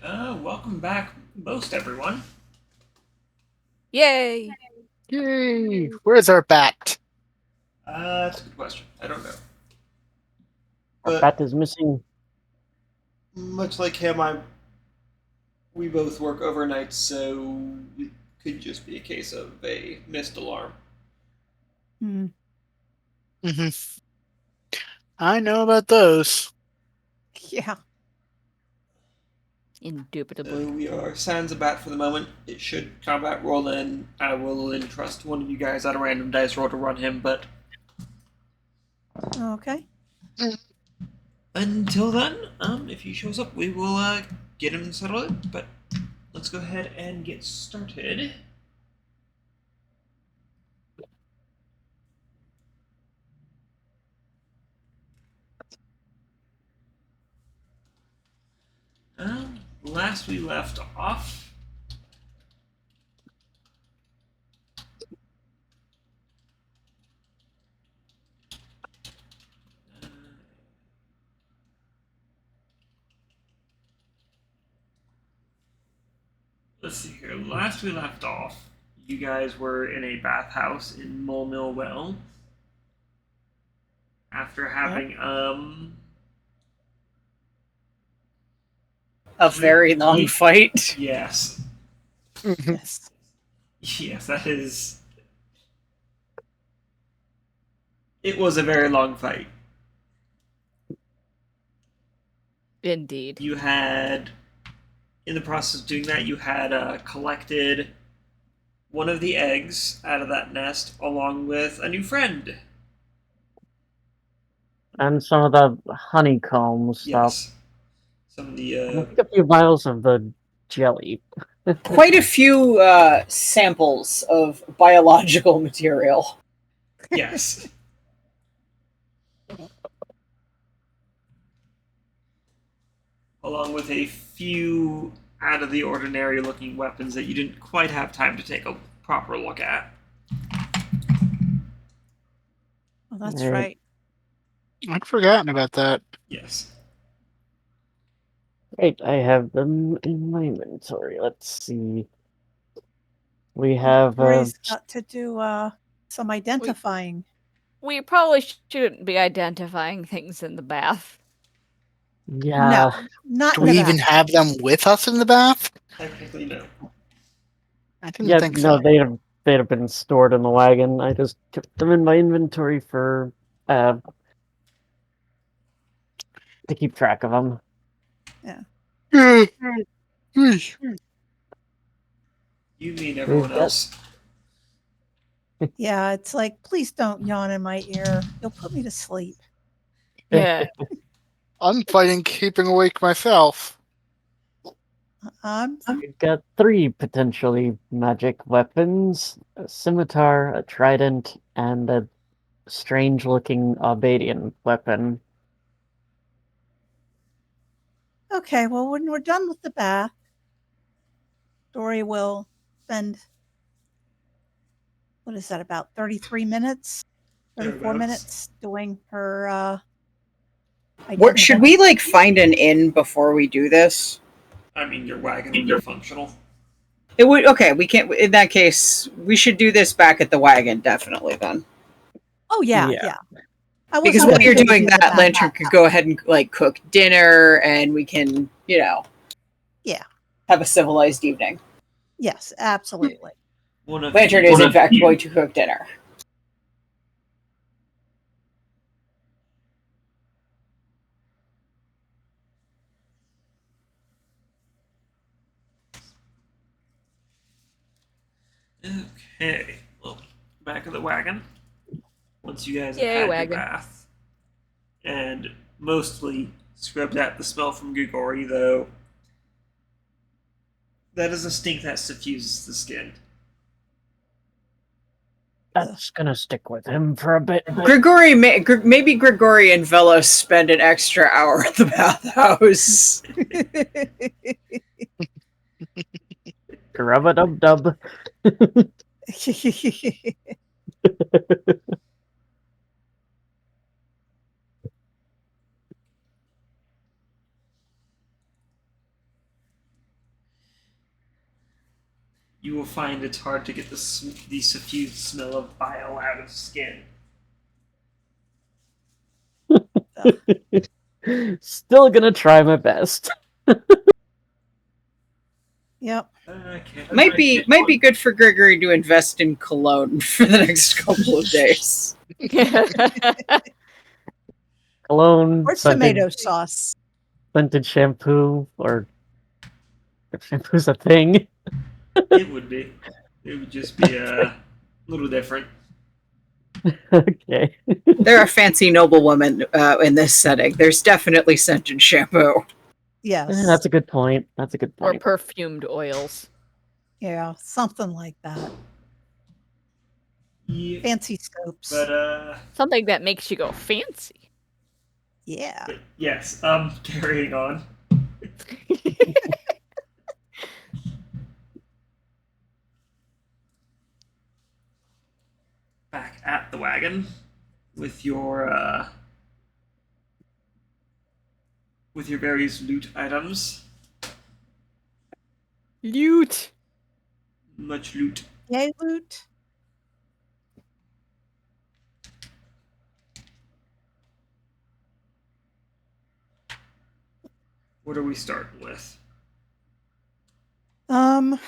Welcome back, most everyone. Yay! Yay! Where's our bat? That's a good question. I don't know. Our But bat is missing. much like him, we both work overnight, so it could just be a case of a missed alarm. Hmm. I know about those. Yeah. So Indubitably. we are sans a bat for the moment. It should combat roll in. I will entrust one of you guys on a random dice roll to run him, but Okay. until then, if he shows up, we will get him settled. But let's go ahead and get started. Last we left off, let's see here. Last we left off, you guys were in a bathhouse in Mole Mill Well. After having a very long fight. Yes. Yes. Yes, that is. It was a very long fight. Indeed. You had, in the process of doing that, you had collected one of the eggs out of that nest along with a new friend. And some of the honeycomb stuff. Yes. Some of the. And I think a few vials of the jelly. Quite a few samples of biological material. Yes. Along with a few out of the ordinary looking weapons that you didn't quite have time to take a proper look at. Oh, that's Right. right. I'd forgotten about that. Yes. Right, I have them in my inventory. Let's see. We have Dori's got to do some identifying. We probably shouldn't be identifying things in the bath. yeah. No, not Do in the we even bath. have them with us in the bath? Technically, no. I didn't Yeah, think no, so. they'd have been stored in the wagon. I just kept them in my inventory for to keep track of them. You mean everyone We've got- else. Yeah, it's like, please don't yawn in my ear. You'll put me to sleep. Yeah. I'm fighting keeping awake myself. We've got 3 potentially magic weapons: a scimitar, a trident, and a strange-looking Aubadian weapon. Okay, well, when we're done with the bath, Dori will spend, what is that, about 33 minutes? 34 Thereabouts. minutes doing her What, should we like find an inn before we do this? I mean, your wagon would be functional. It would. Okay, we can't. In that case, we should do this back at the wagon, definitely. Then, Oh, yeah. Yeah. I was because not while you're gonna doing do the that, bath. Lantern could go ahead and like cook dinner, and we can, Yeah. have a civilized evening. Yes, absolutely. One of Lantern you- is in fact going to cook dinner. Okay. Well, back of the wagon. Once you guys have Yay, had your wagon. bath and mostly scrubbed out the smell from Grigori, though that is a stink that suffuses the skin. That's gonna stick with him for a bit. Maybe Grigori and Vellos spend an extra hour at the bathhouse. Grub-a-dub-dub. you will find it's hard to get the suffused smell of bile out of skin. Still gonna try my best. Yep. Might be good for Grigori to invest in cologne for the next couple of days. Cologne, Or tomato sauce. scented shampoo, or if shampoo's a thing. It would be. It would just be a little different. Okay. There are fancy noblewomen in this setting. There's definitely scented shampoo. Yes. That's a good point. That's a good Or point. perfumed oils. Yeah, something like that. Yeah, Fancy scopes. but Something that makes you go fancy. Yeah. yes. Carrying on. Back at the wagon with your various loot items. Loot. Much loot. Yay, loot. What are we starting with? Does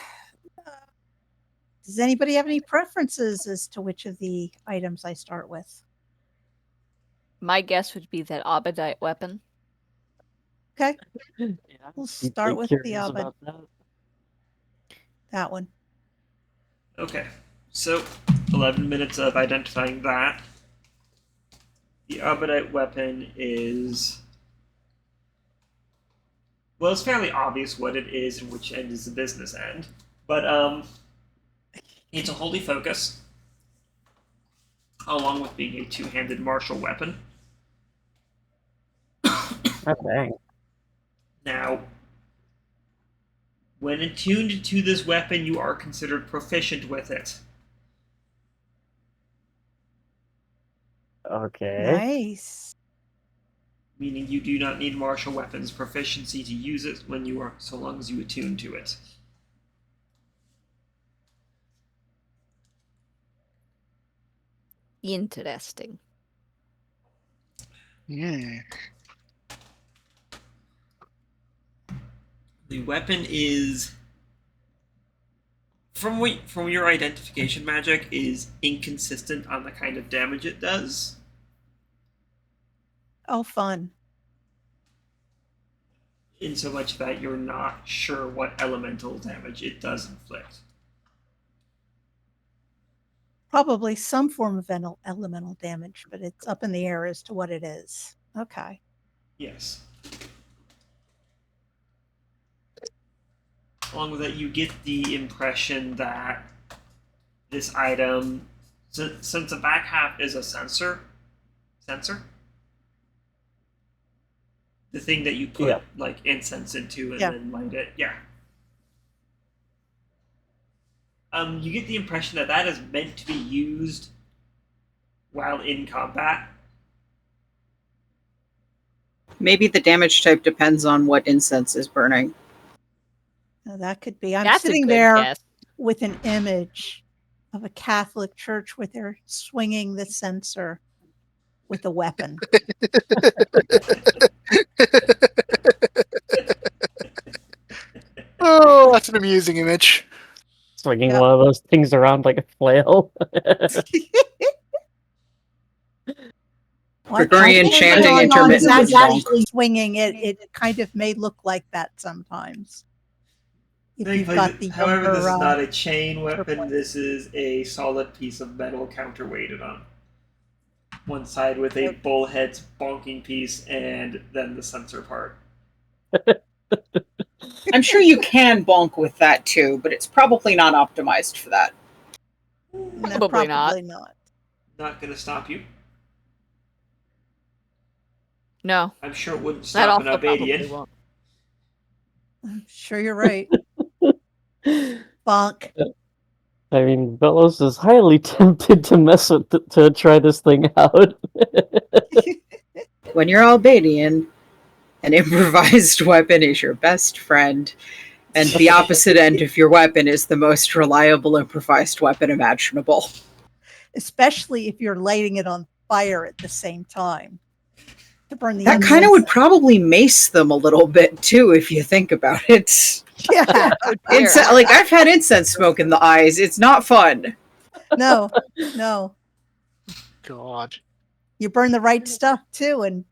anybody have any preferences as to which of the items I start with? My guess would be that Aubadian weapon. Okay, Yeah, we'll deeply start with the curious about that. that one. Okay, so 11 minutes of identifying that. The Aubadian weapon is... Well, it's fairly obvious what it is and which end is the business end. But, it's a holy focus, along with being a two-handed martial weapon. Okay. Now, when attuned to this weapon, you are considered proficient with it. Okay. Nice. Meaning you do not need martial weapons proficiency to use it when you are, so long as you attune to it. Interesting. Yeah. The weapon is, from your identification magic, is inconsistent on the kind of damage it does. Oh, fun. In so much that you're not sure what elemental damage it does inflict. Probably some form of elemental damage, but it's up in the air as to what it is. Okay. Yes. Along with that, you get the impression that this item, since the back half is a sensor, the thing that you put like incense into and then light it, you get the impression that that is meant to be used while in combat. Maybe the damage type depends on what incense is burning. Now, that could be. I'm That's a sitting good there guess. with an image of a Catholic church where they're swinging the censer with a weapon. Oh, that's an amusing image. Swinging one of those things around like a flail. Gregorian chanting Is intermittently. actually swinging it. It kind of may look like that sometimes. If you've got the However, this is younger, not a chain weapon. This is a solid piece of metal counterweighted on one side with a bullhead's bonking piece and then the sensor part. I'm sure you can bonk with that too, but it's probably not optimized for that. No, Probably not. probably not. Not going to stop you. No. I'm sure it wouldn't That stop an also probably Aubadian. won't. I'm sure you're right. Bonk. I mean, Vellos is highly tempted to mess with to try this thing out. When you're Aubadian, an improvised weapon is your best friend, And the opposite end of your weapon is the most reliable improvised weapon imaginable. Especially if you're lighting it on fire at the same time to burn the That kind of would incense. probably mace them a little bit, too, if you think about it. Yeah. Oh, dear. Like, I've had incense smoke in the eyes. It's not fun. No. God. You burn the right stuff too, and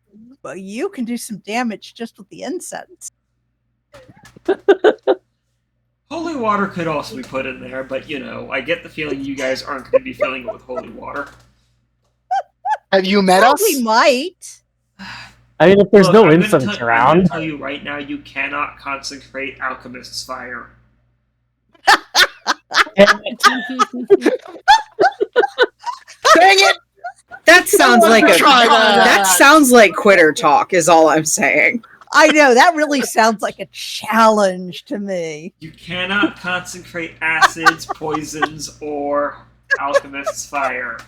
well, you can do some damage just with the incense. Holy water could also be put in there, but I get the feeling you guys aren't going to be filling it with holy water. Have you met Well, us? we might. I mean, if there's Look, no I'm gonna incense I'm going around. to tell you right now, you cannot consecrate alchemist's fire. Damn it. Dang it! That sounds like Try that. that sounds like quitter talk, is all I'm saying. I know that really sounds like a challenge to me. You cannot consecrate acids, poisons, or alchemist's fire.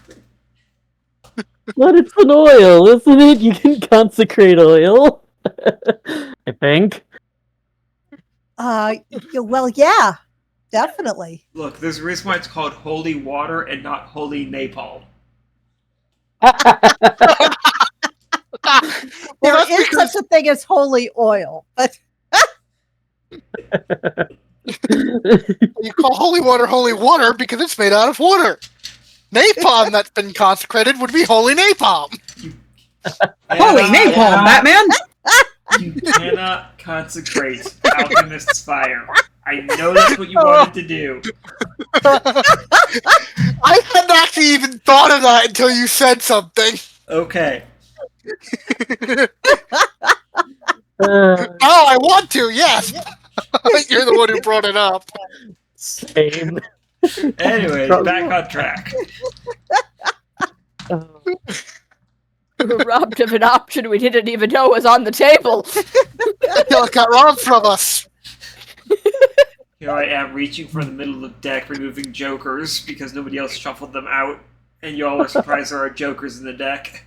But it's an oil, isn't it? You can consecrate oil. I think. Well, yeah, definitely. Look, there's a reason why it's called holy water and not holy napalm. There that's is because- such a thing as holy oil, but You call holy water because it's made out of water. Napalm that's been consecrated would be holy napalm. Holy napalm, Batman! You cannot consecrate alchemist's fire. I know that's what you wanted to do. I hadn't actually even thought of that until you said something. Okay. Oh, I want to, yes. You're the one who brought it up. Same. Anyways, back on track. We're robbed of an option we didn't even know was on the table. Y'all got robbed from us. Here I am reaching for the middle of the deck, removing jokers because nobody else shuffled them out, and y'all are surprised there are jokers in the deck.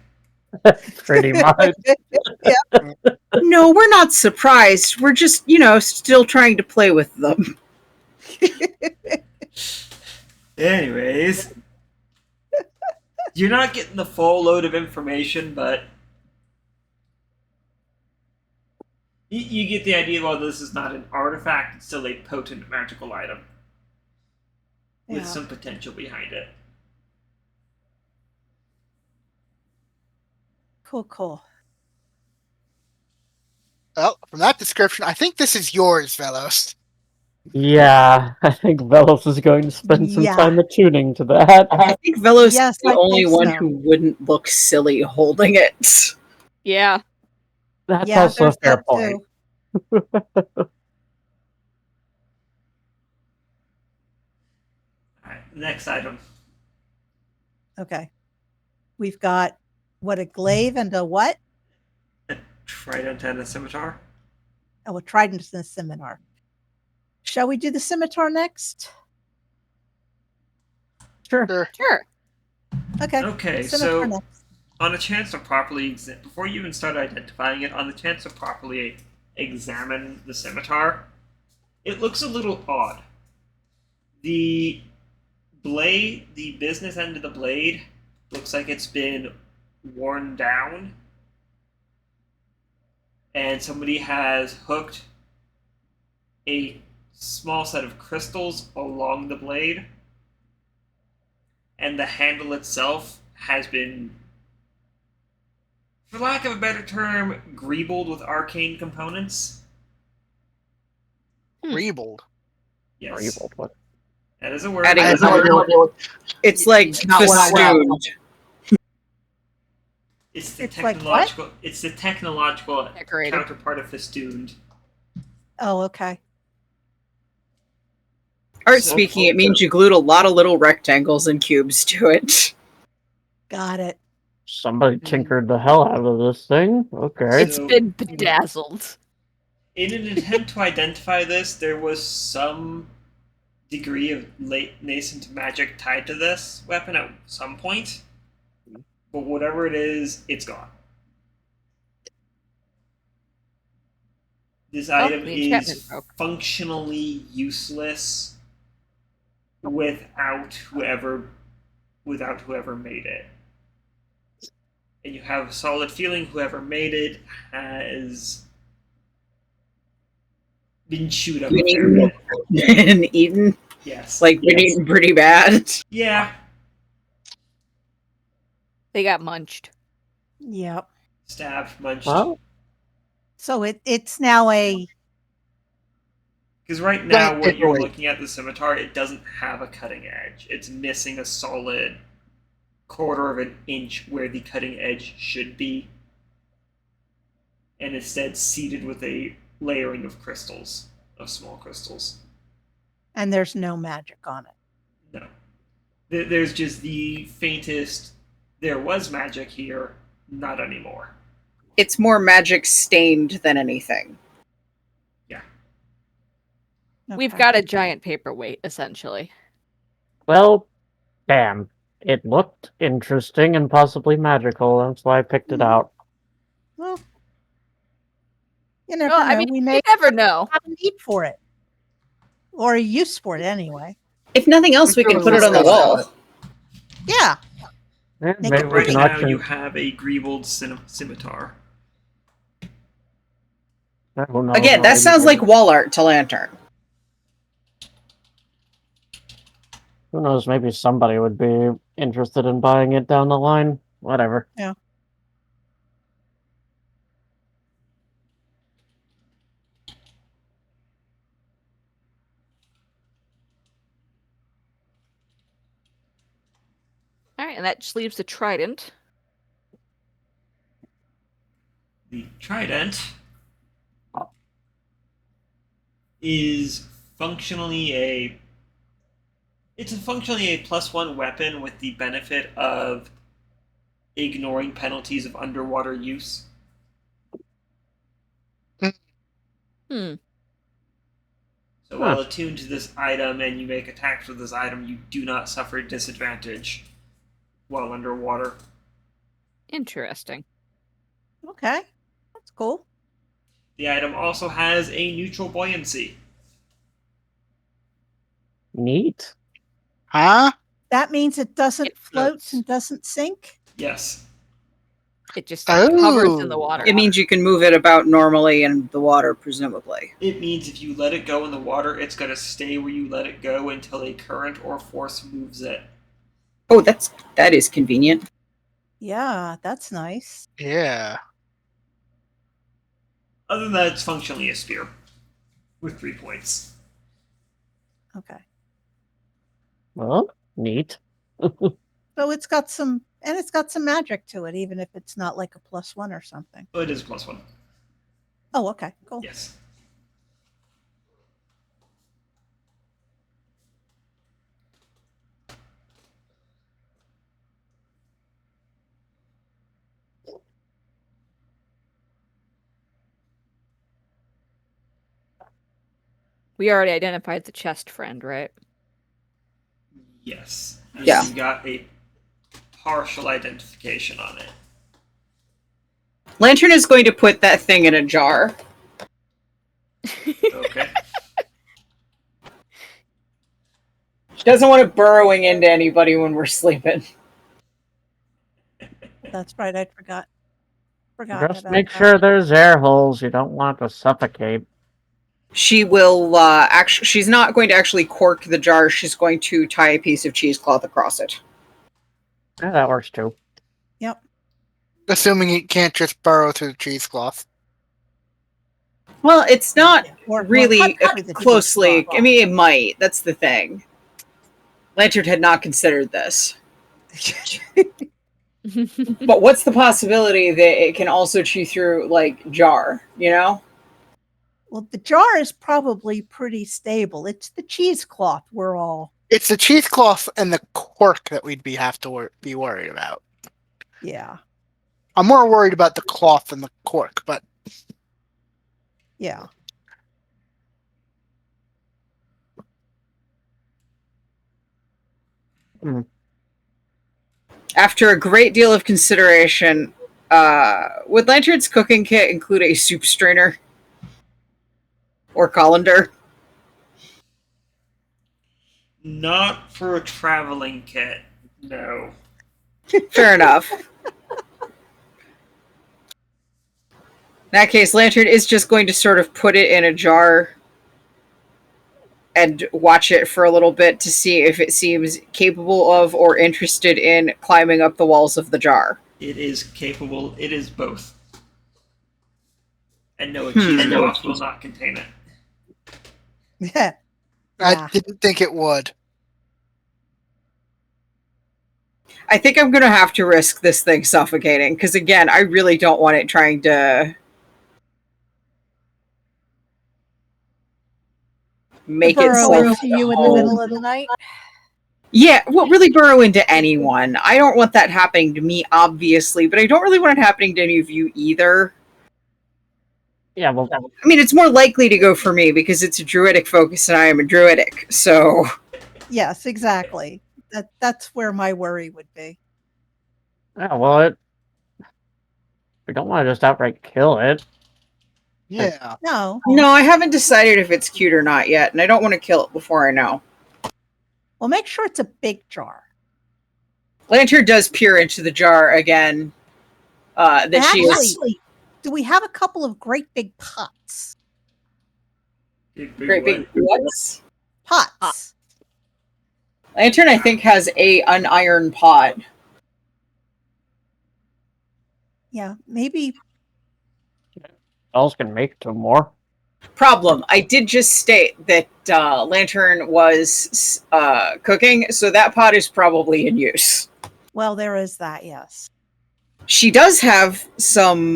Pretty much. No, we're not surprised. We're just, still trying to play with them. Anyways, you're not getting the full load of information, but you get the idea. While this is not an artifact, it's still a potent magical item with some potential behind it. Cool. Well, from that description, I think this is yours, Vellos. Yeah, I think Vellos is going to spend some Yeah. time attuning to that. I think Vellos Yes, is the I only think one so. who wouldn't look silly holding it. Yeah. That's Yeah, also a there's fair that point. too. Alright, next item. Okay. We've got a glaive and a what? Trident and a scimitar. Oh, a trident and a scimitar. Shall we do the scimitar next? Sure. Sure. Okay. Okay, Scimitar so next. on a chance to properly before you even start identifying it, on the chance to properly examine the scimitar, it looks a little odd. The blade, the business end of the blade, looks like it's been worn down, and somebody has hooked a small set of crystals along the blade, and the handle itself has been, for lack of a better term, greebled with arcane components. Reebled. Yes, Reebled, what? that is a word. Adding I have no idea what they were- It's like Not what I want. festooned. It's the It's like technological. It's the technological Decorated. counterpart of festooned. Oh, okay. Art So- speaking, it means you glued a lot of little rectangles and cubes to it. Got it. Somebody tinkered the hell out of this thing. Okay. It's been bedazzled. In an attempt to identify this, there was some degree of late nascent magic tied to this weapon at some point. But whatever it is, it's gone. This Oh, item the enchantment is broke. functionally useless without whoever made it. And you have a solid feeling whoever made it has been chewed up a fair bit. Been eaten? Yes. Like, been eaten pretty bad? Yeah. They got munched. Yep. Stabbed, munched. Well, So it's now a Because right now, Right, what you're right. looking at, the scimitar, it doesn't have a cutting edge. It's missing a solid quarter of an inch where the cutting edge should be. And instead seeded with a layering of crystals, of small crystals. and there's no magic on it. No. There's just the faintest, there was magic here, not anymore. It's more magic stained than anything. We've Okay. got a giant paperweight, essentially. well, damn. It looked interesting and possibly magical. That's why I picked it out. Well, you never Well, know. I mean, we you may never know. have a need for it, or a use for it anyway. If nothing else, we can put it on the wall. Yeah. Yeah, Make maybe it we Right can now, auction. you have a Greebled scimitar. Who knows, Again, that maybe sounds we- like wall art to Lantern. Who knows? Maybe somebody would be interested in buying it down the line. Whatever. Yeah. All right, and that just leaves the trident. The trident is functionally a +1 weapon with the benefit of ignoring penalties of underwater use. Hmm. So while attuned to this item and you make attacks with this item, you do not suffer disadvantage while underwater. Interesting. Okay. That's cool. The item also has a neutral buoyancy. Neat. Huh? That means it doesn't It float floats. and doesn't sink. Yes. It just hovers in the Oh. water. It means you can move it about normally in the water, presumably. It means if you let it go in the water, it's going to stay where you let it go until a current or force moves it. Oh, that is convenient. Yeah, that's nice. Yeah. Other than that, it's functionally a spear with 3 points. Okay. Well, neat. So it's got some magic to it, even if it's not like a +1 or something. But it is +1. Oh, okay, cool. Yes. We already identified the chest friend, right? Yes. Yeah. You got a partial identification on it. Lantern is going to put that thing in a jar. Okay. She doesn't want it burrowing into anybody when we're sleeping. That's right. I forgot. Just about make that. sure there's air holes. You don't want to suffocate. She will she's not going to actually cork the jar. She's going to tie a piece of cheesecloth across it. Yeah, that works too. Assuming it can't just burrow through the cheesecloth. Well, it's not Or really cut through the closely. cheesecloth. I mean, it might. That's the thing. Lantern had not considered this. But what's the possibility that it can also chew through, like, jar, you know? Well, the jar is probably pretty stable. It's the cheesecloth we're all. It's the cheesecloth and the cork that we'd have to be worried about. Yeah. I'm more worried about the cloth than the cork, but Yeah. After a great deal of consideration, would Lantern's cooking kit include a soup strainer? Or colander. Not for a traveling kit. No. Fair enough. In that case, Lantern is just going to sort of put it in a jar and watch it for a little bit to see if it seems capable of or interested in climbing up the walls of the jar. It is capable. It is both. And no, a cheesecloth will not contain it. Yeah. I didn't think it would. I think I'm going to have to risk this thing suffocating, because again, I really don't want it trying to make Burrow itself into you in the middle of the night. Yeah, well, really burrow into anyone. I don't want that happening to me, obviously, but I don't really want it happening to any of you either. Yeah, well, I mean, it's more likely to go for me because it's a druidic focus and I am a druidic, so... Yes, exactly. That's where my worry would be. yeah, well, we don't want to just outright kill it. Yeah. No. No, I haven't decided if it's cute or not yet, and I don't want to kill it before I know. Well, make sure it's a big jar. Lantern does peer into the jar again. That And she is... actually, do we have a couple of great big pots? Great big what's? Pots. Lantern, I think, has an iron pot. Yeah, maybe. Elves can make two more. Problem. I did just state that Lantern was cooking, so that pot is probably in use. Well, there is that, yes. She does have some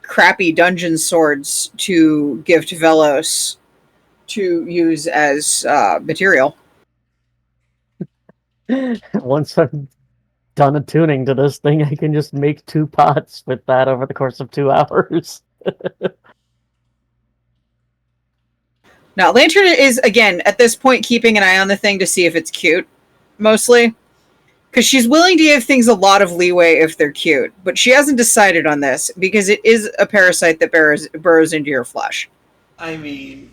crappy dungeon swords to give to Vellos to use as material. Once I'm done attuning to this thing, I can just make 2 pots with that over the course of 2 hours. Now, Lantern is, again, at this point, keeping an eye on the thing to see if it's cute, mostly. Because she's willing to give things a lot of leeway if they're cute. But she hasn't decided on this, because it is a parasite that burrows into your flesh. I mean...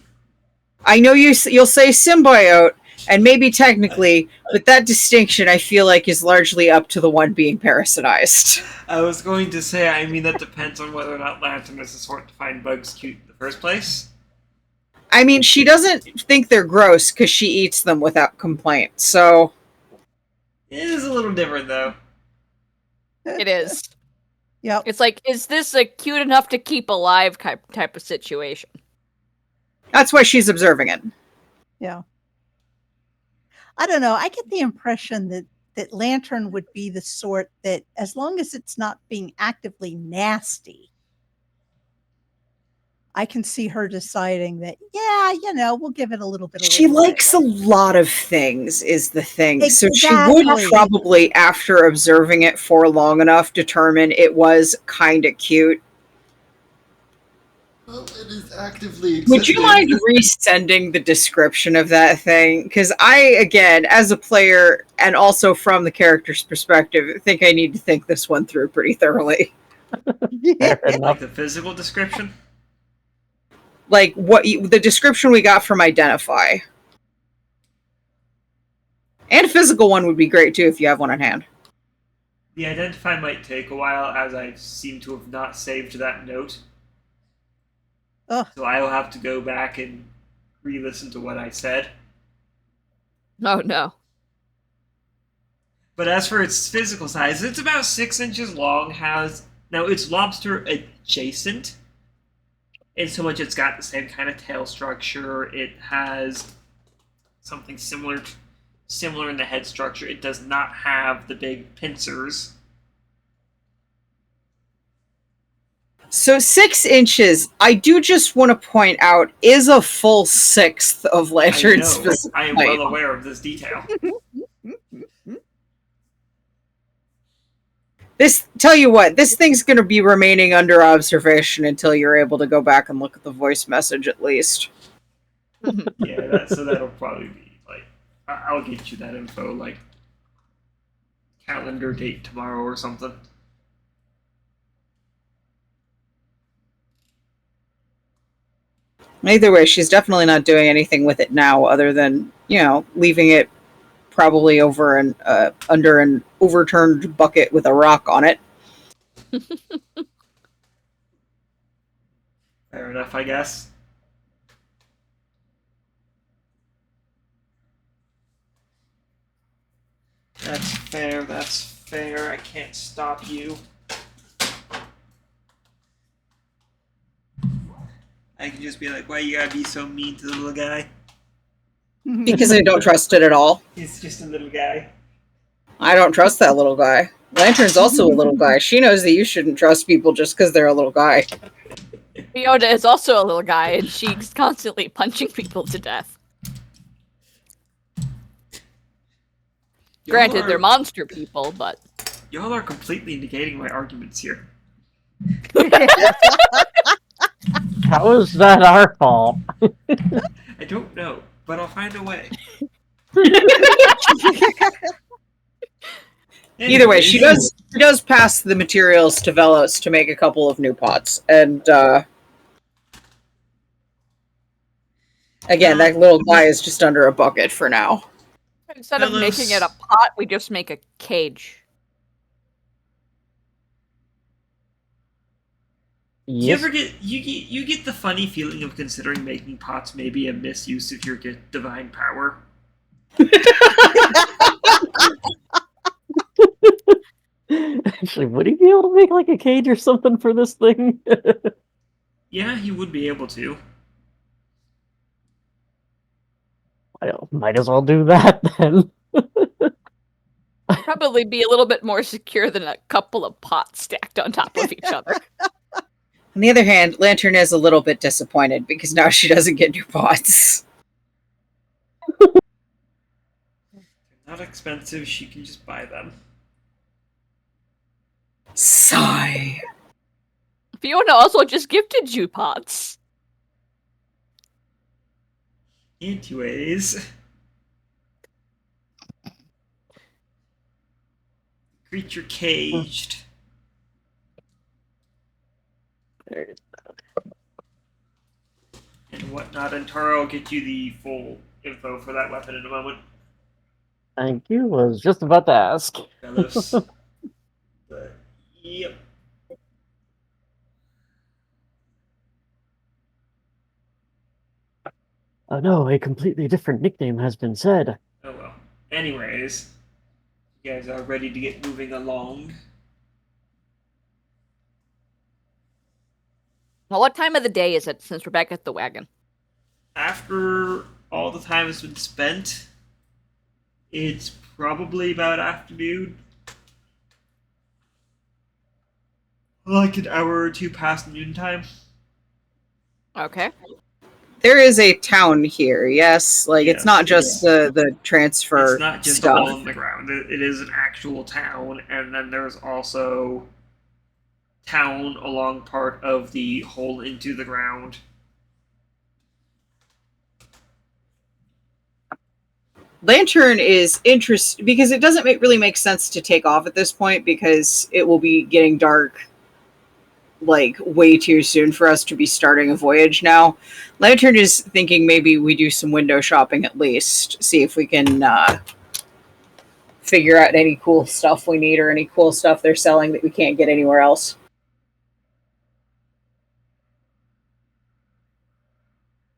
I know you'll say symbiote, and maybe technically, but that distinction, I feel like, is largely up to the one being parasitized. I was going to say, I mean, that depends on whether or not Lantern is the sort to find bugs cute in the first place. I mean, she doesn't think they're gross because she eats them without complaint, so... It is a little different, though. It is. Yep. It's like, is this a cute enough to keep alive type of situation? That's why she's observing it. Yeah. I don't know. I get the impression that Lantern would be the sort that, as long as it's not being actively nasty, I can see her deciding that, yeah, we'll give it a little bit of She leeway. likes a lot of things, is the thing. So she Exactly. would probably, after observing it for long enough, determine it was kind of cute. Well, it is actively Would you existing. mind resending the description of that thing? Because I, again, as a player, and also from the character's perspective, think I need to think this one through pretty thoroughly. Fair Like enough. the physical description? Like, the description we got from Identify. And a physical one would be great, too, if you have one on hand. The Identify might take a while, as I seem to have not saved that note. Ugh. So I will have to go back and re-listen to what I said. Oh, no. But as for its physical size, it's about 6 inches long. Now it's lobster adjacent, in so much it's got the same kind of tail structure. It has something similar in the head structure. It does not have the big pincers. So 6 inches, I do just want to point out, is a full 1/6 of Lantern's I know. physical I am height. well aware of this detail. Tell you what, this thing's going to be remaining under observation until you're able to go back and look at the voice message at least. Yeah, so that'll probably be like, I'll get you that info, like calendar date tomorrow or something. Either way, she's definitely not doing anything with it now other than, leaving it probably over under an overturned bucket with a rock on it. Fair enough, I guess. That's fair, that's fair. I can't stop you. I can just be like, why you gotta be so mean to the little guy? Because I don't trust it at all. He's just a little guy. I don't trust that little guy. Lantern's also a little guy. She knows that you shouldn't trust people just because they're a little guy. Fiona is also a little guy, and she's constantly punching people to death. Granted, they're monster people, but... Y'all are completely negating my arguments here. How is that our fault? I don't know, but I'll find a way. Either way, she does pass the materials to Vellos to make a couple of new pots. And, again, that little guy is just under a bucket for now. Instead of making it a pot, we just make a cage. Do you ever get you get the funny feeling of considering making pots maybe a misuse of your divine power? Actually, would he be able to make like a cage or something for this thing? Yeah, he would be able to. Might as well do that then. Probably be a little bit more secure than a couple of pots stacked on top of each other. On the other hand, Lantern is a little bit disappointed because now she doesn't get new pots. They're not expensive, she can just buy them. Sigh. Fiona also just gifted you pots. Anyways. Creature caged. And whatnot, and Taro will get you the full info for that weapon in a moment. Thank you. Was just about to ask. Vellos. But, yep. Oh no, a completely different nickname has been said. Oh well. Anyways, you guys are ready to get moving along. Well, what time of the day is it since we're back at the wagon? After all the time has been spent, it's probably about afternoon. Like an hour or two past noontime. Okay. There is a town here, yes? Like, Yes, it's not just the transfer It's not just stuff. a hole in the ground. It is an actual town, and then there's also town along part of the hole into the ground. Lantern is interested because it doesn't really make sense to take off at this point because it will be getting dark like way too soon for us to be starting a voyage now. Lantern is thinking maybe we do some window shopping at least, see if we can figure out any cool stuff we need or any cool stuff they're selling that we can't get anywhere else.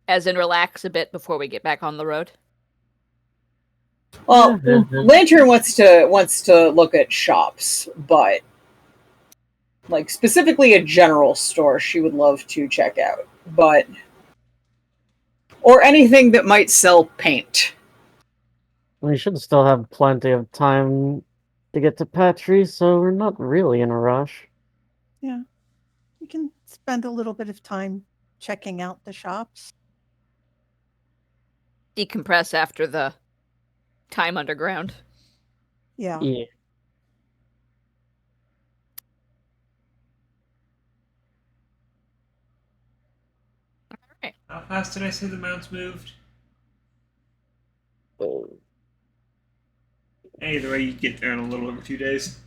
As in relax a bit before we get back on the road? Well, Lantern wants to look at shops, but like specifically a general store she would love to check out, but or anything that might sell paint. We should still have plenty of time to get to Patrie, so we're not really in a rush. Yeah. You can spend a little bit of time checking out the shops. Decompress after the time underground. Yeah. Yeah. How fast did I say the mounts moved? Either way, you'd get there in a little over 2 days.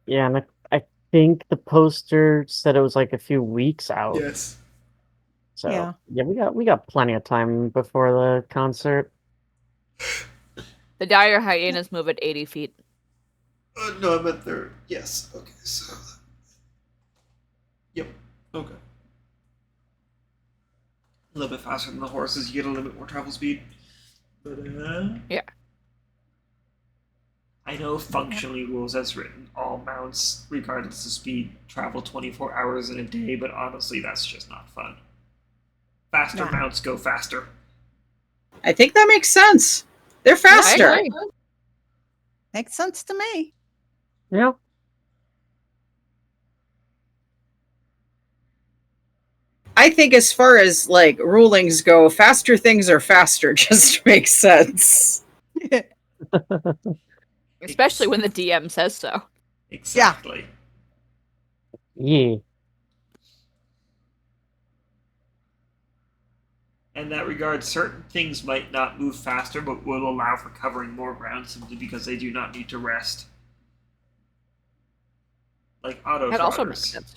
Yeah, and I think the poster said it was like a few weeks out. Yes. So Yeah. we got plenty of time before the concert. The dire hyenas move at 80 feet. No, I meant there. Yes. Okay. So. Yep. Okay. A little bit faster than the horses. You get a little bit more travel speed. But Yeah. I know functionally rules as written, all mounts, regardless of speed, travel 24 hours in a day, but honestly, that's just not fun. Faster Yeah. mounts go faster. I think that makes sense. They're faster. I agree. Makes sense to me. Yeah. I think as far as like rulings go, faster things are faster just makes sense. Especially when the DM says so. Exactly. Yeah. In that regard, certain things might not move faster, but will allow for covering more ground simply because they do not need to rest. Like auto That also trotters. makes sense.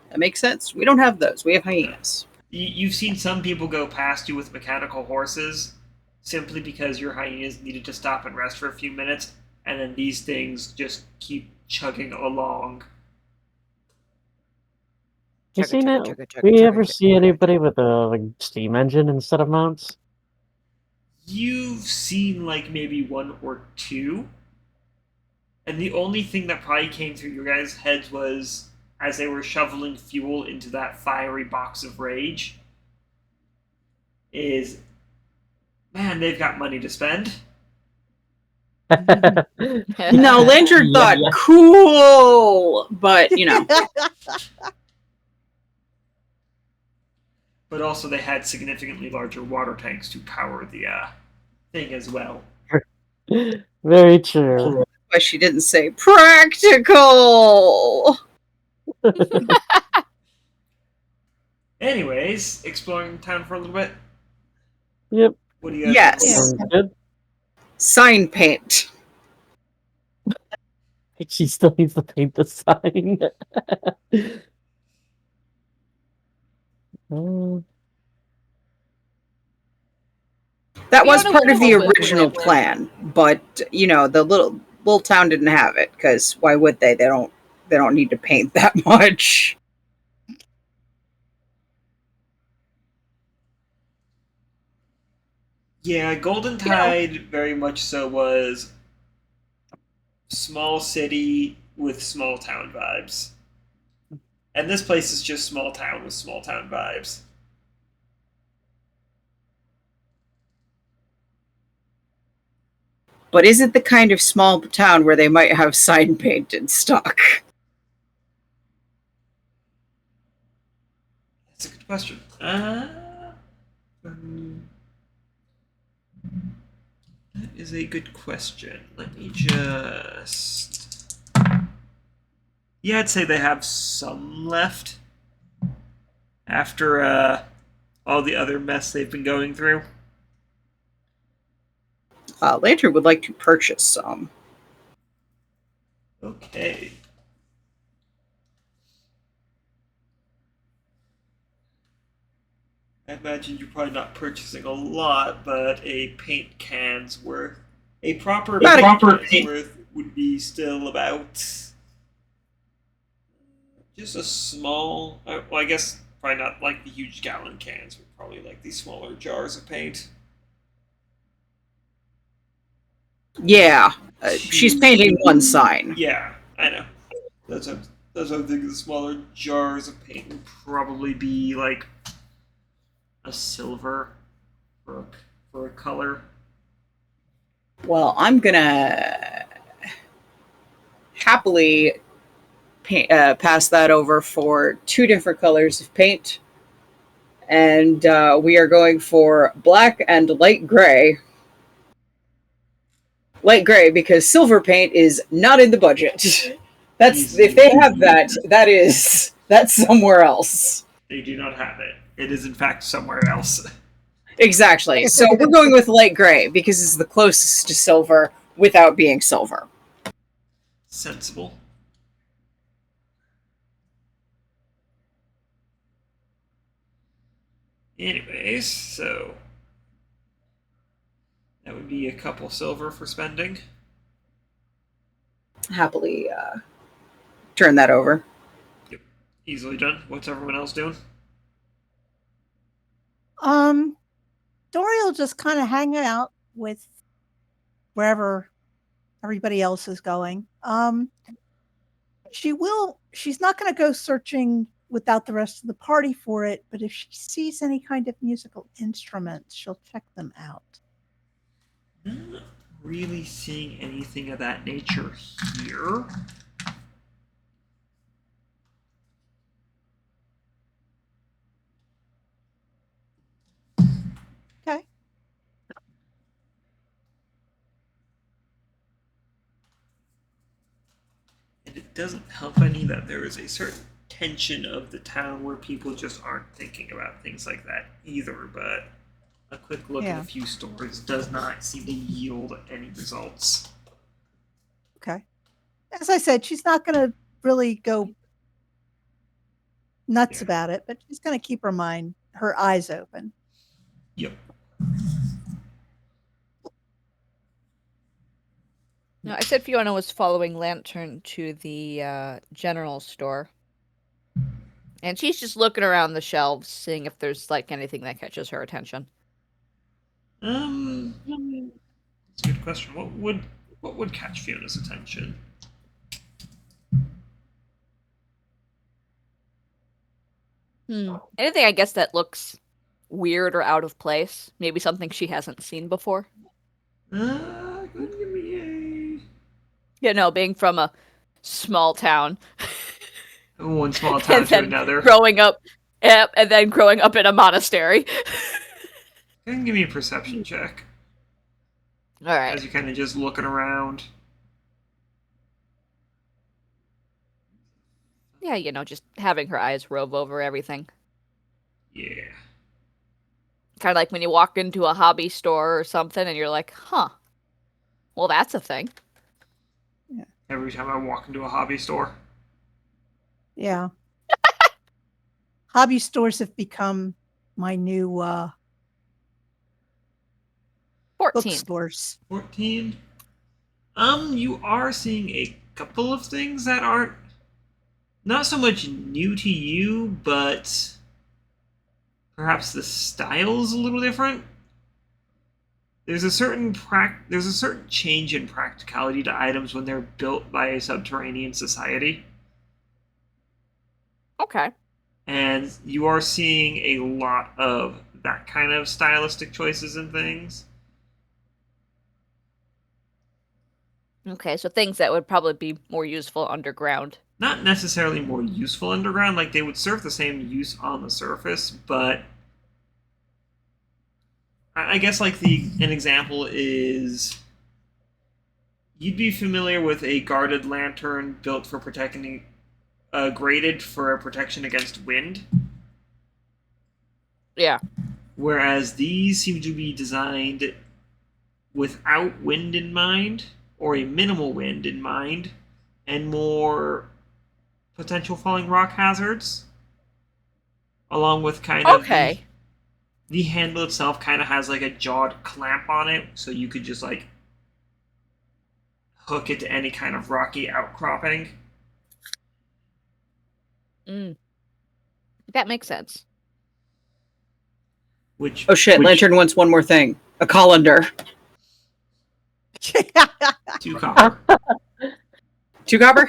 That makes sense. We don't have those. We have hyenas. You've seen some people go past you with mechanical horses simply because your hyenas needed to stop and rest for a few minutes, and then these things just keep chugging along. You Chugga, seen chugga, it? chugga, chugga, We chugga, ever chugga. see anybody with a like steam engine instead of mounts? You've seen like maybe one or two, and the only thing that probably came through your guys' heads was as they were shoveling fuel into that fiery box of rage is, man, they've got money to spend. No, Lantern thought Yeah. cool, but you know, But also they had significantly larger water tanks to power the thing as well. Very true. but she didn't say practical. Anyways, exploring town for a little bit. Yep. What do you guys Yes. Yeah. Sounds good. Sign paint. She still needs to paint the sign. Uh, That was Fiona part of the Kobold would original have one. plan, but you know, the little town didn't have it because why would they? They don't need to paint that much. Yeah, Golden Tide very much so was small city with small town vibes. And this place is just small town with small town vibes. But is it the kind of small town where they might have sign paint in stock? That's a good question. That is a good question. Let me just. Yeah, I'd say they have some left after all the other mess they've been going through. Lantern would like to purchase some. Okay. I imagine you're probably not purchasing a lot, but a paint can's worth. A proper About a- paint worth would be still about just a small. Well, I guess probably not like the huge gallon cans, but probably like these smaller jars of paint. Yeah, she's painting one sign. Yeah, I know. That's what I'm thinking. The smaller jars of paint would probably be like a silver for a color. Well, I'm gonna happily pass that over for 2 different colors of paint, and we are going for black and light gray. Light gray because silver paint is not in the budget. That's if they have that, that's somewhere else. They do not have it. It is in fact somewhere else. Exactly. So we're going with light gray because it's the closest to silver without being silver. Sensible. Anyways, so that would be a couple silver for spending. Happily turn that over. Yep, easily done. What's everyone else doing? Dori will just kind of hang out with wherever everybody else is going. She's not going to go searching without the rest of the party for it, but if she sees any kind of musical instruments, she'll check them out. Not really seeing anything of that nature here. Okay. And it doesn't help any that there is a certain tension of the town where people just aren't thinking about things like that either, but a quick look at a few stores does not seem to yield any results. Okay. As I said, she's not going to really go nuts about it, but she's going to keep her eyes open. Yep. No, I said Fiona was following Lantern to the general store. And she's just looking around the shelves, seeing if there's like anything that catches her attention. That's a good question. What would catch Fiona's attention? Anything, I guess, that looks weird or out of place. Maybe something she hasn't seen before. Couldn't give me Being from a small town. one small town and to then another. Growing up in a monastery. Go ahead and give me a perception check. All right. As you're kind of just looking around. Yeah, just having her eyes rove over everything. Yeah. Kind of like when you walk into a hobby store or something and you're like, huh, well, that's a thing. Yeah. Every time I walk into a hobby store. Yeah. Hobby stores have become my new 14. bookstores. 14. You are seeing a couple of things that aren't not so much new to you, but perhaps the style is a little different. There's a certain change in practicality to items when they're built by a subterranean society. Okay. And you are seeing a lot of that kind of stylistic choices and things. Okay, so things that would probably be more useful underground. Not necessarily more useful underground, like they would serve the same use on the surface, but I guess like an example is you'd be familiar with a guarded lantern built for protecting, graded for protection against wind. Yeah. Whereas these seem to be designed without wind in mind, or a minimal wind in mind, and more potential falling rock hazards, along with kind of the handle itself kind of has like a jawed clamp on it, so you could just like hook it to any kind of rocky outcropping. That makes sense. Lantern wants one more thing. A colander. 2 copper. 2 copper?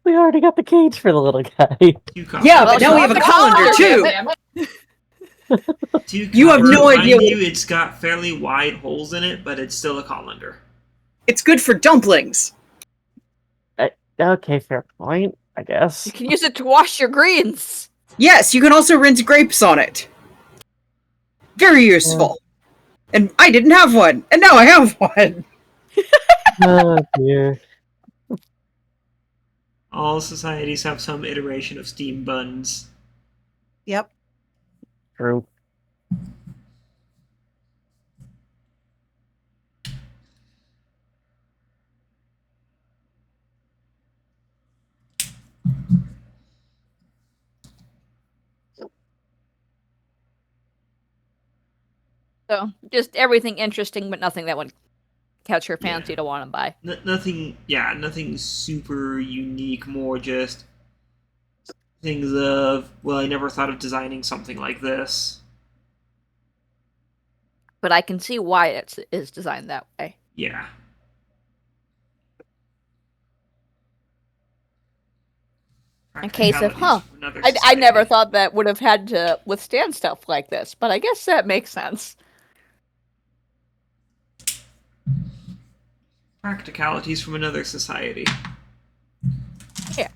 We already got the cage for the little guy. 2 copper. Yeah, but now we have a colander too. 2 You have no Mind idea. you, it's got fairly wide holes in it, but it's still a colander. It's good for dumplings. Okay, fair point, I guess. You can use it to wash your greens. Yes, you can also rinse grapes on it. Very useful. And I didn't have one, and now I have one. Oh dear. All societies have some iteration of steam buns. Yep. True. So just everything interesting, but nothing that would catch her fancy Yeah. to want to buy. Nothing super unique. More just things of, well, I never thought of designing something like this. But I can see why it is designed that way. Yeah. In case of, Practicalities from another I never society. thought that would have had to withstand stuff like this, but I guess that makes sense. Practicalities from another society. Yeah.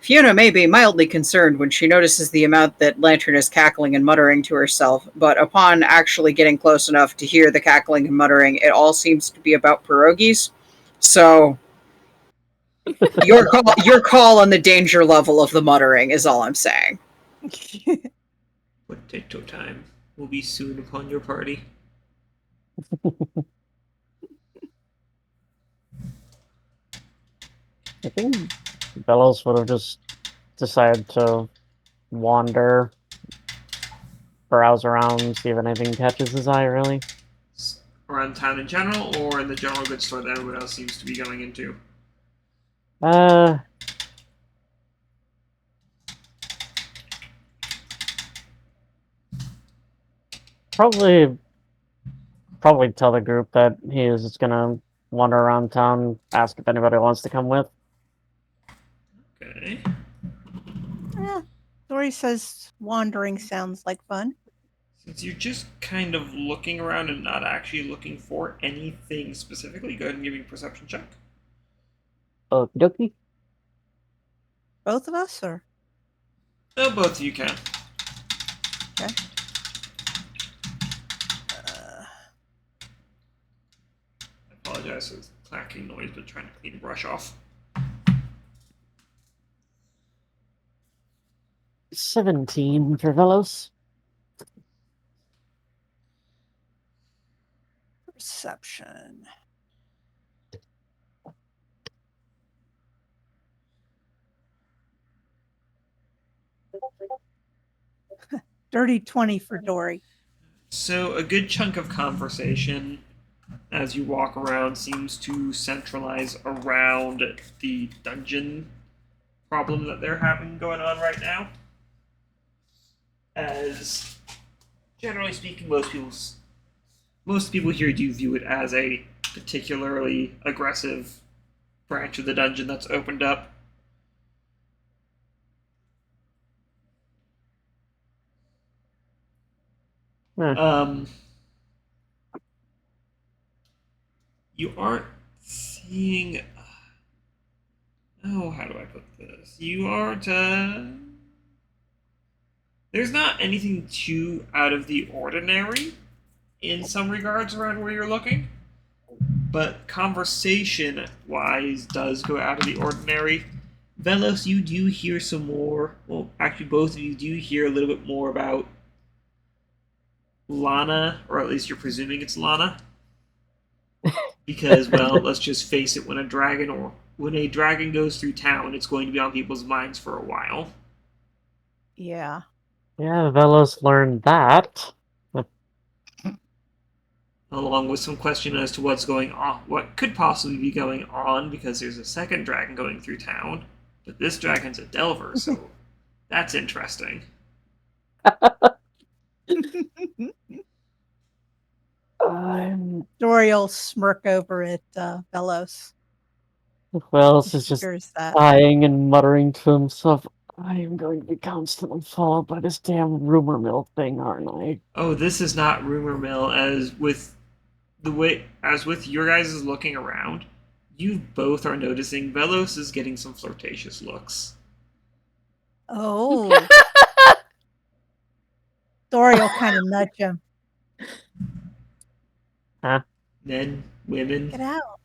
Fiona may be mildly concerned when she notices the amount that Lantern is cackling and muttering to herself, but upon actually getting close enough to hear the cackling and muttering, it all seems to be about pierogies. So, your call on the danger level of the muttering is all I'm saying. Potato time will be soon upon your party. I think Vellos would have just decided to wander, browse around, see if anything catches his eye, really. Around town in general, or in the general goods store that everyone else seems to be going into? Probably tell the group that he is just gonna wander around town, ask if anybody wants to come with. Okay. Yeah, Dori says wandering sounds like fun. Since you're just kind of looking around and not actually looking for anything specifically, go ahead and give me a perception check. Okie dokie. Both of us, or No, both of you can. okay. I apologize for the clacking noise, but trying to clean the brush off. 17 for Vellos. Perception. Dirty 20 for Dori. So a good chunk of conversation as you walk around seems to centralize around the dungeon problem that they're having going on right now. As generally speaking, most people here do view it as a particularly aggressive branch of the dungeon that's opened up. You aren't seeing. Oh, how do I put this? You aren't. There's not anything too out of the ordinary in some regards around where you're looking, but conversation-wise does go out of the ordinary. Vellos, you do hear some more. Well, actually, both of you do hear a little bit more about Lana, or at least you're presuming it's Lana. Because, well, let's just face it, when a dragon goes through town, it's going to be on people's minds for a while. Yeah. Yeah, Vellos learned that. Along with some question as to what's going on, what could possibly be going on, because there's a second dragon going through town, but this dragon's a Delver, so that's interesting. Dori will smirk over at Vellos. Vellos is just Figures that. sighing and muttering to himself, I am going to be constantly followed by this damn rumor mill thing, aren't I? Oh, this is not rumor mill. As with your guys' looking around, you both are noticing Vellos is getting some flirtatious looks. Oh. Dori will kind of nudge him. Huh? Men, women, Get out.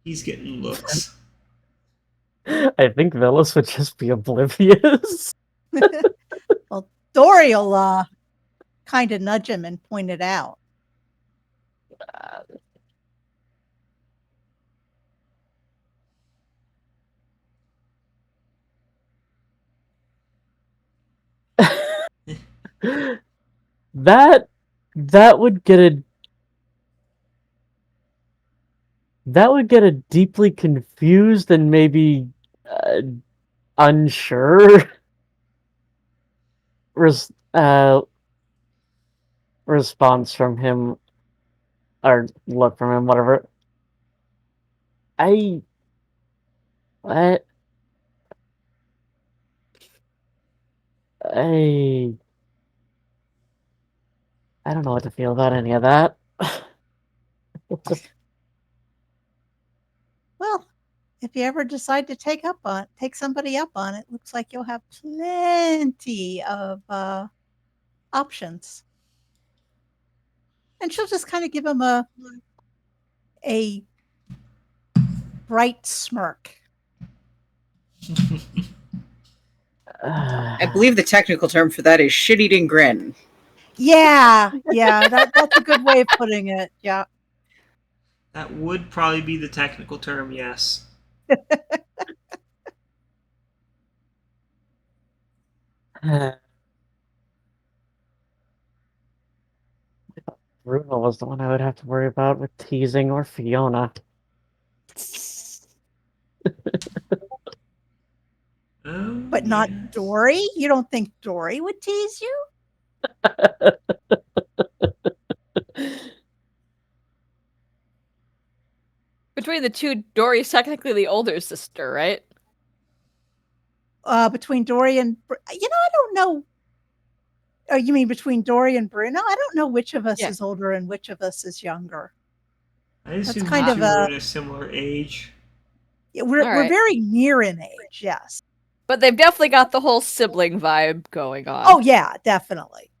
he's getting looks. I think Vellos would just be oblivious. Well, Dori will kind of nudge him and point it out. That would get a deeply confused and maybe unsure response from him, or look from him, whatever. What? I don't know what to feel about any of that. Well, if you ever decide to take somebody up on it, looks like you'll have plenty of options. And she'll just kind of give him a bright smirk. I believe the technical term for that is shit-eating grin. Yeah, that's a good way of putting it. Yeah. That would probably be the technical term, yes. Bruno was the one I would have to worry about with teasing, or Fiona. Oh, But not yes. Dori? You don't think Dori would tease you? Between the two, Dori's technically the older sister, right? Between Dori and... I don't know. Oh, you mean between Dori and Bruno? I don't know which of us is older and which of us is younger. I assume kind you of two are at a similar age. Yeah, we're right. very near in age, yes. But they've definitely got the whole sibling vibe going on. Oh, yeah, definitely.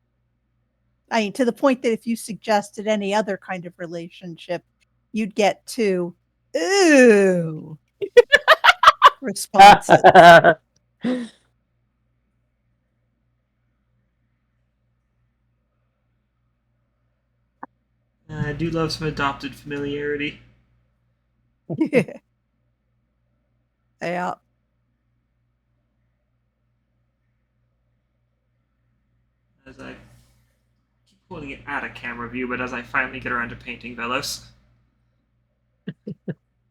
I mean, to the point that if you suggested any other kind of relationship, you'd get two ooh responses. I do love some adopted familiarity. Yeah. As I keep holding it out of camera view, but as I finally get around to painting Vellos.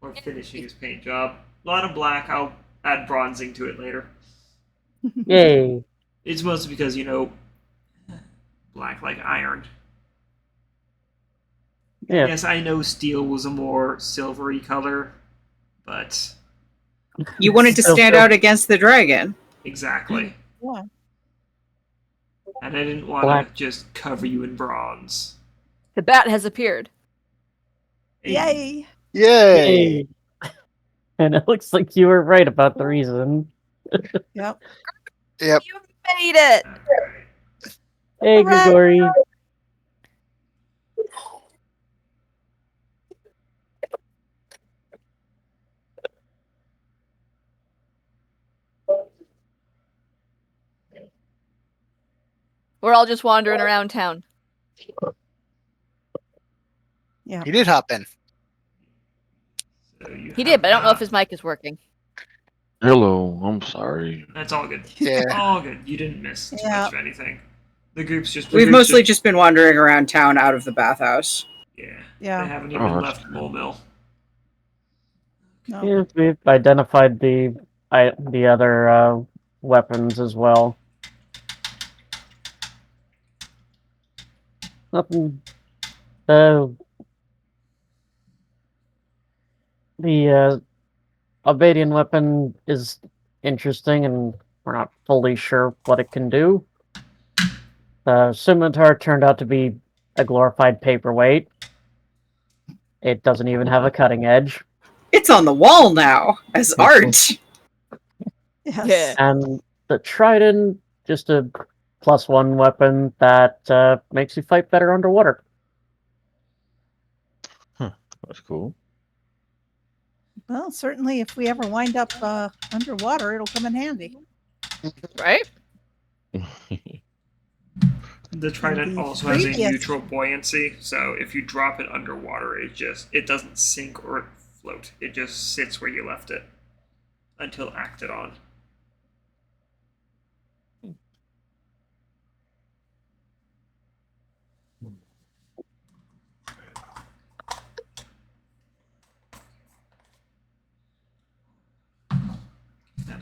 Or finishing his paint job. A lot of black, I'll add bronzing to it later. Yay. It's mostly because, black like iron. Yeah. Yes, I know steel was a more silvery color, but... You wanted to stand out against the dragon. Exactly. Yeah. And I didn't want to just cover you in bronze. The bat has appeared. Yay. Yay! And it looks like you were right about the reason. Yep. Yep. You made it! Hey, Hooray! Grigori. We're all just wandering around town. Yeah. He did hop in. So He did, but I don't know if his mic is working. Hello, I'm sorry. That's all good. Yeah. All good. You didn't miss too Yeah. much of anything. The group's just... We've mostly just been wandering around town out of the bathhouse. Yeah. Yeah. They haven't even left Mole Mill. No. Yeah, we've identified the other weapons as well. Nothing. The Aubadian weapon is interesting, and we're not fully sure what it can do. The scimitar turned out to be a glorified paperweight. It doesn't even have a cutting edge. It's on the wall now as art. Yes. Yeah. And the trident, just a +1 weapon that makes you fight better underwater. That's cool. Well, certainly if we ever wind up underwater, it'll come in handy. Right? The trident The also has a previous- neutral buoyancy, so if you drop it underwater, it doesn't sink or float. It just sits where you left it until acted on.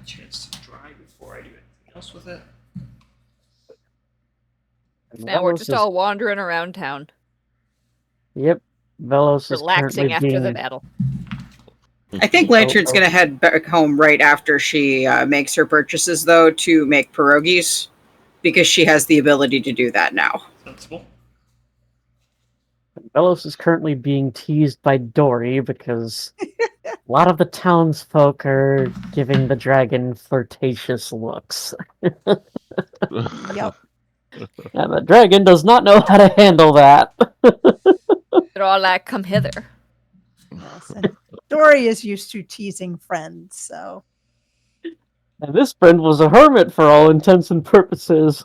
a chance to dry before I do anything else with it. Now we're Vellos just is- all wandering around town, Yep. Velos is currently relaxing after the being... battle. I think Lantern's going to head back home right after she makes her purchases, though, to make pierogies, because she has the ability to do that now. Sensible. Velos is currently being teased by Dori because a lot of the townsfolk are giving the dragon flirtatious looks. Yep. And the dragon does not know how to handle that. They're all like, "Come hither." Yes, and Dori is used to teasing friends, so And this friend was a hermit for all intents and purposes.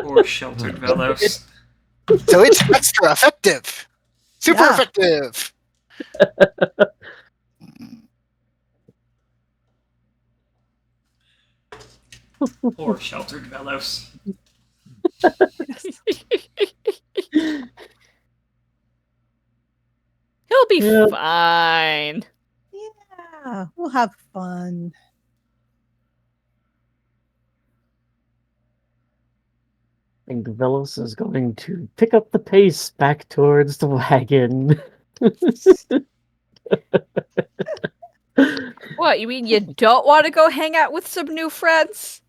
Or sheltered Vellos. So it's extra effective. Super Yeah. effective. Or sheltered Vellos. He'll be Yeah. fine. yeah, we'll have fun. And Velos is going to pick up the pace back towards the wagon. What, you mean you don't want to go hang out with some new friends?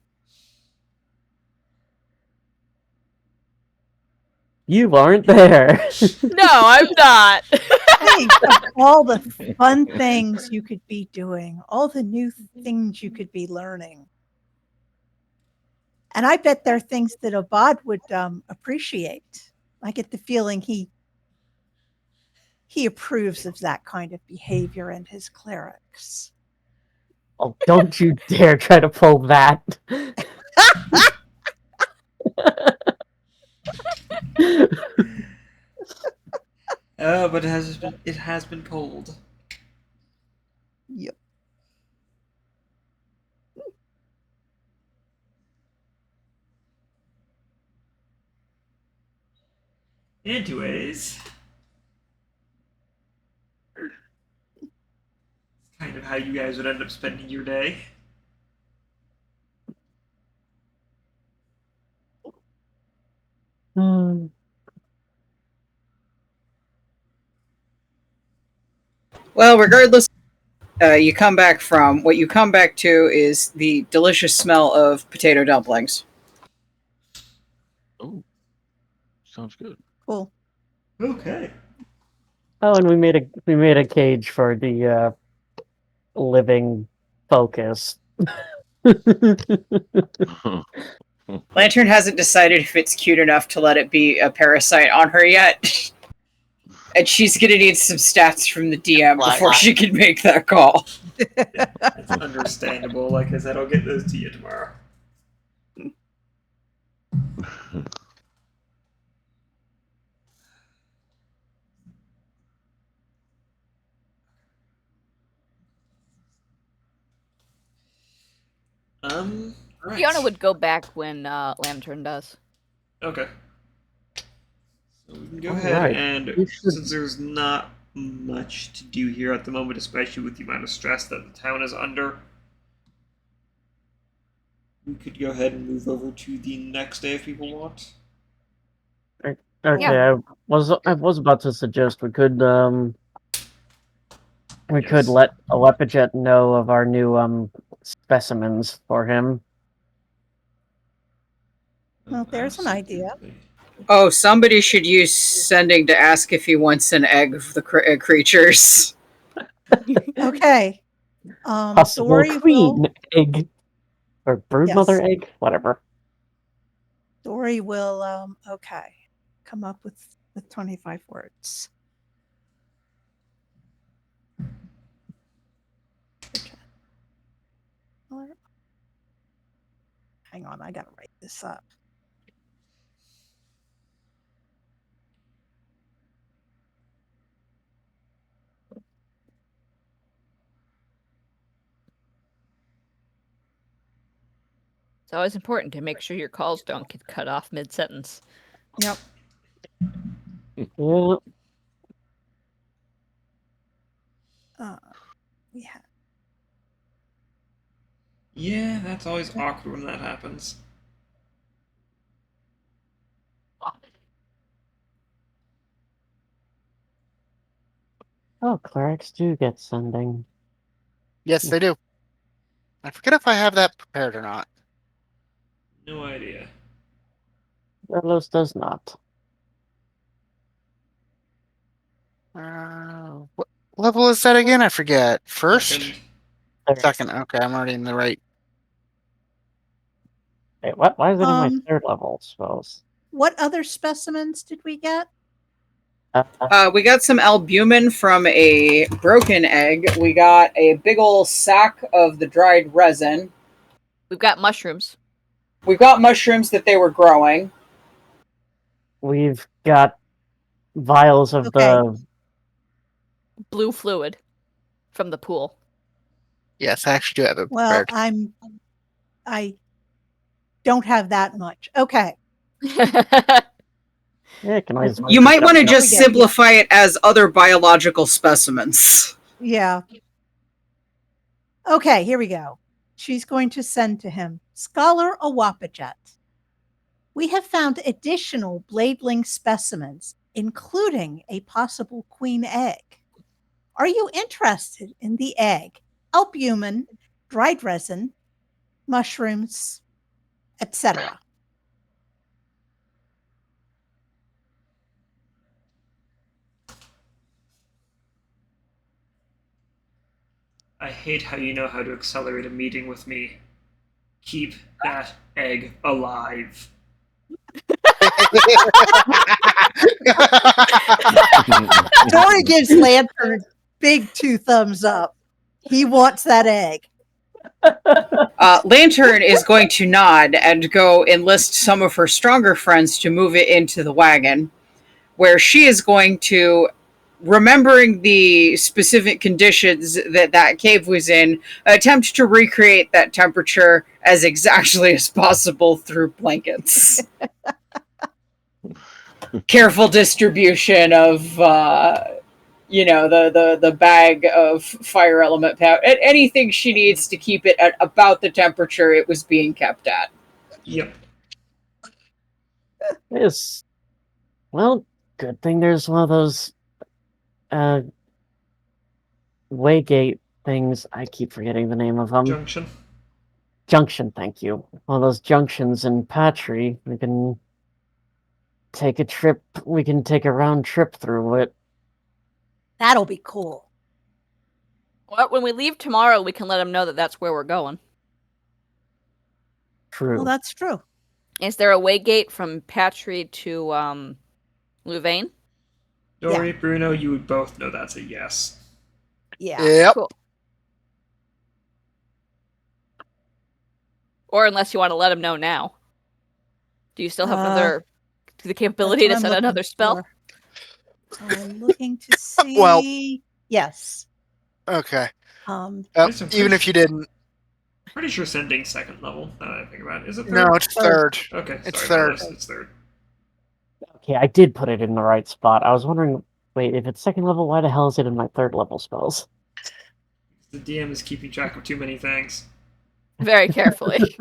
You aren't there. No, I'm not. Think of all the fun things you could be doing, all the new things you could be learning. And I bet there are things that Abad would appreciate. I get the feeling he approves of that kind of behavior in his clerics. Oh, don't you dare try to pull that. But it has been pulled. Yep. Anyways, it's kind of how you guys would end up spending your day. Hmm. Well, regardless, you come back from what you come back to is the delicious smell of potato dumplings. Oh, sounds good. Cool. Okay. Oh, and we made a cage for the living focus. Lantern hasn't decided if it's cute enough to let it be a parasite on her yet. And she's gonna need some stats from the DM before she can make that call. It's understandable. Like I said, I'll get those to you tomorrow. Right. Fiona would go back when Lantern does. Okay. So we can go All ahead right. and, We should- since there's not much to do here at the moment, especially with the amount of stress that the town is under, we could go ahead and move over to the next day if people want. Okay, Yeah. I was about to suggest we could Yes. let Alepijet know of our new specimens for him. Well, there's an idea. Absolutely. Oh, somebody should use sending to ask if he wants an egg of the creatures. Okay. Possible Dori queen will, egg or broodmother Yes. egg, whatever. Dori will okay, come up with 25 words. Okay. Hang on, I gotta write this up. It's always important to make sure your calls don't get cut off mid-sentence. Yep. Yeah. We have Yeah, that's always awkward when that happens. Oh, clerics do get sending. Yes, they do. I forget if I have that prepared or not. No idea. Vellos does not. What level is that again? I forget. First? Second. Second. Okay, I'm already in the right. Wait, what? Why is it in my Um, third level spells? What other specimens did we get? We got some albumin from a broken egg. We got a big ol' sack of the dried resin. We've got mushrooms. We've got mushrooms that they were growing. We've got vials of Okay. the. Blue fluid from the pool. Yes, I actually do have it Well, prepared. I don't have that much. Okay. Yeah, can always You might want to What just we get, simplify it as other biological specimens. Yeah. Okay, here we go. She's going to send to him, Scholar Awapajet. We have found additional bladeling specimens, including a possible queen egg. Are you interested in the egg, albumin, dried resin, mushrooms, etc.? I hate how you know how to accelerate a meeting with me. Keep that egg alive. Dori gives Lantern big 2 thumbs up. He wants that egg. Lantern is going to nod and go enlist some of her stronger friends to move it into the wagon, where she is going to, remembering the specific conditions that cave was in, attempt to recreate that temperature as exactly as possible through blankets. Careful distribution of the bag of fire element powder, anything she needs to keep it at about the temperature it was being kept at. Yep. Yes. Well, good thing there's one of those waygate things. I keep forgetting the name of them. Junction. Junction, thank you. One of those junctions in Patrie. We can take a trip. We can take a round trip through it. That'll be cool. Well, when we leave tomorrow, we can let them know that that's where we're going. True. Well, that's true. Is there a way gate from Patrie to Louvain? Dori, Bruno, you would both know that's a yes. Yeah. Yep. Cool. Or unless you want to let them know now. Do you still have the capability to That's what send I'm another looking spell? for. I'm looking to see. Well- Yes. Okay. There's some Even if you didn't. Pretty sure sending second level, now that I think about it. Is it third? No, it's third. Okay, It's sorry, third. It's third. Okay, I did put it in the right spot. I was wondering, wait, if it's second level, why the hell is it in my third level spells? The DM is keeping track of too many things. Very carefully.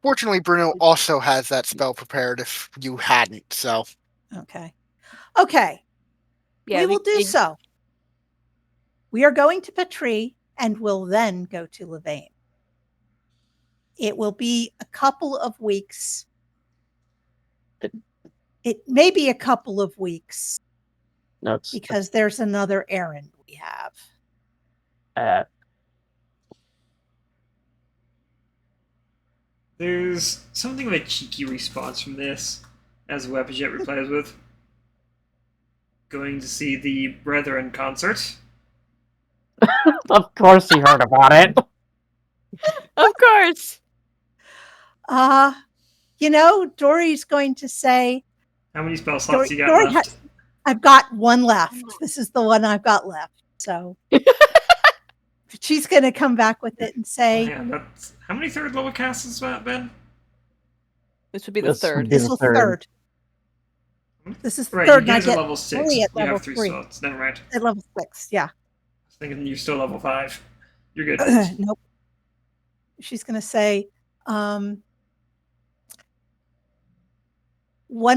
Fortunately, Bruno also has that spell prepared if you hadn't, so. Okay. Okay. Yeah, we will do so. We are going to Patrie and will then go to Louvain. It will be a couple of weeks. It may be a couple of weeks No, it's because there's another errand we have. There's something of a cheeky response from this, as Webajet replies with, going to see the Brethren concert. Of course he heard about it. Of course. Dori's going to say, How many spell slots you got Dori left? I've got one left. This is the one I've got left. So she's going to come back with it and say, Yeah, that's... How many third level casts has that been? This would be the This would third. be this will third. This is the Right, third you guys night are at level 6. only You at level have 3 3. slots. Never mind. I At level 6, yeah. was thinking you're still level 5. You're good. Nope. She's going to say, one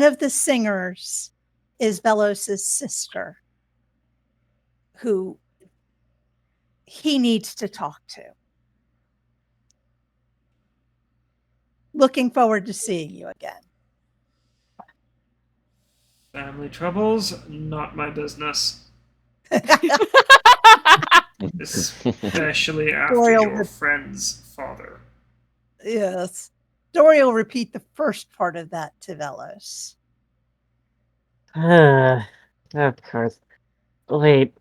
of the singers is Vellos' sister, who he needs to talk to. Looking forward to seeing you again. Family troubles, not my business. Especially after Dori will your friend's father. Yes. Dori will repeat the first part of that to Vellos. Of course. Wait,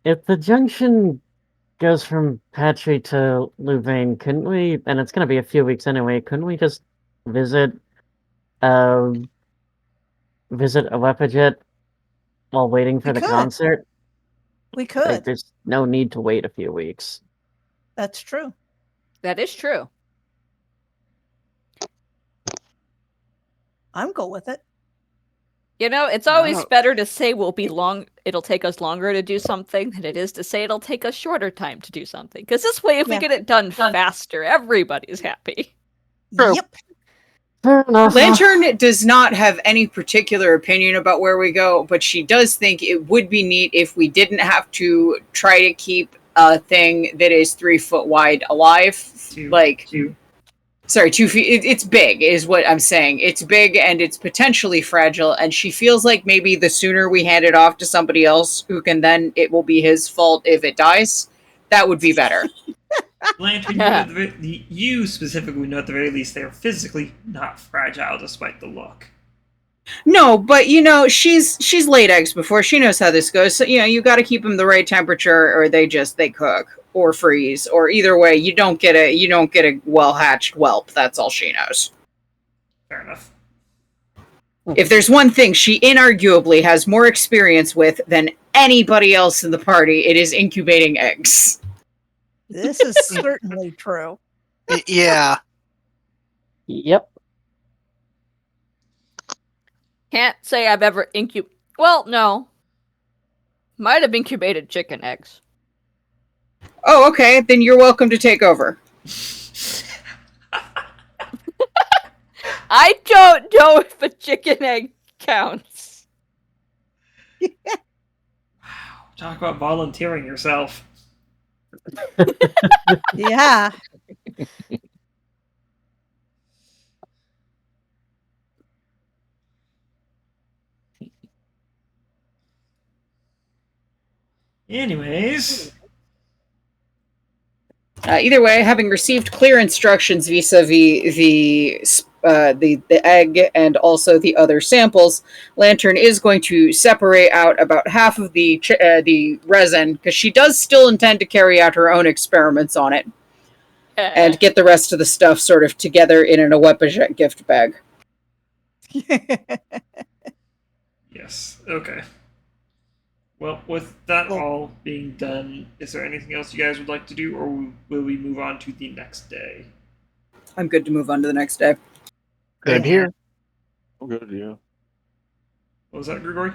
if the junction goes from Patrie to Louvain, couldn't we, and it's going to be a few weeks anyway, couldn't we just visit Aubadian while waiting for We the could. concert? We Like, could. there's no need to wait a few weeks. That's true. That is true. I'm cool with it. You know, it's always Wow. better to say it'll take us longer to do something than it is to say it'll take us shorter time to do something. Because this way, if we Yeah. get it done faster, everybody's happy. True. Yep. Fair enough. Lantern does not have any particular opinion about where we go, but she does think it would be neat if we didn't have to try to keep a thing that is 3 foot wide alive. 2 2 feet. It's big, is what I'm saying. It's big and it's potentially fragile, and she feels like maybe the sooner we hand it off to somebody else who can then, it will be his fault if it dies, that would be better. Lantern, you specifically know at the very least they're physically not fragile despite the look. No, but she's laid eggs before. She knows how this goes. So you got to keep them the right temperature, or they cook or freeze, or either way, you don't get a well hatched whelp. That's all she knows. Fair enough. If there's one thing she inarguably has more experience with than anybody else in the party, it is incubating eggs. This is certainly true. Yeah. Yep. Can't say I've ever Well, no. Might have incubated chicken eggs. Oh, okay. Then you're welcome to take over. I don't know if a chicken egg counts. Talk about volunteering yourself. Yeah. Anyways, Either way, having received clear instructions vis-a-vis the egg and also the other samples, Lantern is going to separate out about half of the resin, because she does still intend to carry out her own experiments on it, and get the rest of the stuff sort of together in an Aubadian gift bag. yes. Okay. Well, with that all being done, is there anything else you guys would like to do, or will we move on to the next day? I'm good to move on to the next day. Good Yeah. here. I'm good, yeah. What was that, Grigori?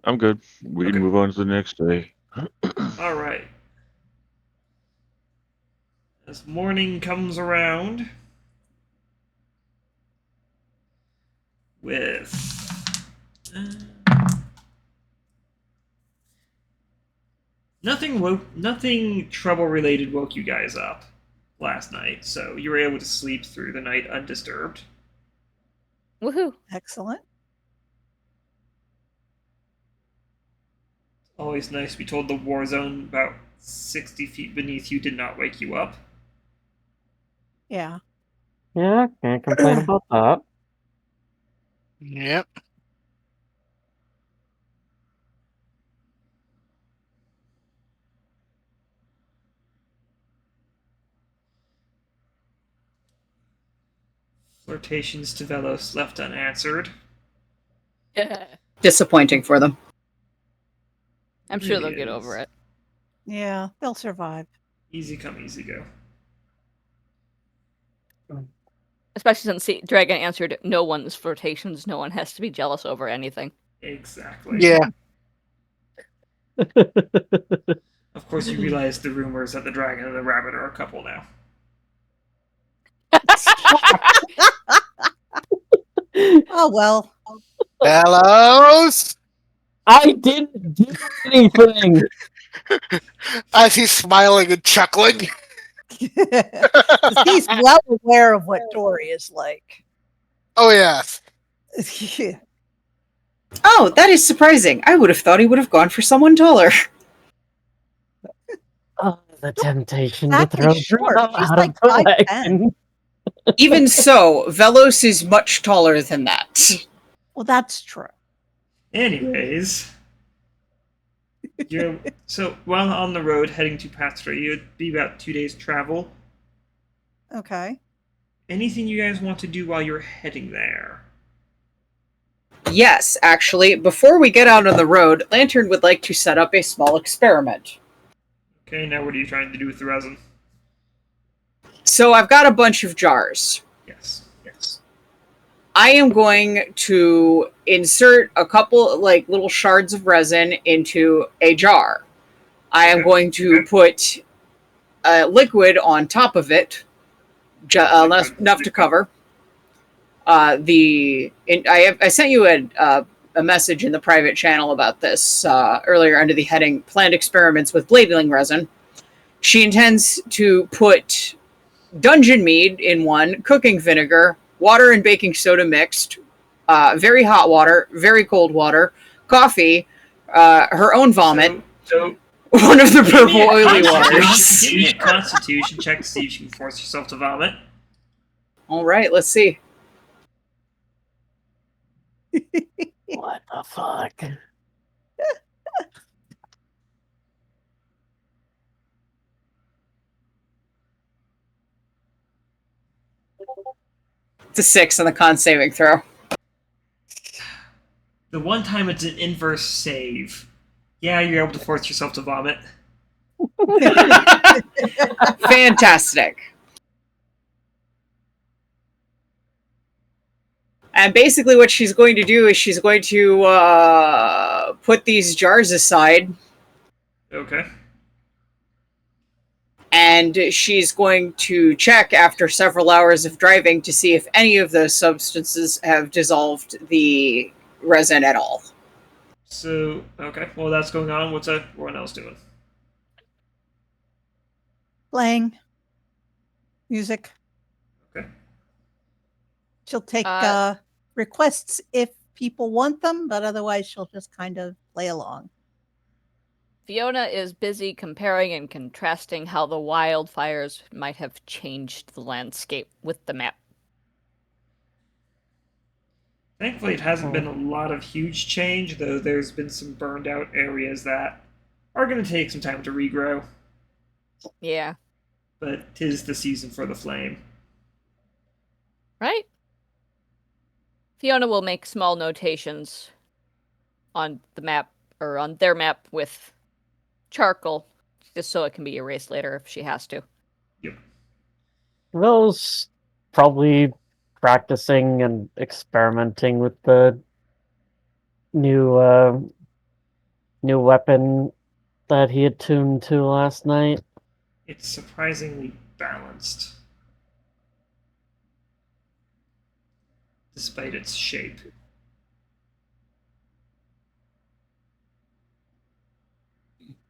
I'm good. We Okay. can move on to the next day. All right. As morning comes around, with nothing trouble related woke you guys up last night, so you were able to sleep through the night undisturbed. Woohoo. Excellent. Always nice to be told the war zone about 60 feet beneath you did not wake you up. Yeah. Yeah, can't complain about that. Yep. Flirtations to Vellos left unanswered. Disappointing for them. I'm sure Really they'll get is. over it. Yeah. They'll survive. Easy come, easy go. Especially since Dragon answered no one's flirtations, no one has to be jealous over anything. Exactly. Yeah. Of course, you realize the rumors that the dragon and the rabbit are a couple now. Oh, well. Vellos! I didn't do anything. As he's smiling and chuckling. He's well aware of what Dori is like. Oh, yes. Oh, that is surprising. I would have thought he would have gone for someone taller. Oh, the temptation Exactly to throw short. Bruno She's out like of the 5'10". wagon. Even so, Vellos is much taller than that. Well, that's true. Anyways, so while on the road heading to Patrie, it'd be about 2 days travel. Okay. Anything you guys want to do while you're heading there? Yes, actually, before we get out on the road, Lantern would like to set up a small experiment. Okay, now what are you trying to do with the resin? So I've got a bunch of jars. Yes. I am going to insert a couple like little shards of resin into a jar. I am going to put liquid on top of it, enough to cover. I sent you a message in the private channel about this earlier under the heading "Planned Experiments with Blading Resin." She intends to put dungeon mead in one, cooking vinegar, water and baking soda mixed, very hot water, very cold water, coffee, her own vomit, So one of the purple give me a oily constitution- waters. Give me a constitution check to see if you can force yourself to vomit. All right, let's see. What the fuck? It's a 6 on the con saving throw. The one time it's an inverse save. Yeah, you're able to force yourself to vomit. Fantastic. And basically what she's going to do is she's going to put these jars aside, Okay. and she's going to check after several hours of driving to see if any of those substances have dissolved the resin at all. So, okay, well that's going on. What's everyone else doing? Playing music. Okay. She'll take requests if people want them, but otherwise she'll just kind of play along. Fiona is busy comparing and contrasting how the wildfires might have changed the landscape with the map. Thankfully, it hasn't been a lot of huge change, though there's been some burned out areas that are going to take some time to regrow. Yeah. But 'tis the season for the flame. Right? Fiona will make small notations on the map, or on their map with charcoal, just so it can be erased later if she has to. Yep. Those probably practicing and experimenting with the new weapon that he had tuned to last night. It's surprisingly balanced, despite its shape.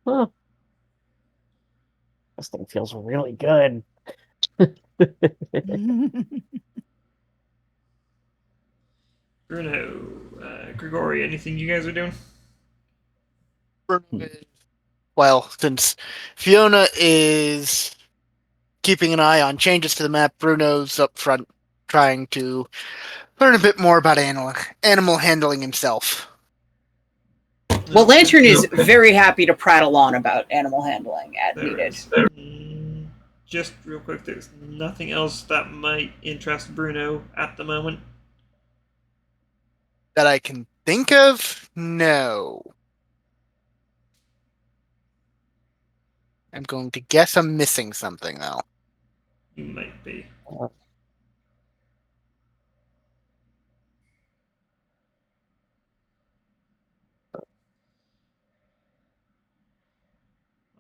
Huh. This thing feels really good. Bruno, Grigori, anything you guys are doing? Well, since Fiona is keeping an eye on changes to the map, Bruno's up front trying to learn a bit more about animal handling himself. Well, Lantern is very happy to prattle on about animal handling as There needed. is. Just real quick, there's nothing else that might interest Bruno at the moment. That I can think of? No. I'm going to guess I'm missing something, though. You might be.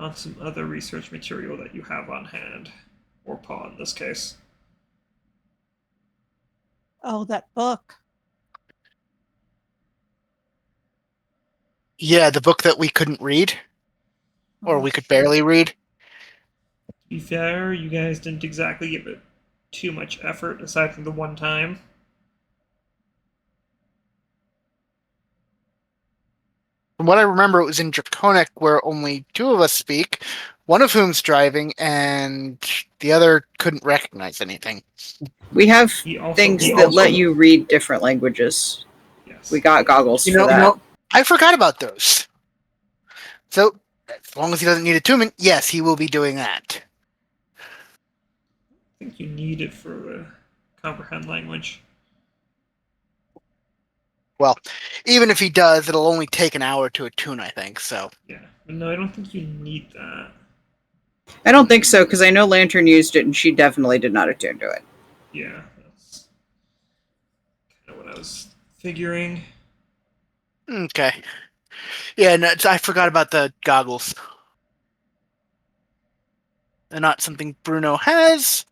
on some other research material that you have on hand, or paw in this case. Oh, that book. Yeah, the book that we couldn't read, or we could barely read. To be fair, you guys didn't exactly give it too much effort, aside from the one time. From what I remember, it was in Draconic, where only 2 of us speak, one of whom's driving, and the other couldn't recognize anything. We have He also- things he that also- let you read different languages. Yes. We got goggles You for know, that. I forgot about those. So, as long as he doesn't need attunement, yes, he will be doing that. I think you need it for the comprehend language. Well, even if he does, it'll only take an hour to attune, I think, so. Yeah. But no, I don't think you need that. I don't think so, because I know Lantern used it and she definitely did not attune to it. Yeah, that's kind of what I was figuring. Okay. Yeah, no, I forgot about the goggles. They're not something Bruno has.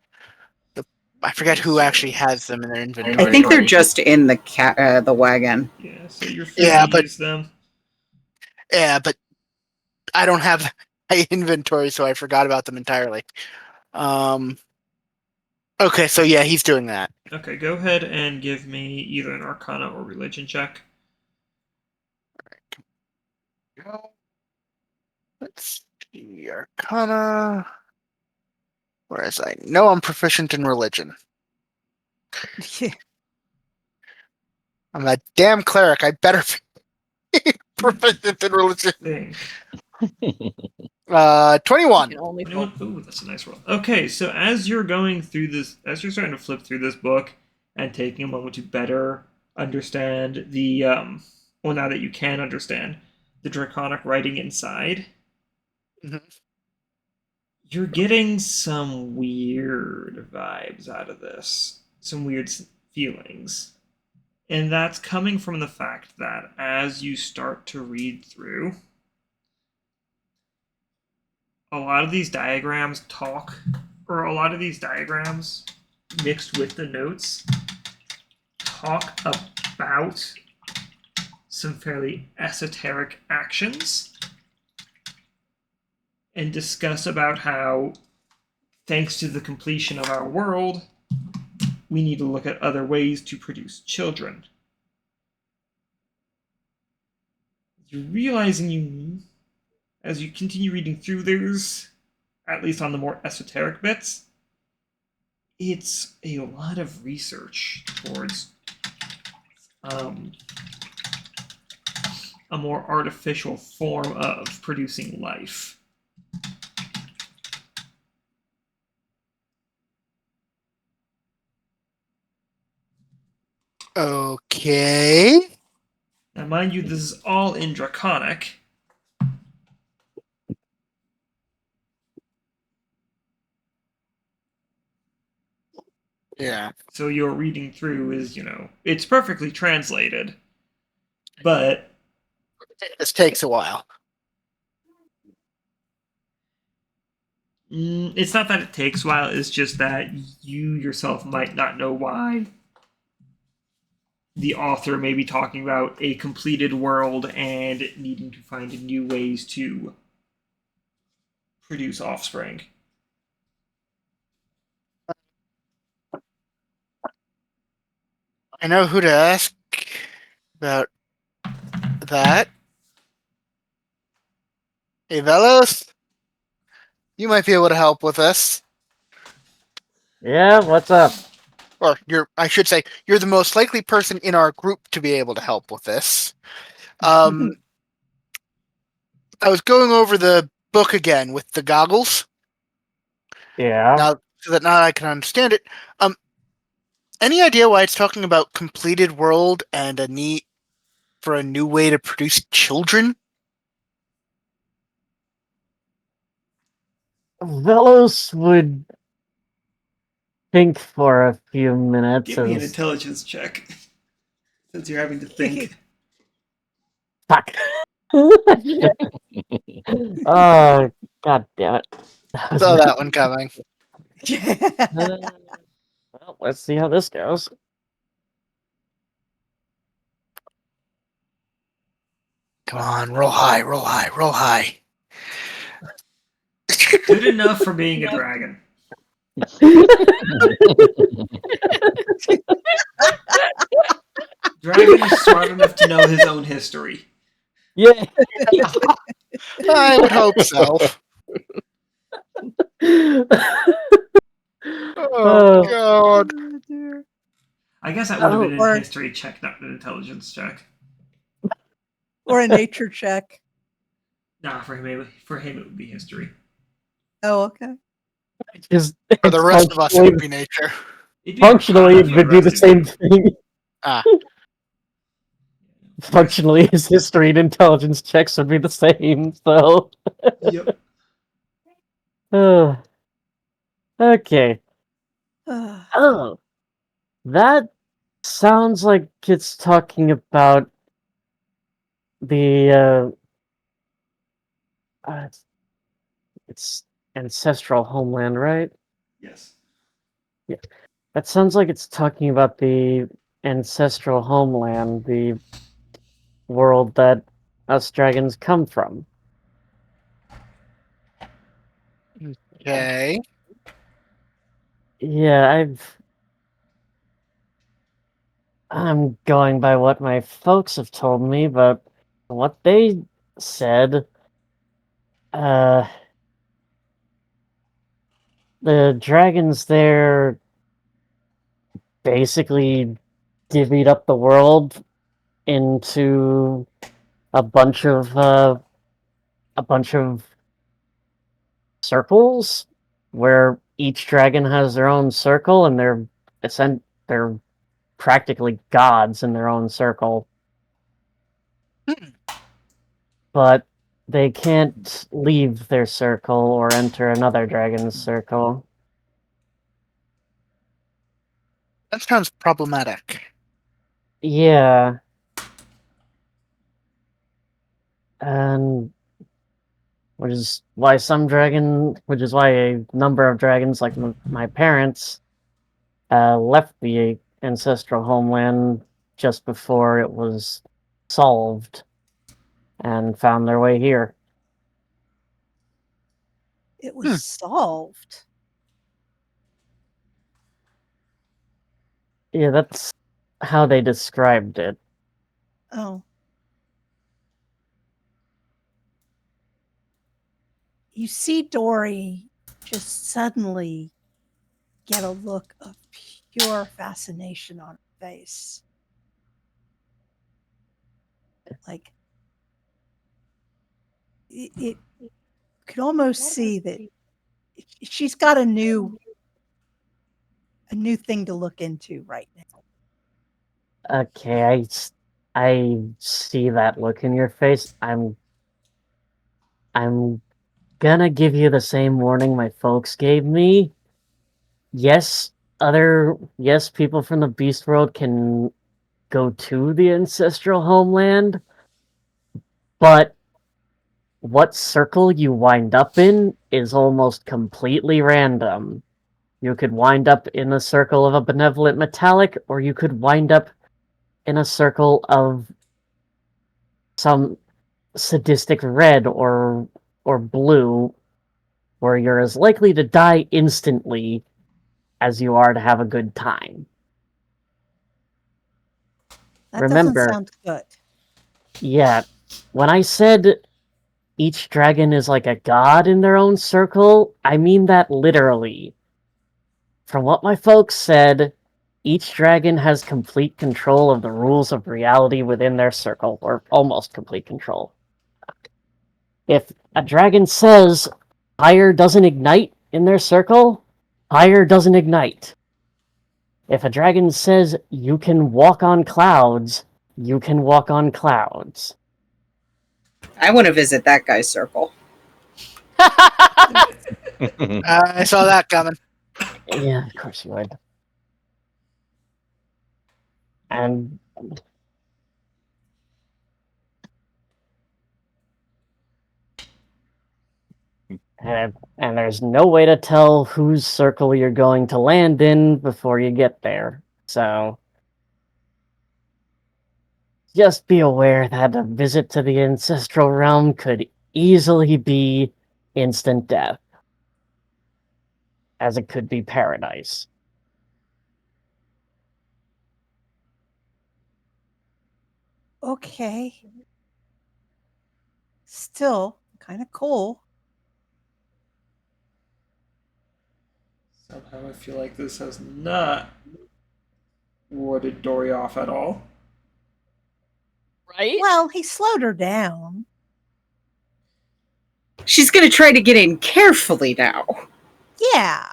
I forget who actually has them in their inventory. I think they're just in the wagon. Yeah, so you're free Yeah, to but- use them. Yeah, but I don't have my inventory, so I forgot about them entirely. Okay, so yeah, he's doing that. Okay, go ahead and give me either an Arcana or Religion check. Let's see, Arcana. Whereas I know I'm proficient in religion. I'm a damn cleric. I better be proficient in religion. Thing. 21. Can only You know what? Ooh, that's a nice roll. Okay, so as you're going through this, as you're starting to flip through this book and taking a moment to better understand the, well, now that you can understand the draconic writing inside, Mhm. you're getting some weird vibes out of this, some weird feelings. And that's coming from the fact that as you start to read through, a lot of these diagrams mixed with the notes talk about some fairly esoteric actions and discuss about how, thanks to the completion of our world, we need to look at other ways to produce children. You're realizing as you continue reading through, there's, at least on the more esoteric bits, it's a lot of research towards a more artificial form of producing life. Okay. Now, mind you, this is all in Draconic. Yeah. So your reading through is, it's perfectly translated, but This takes a while. it's not that it takes a while, it's just that you yourself might not know why the author may be talking about a completed world and needing to find new ways to produce offspring. I know who to ask about that. Hey, Vellos, you might be able to help with this. Yeah, what's up? Or I should say, you're the most likely person in our group to be able to help with this. I was going over the book again with the goggles. Yeah. Now that I can understand it. Any idea why it's talking about completed world and a need for a new way to produce children? Vellos would think for a few minutes. Give me an intelligence check, since you're having to think. Fuck. God damn it. Saw that one coming. Well, let's see how this goes. Come on, roll high, roll high, roll high. Good enough for being a dragon. Dragon is smart enough to know his own history. Yeah. I would hope so. Oh, God. Oh, dear. I guess that would have been or- a history check, not an intelligence check. Or a nature check. Nah, for him it would be history. Oh, okay. Just, For the it's rest of us, it would be nature. It'd be functionally, Arcana it for would be the rest of you. same thing. Ah. Functionally, his history and intelligence checks would be the same, so. Yep. Okay. Oh. That sounds like it's talking about the, it's ancestral homeland, right? Yes. That sounds like it's talking about the ancestral homeland, the world that us dragons come from. Okay. Yeah, I'm going by what my folks have told me, but what they said, the dragons there basically divvied up the world into a bunch of circles where each dragon has their own circle, and they're practically gods in their own circle. But they can't leave their circle or enter another dragon's circle. That sounds problematic. Yeah. And which is why a number of dragons, like my parents, left the ancestral homeland just before it was solved and found their way here. It was solved. Yeah, that's how they described it. Oh. You see Dori just suddenly get a look of pure fascination on her face. Like, it could almost see that she's got a new thing to look into right now. Okay, I see that look in your face. I'm gonna give you the same warning my folks gave me. Yes, people from the beast world can go to the ancestral homeland, but what circle you wind up in is almost completely random. You could wind up in a circle of a benevolent metallic, or you could wind up in a circle of some sadistic red or blue, where you're as likely to die instantly as you are to have a good time. That Remember, doesn't sound good. yeah, when I said each dragon is like a god in their own circle, I mean that literally. From what my folks said, each dragon has complete control of the rules of reality within their circle, or almost complete control. If a dragon says fire doesn't ignite in their circle, fire doesn't ignite. If a dragon says you can walk on clouds, you can walk on clouds. I want to visit that guy's circle. I saw that coming. Yeah, of course you would. And And there's no way to tell whose circle you're going to land in before you get there. So just be aware that a visit to the ancestral realm could easily be instant death, as it could be paradise. Okay. Still kind of cool. Somehow I feel like this has not warded Dori off at all. Right? Well, he slowed her down. She's going to try to get in carefully now. Yeah.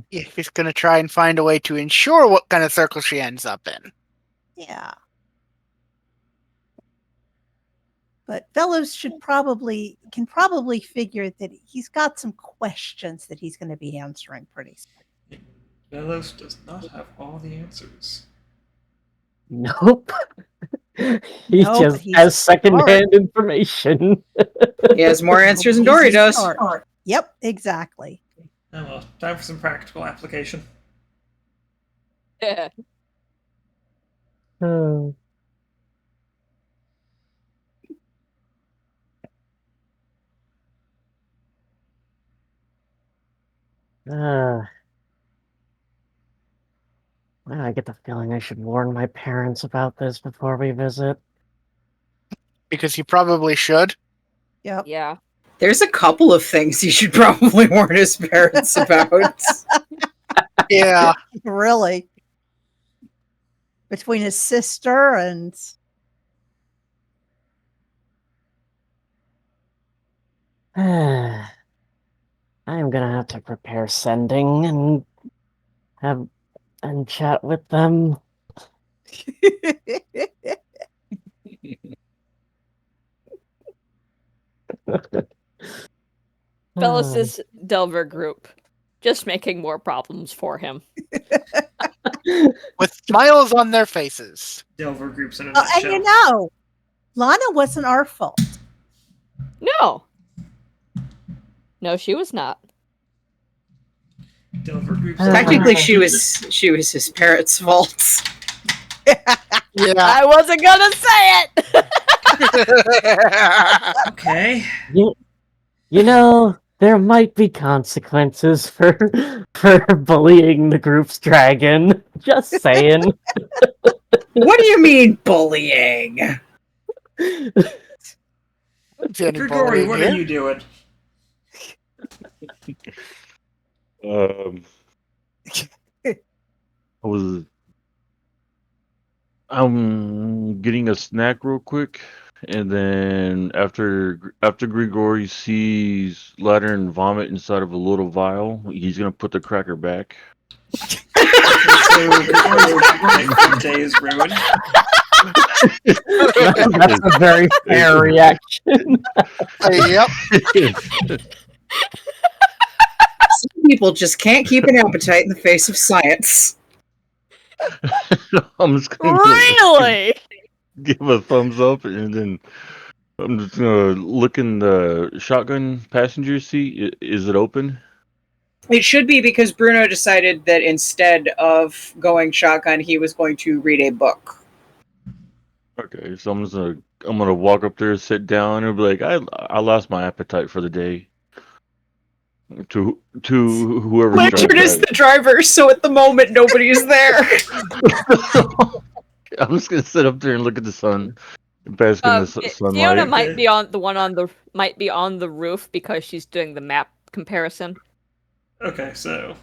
He's going to try and find a way to ensure what kind of circle she ends up in. Yeah. But Vellos can probably figure that he's got some questions that he's going to be answering pretty soon. Vellos does not have all the answers. Nope. He No, but just he's has secondhand information. He has more answers than He's Dori a does. smart. Yep, exactly. Oh well, time for some practical application. Yeah. I get the feeling I should warn my parents about this before we visit. Because you probably should. Yep. Yeah. There's a couple of things he should probably warn his parents about. Yeah. Really. Between his sister and I am gonna have to prepare sending and chat with them. Vellos' Delver group. Just making more problems for him. With smiles on their faces. Delver groups in a and nutshell. you know, Lana wasn't our fault. No. No, she was not. Delver groups. Technically, she was his parents' fault. Yeah. I wasn't gonna say it! Okay. You know, there might be consequences for bullying the group's dragon. Just saying. What do you mean bullying? Grigori, what are you doing? I'm getting a snack real quick, and then after Grigori sees Lantern vomit inside of a little vial, he's gonna put the cracker back. So Grigori's day is ruined. That's a very fair reaction. Yep. Some people just can't keep an appetite in the face of science. I'm just gonna Really? give a thumbs up, and then I'm just gonna look in the shotgun passenger seat. Is it open? It should be, because Bruno decided that instead of going shotgun, he was going to read a book. Okay, so I'm gonna walk up there, sit down, and be like, I lost my appetite for the day. To whoever. Lantern is the driver, so at the moment nobody is there. I'm just gonna sit up there and look at the sun, bask in the sunlight. Fiona might be on the roof because she's doing the map comparison. Okay, so.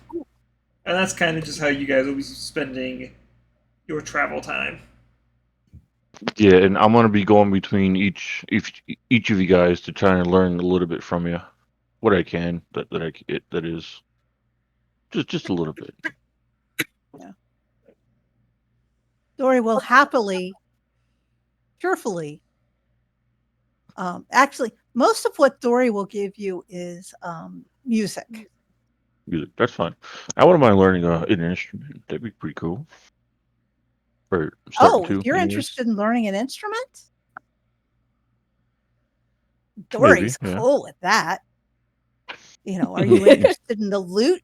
And that's kind of just how you guys will be spending your travel time. Yeah, and I'm gonna be going between each of you guys to try and learn a little bit from you, what I can. That is just a little bit. Yeah. Dori will cheerfully. Actually, most of what Dori will give you is music. Music, that's fine. I wouldn't mind learning an instrument. That'd be pretty cool. Oh, if you're interested in learning an instrument? Dori's Maybe, yeah. cool with that. Are you interested in the loot?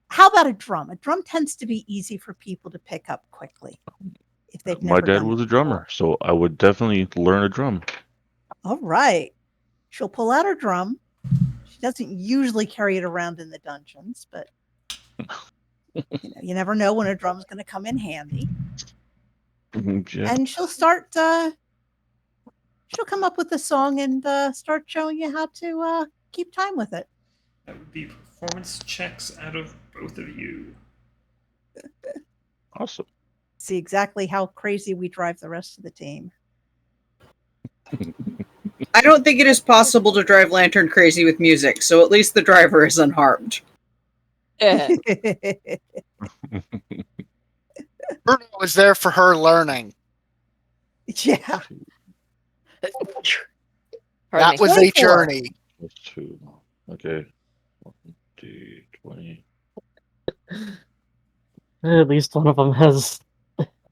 How about a drum? A drum tends to be easy for people to pick up quickly if they've My never dad done was it a drummer, so I would definitely learn a drum. All right. She'll pull out her drum. She doesn't usually carry it around in the dungeons, but you never know when a drum's going to come in handy. Yeah. And she'll start. She'll come up with a song and start showing you how to keep time with it. That would be performance checks out of both of you. Awesome. See exactly how crazy we drive the rest of the team. I don't think it is possible to drive Lantern crazy with music, so at least the driver is unharmed. Eh. Bruno was there for her learning. Yeah. Pardon That me. was a 24. journey. That's 2. Okay. 20. At least one of them has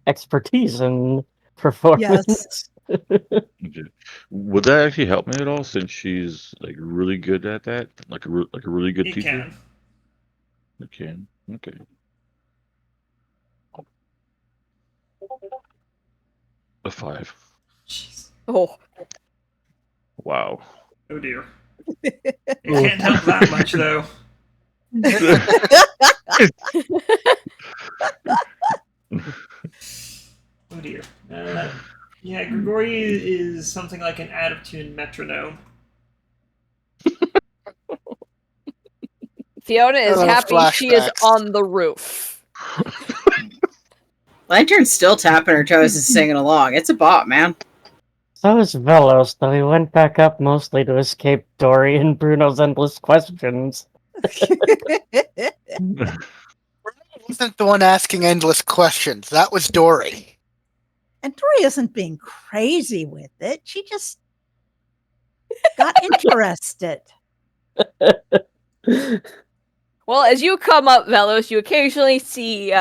expertise in performance. Okay. Would that actually help me at all, since she's like really good at that, like a really good It teacher? can. It can. Okay. A 5. Jeez. Oh, Wow. Oh dear. It can't help that much, though. Oh dear. Yeah, Grigori is something like an out-of-tune metronome. Fiona is Oh, happy she is flashbacks. on the roof. Lantern's still tapping her toes and singing along. It's a bop, man. So is Vellos, though he went back up mostly to escape Dori and Bruno's endless questions. Bruno wasn't the one asking endless questions. That was Dori. And Dori isn't being crazy with it. She just got interested. Well, as you come up, Vellos, you occasionally see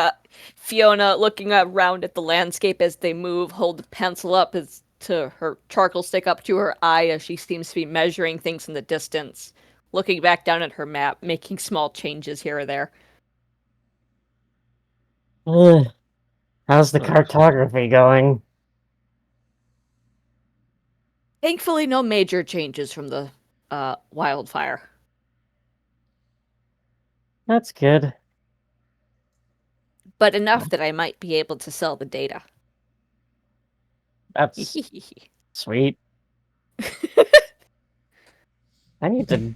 Fiona looking around at the landscape as they move, hold the pencil up as to her charcoal stick up to her eye as she seems to be measuring things in the distance, looking back down at her map, making small changes here or there. How's the Nice. cartography going? Thankfully, no major changes from the wildfire. That's good. But enough that I might be able to sell the data. That's sweet. I need to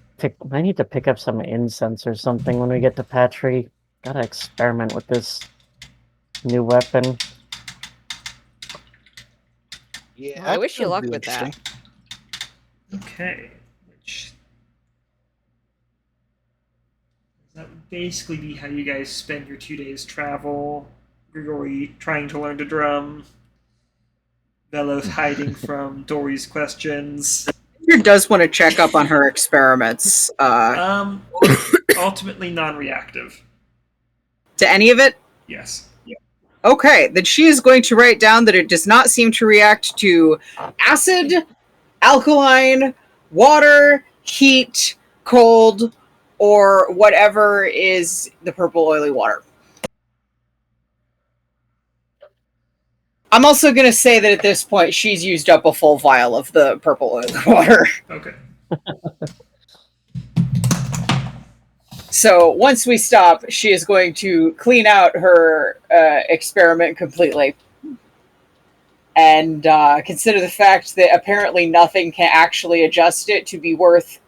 pick up some incense or something when we get to Patrie. Gotta experiment with this new weapon. Yeah, Well, I wish you luck with that. Okay. Which that would basically be how you guys spend your 2 days travel. Grigori trying to learn to drum. Vellos hiding from Dori's questions. She does want to check up on her experiments. Ultimately non-reactive. To any of it? Yes. Okay, then she is going to write down that it does not seem to react to acid, alkaline, water, heat, cold, or whatever is the purple oily water. I'm also going to say that at this point she's used up a full vial of the purple oily water. Okay. So once we stop, she is going to clean out her experiment completely. And consider the fact that apparently nothing can actually adjust it to be worth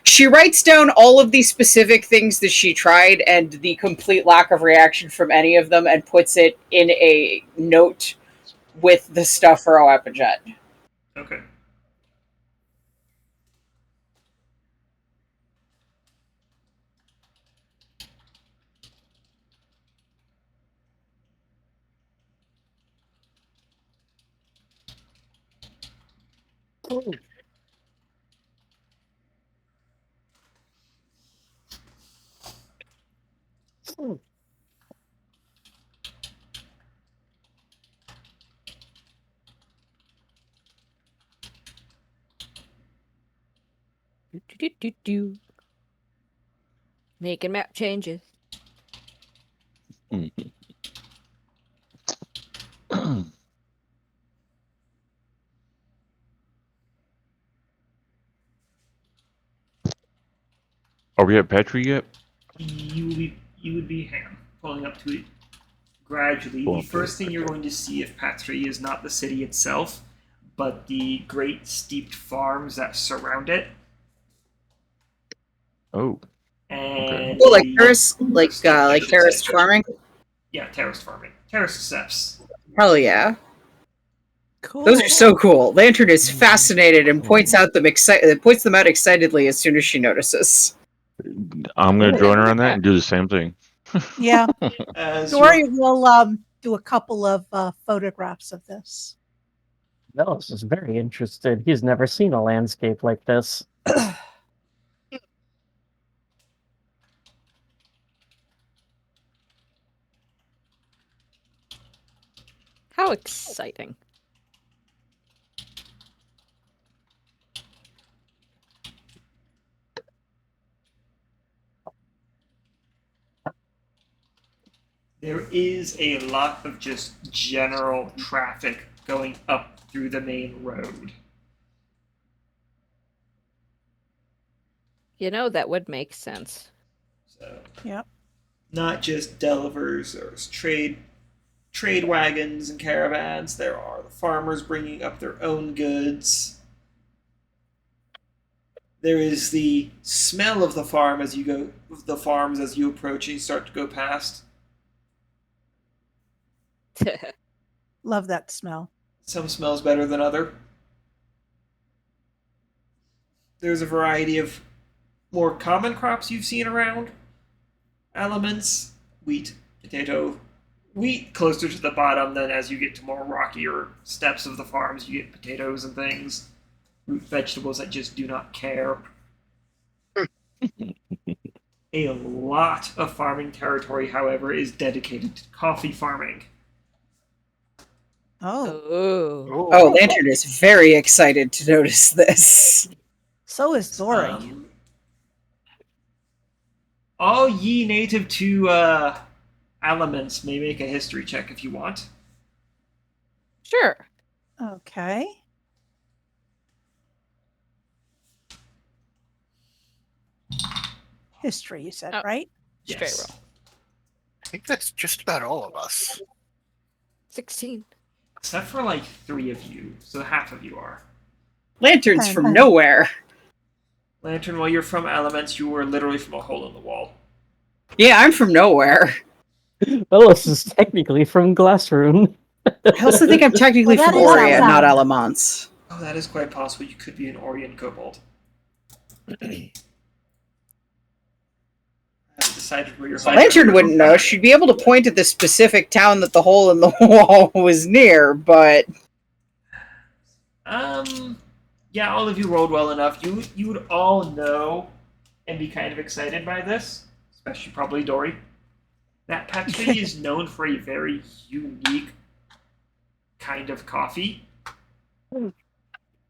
she writes down all of these specific things that she tried and the complete lack of reaction from any of them and puts it in a note with the stuff for a weapon jet. Okay. Do. Making map changes. Are we at Patrie yet? You would be pulling up to it gradually. Pull The up to first it, thing you're okay. going to see if Patrie is not the city itself, but the great steeped farms that surround it. Oh, And Oh, like the- terrace, like I should terraced say. farming. Yeah, terraced farming. Terraced steps. Hell yeah. Cool. Those are so cool. Lantern is fascinated and points them out excitedly as soon as she notices. I'm gonna join her on that and do the same thing. Yeah. As Dori will do a couple of photographs of this. Vellos is very interested. He's never seen a landscape like this. How exciting. there is a lot of just general traffic going up through the main road. You know, that would make sense. So Yep. not just delivers, there's trade wagons and caravans. There are the farmers bringing up their own goods. There is the smell of the farm as you go, of the farms as you approach and you start to go past. Love that smell. Some smells better than other. There's a variety of more common crops you've seen around. Elements, wheat, potato. Wheat closer to the bottom, then as you get to more rockier steps of the farms, you get potatoes and things. Root vegetables that just do not care. A lot of farming territory, however, is dedicated to coffee farming. Oh, Oh. Oh, Lantern is very excited to notice this. so is Dori. All ye native to elements may make a history check if you want. Sure. Okay. History, you said, Oh. right? Straight Yes. roll. I think that's just about all of us. 16. Except for like 3 of you, so half of you are. Lantern's from nowhere. Lantern, while you're from elements, you were literally from a hole in the wall. Yeah, I'm from nowhere. Vellos is technically from Glassrune. I also think I'm technically Well, that from is Oria, outside. not Elements. Oh, that is quite possible. You could be an Orient Kobold. I haven't decided where your Lantern wouldn't know. She'd be able to point at the specific town that the hole in the wall was near, but Yeah, all of you rolled well enough. You would all know and be kind of excited by this, especially probably Dori, that Patrie is known for a very unique kind of coffee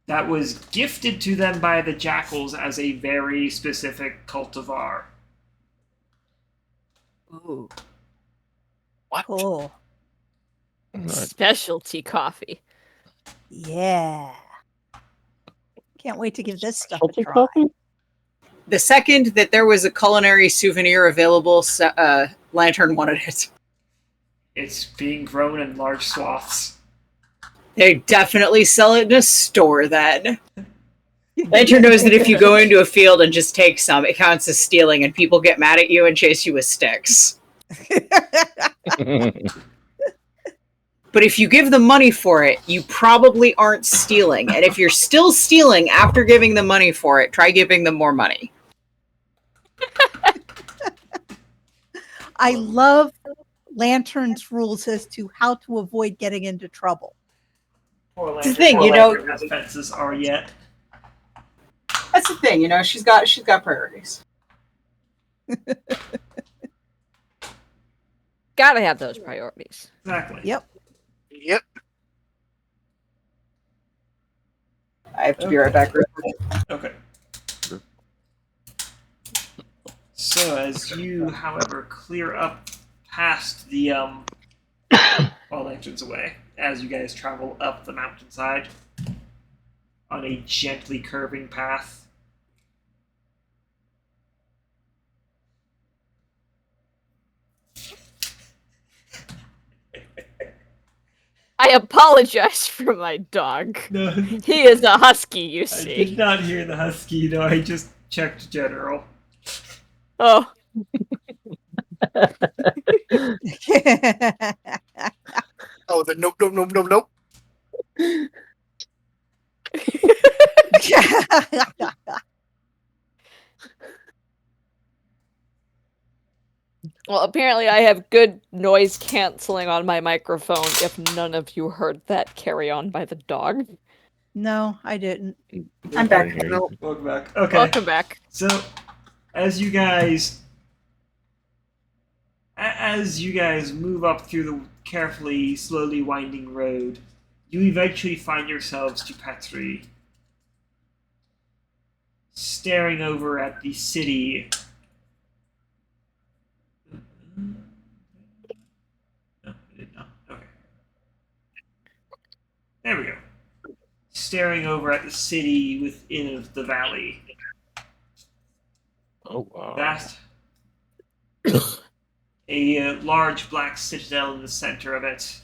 that was gifted to them by the jackals as a very specific cultivar. Ooh. What? Cool. Specialty coffee. Yeah. Can't wait to give this stuff a Specialty try. coffee? the second that there was a culinary souvenir available, Lantern wanted it. It's being grown in large swaths. They definitely sell it in a store then. Lantern knows that if you go into a field and just take some, it counts as stealing and people get mad at you and chase you with sticks. But if you give them money for it, you probably aren't stealing. And if you're still stealing after giving them money for it, try giving them more money. I love Lantern's rules as to how to avoid getting into trouble. Poor It's the Lantern, thing, poor you know- Lantern has fences are yet. That's the thing, you know, she's got priorities. Gotta have those priorities. Exactly. Yep. Yep. I have to be right back. Okay. So as you, however, clear up past the all entrance away, as you guys travel up the mountainside on a gently curving path. I apologize for my dog. No, He is a husky, you I see. did not hear the husky. No, I just checked general. Oh, Oh, the nope. well, apparently I have good noise canceling on my microphone if none of you heard that carry on by the dog. No, I didn't. I'm back. Welcome back. Okay. Welcome back. So, as you guys move up through the carefully, slowly winding road, you eventually find yourselves to Patrie, staring over at the city. No, I did not. Okay. There we go. Staring over at the city within the valley. Oh wow. Vast. A large black citadel in the center of it.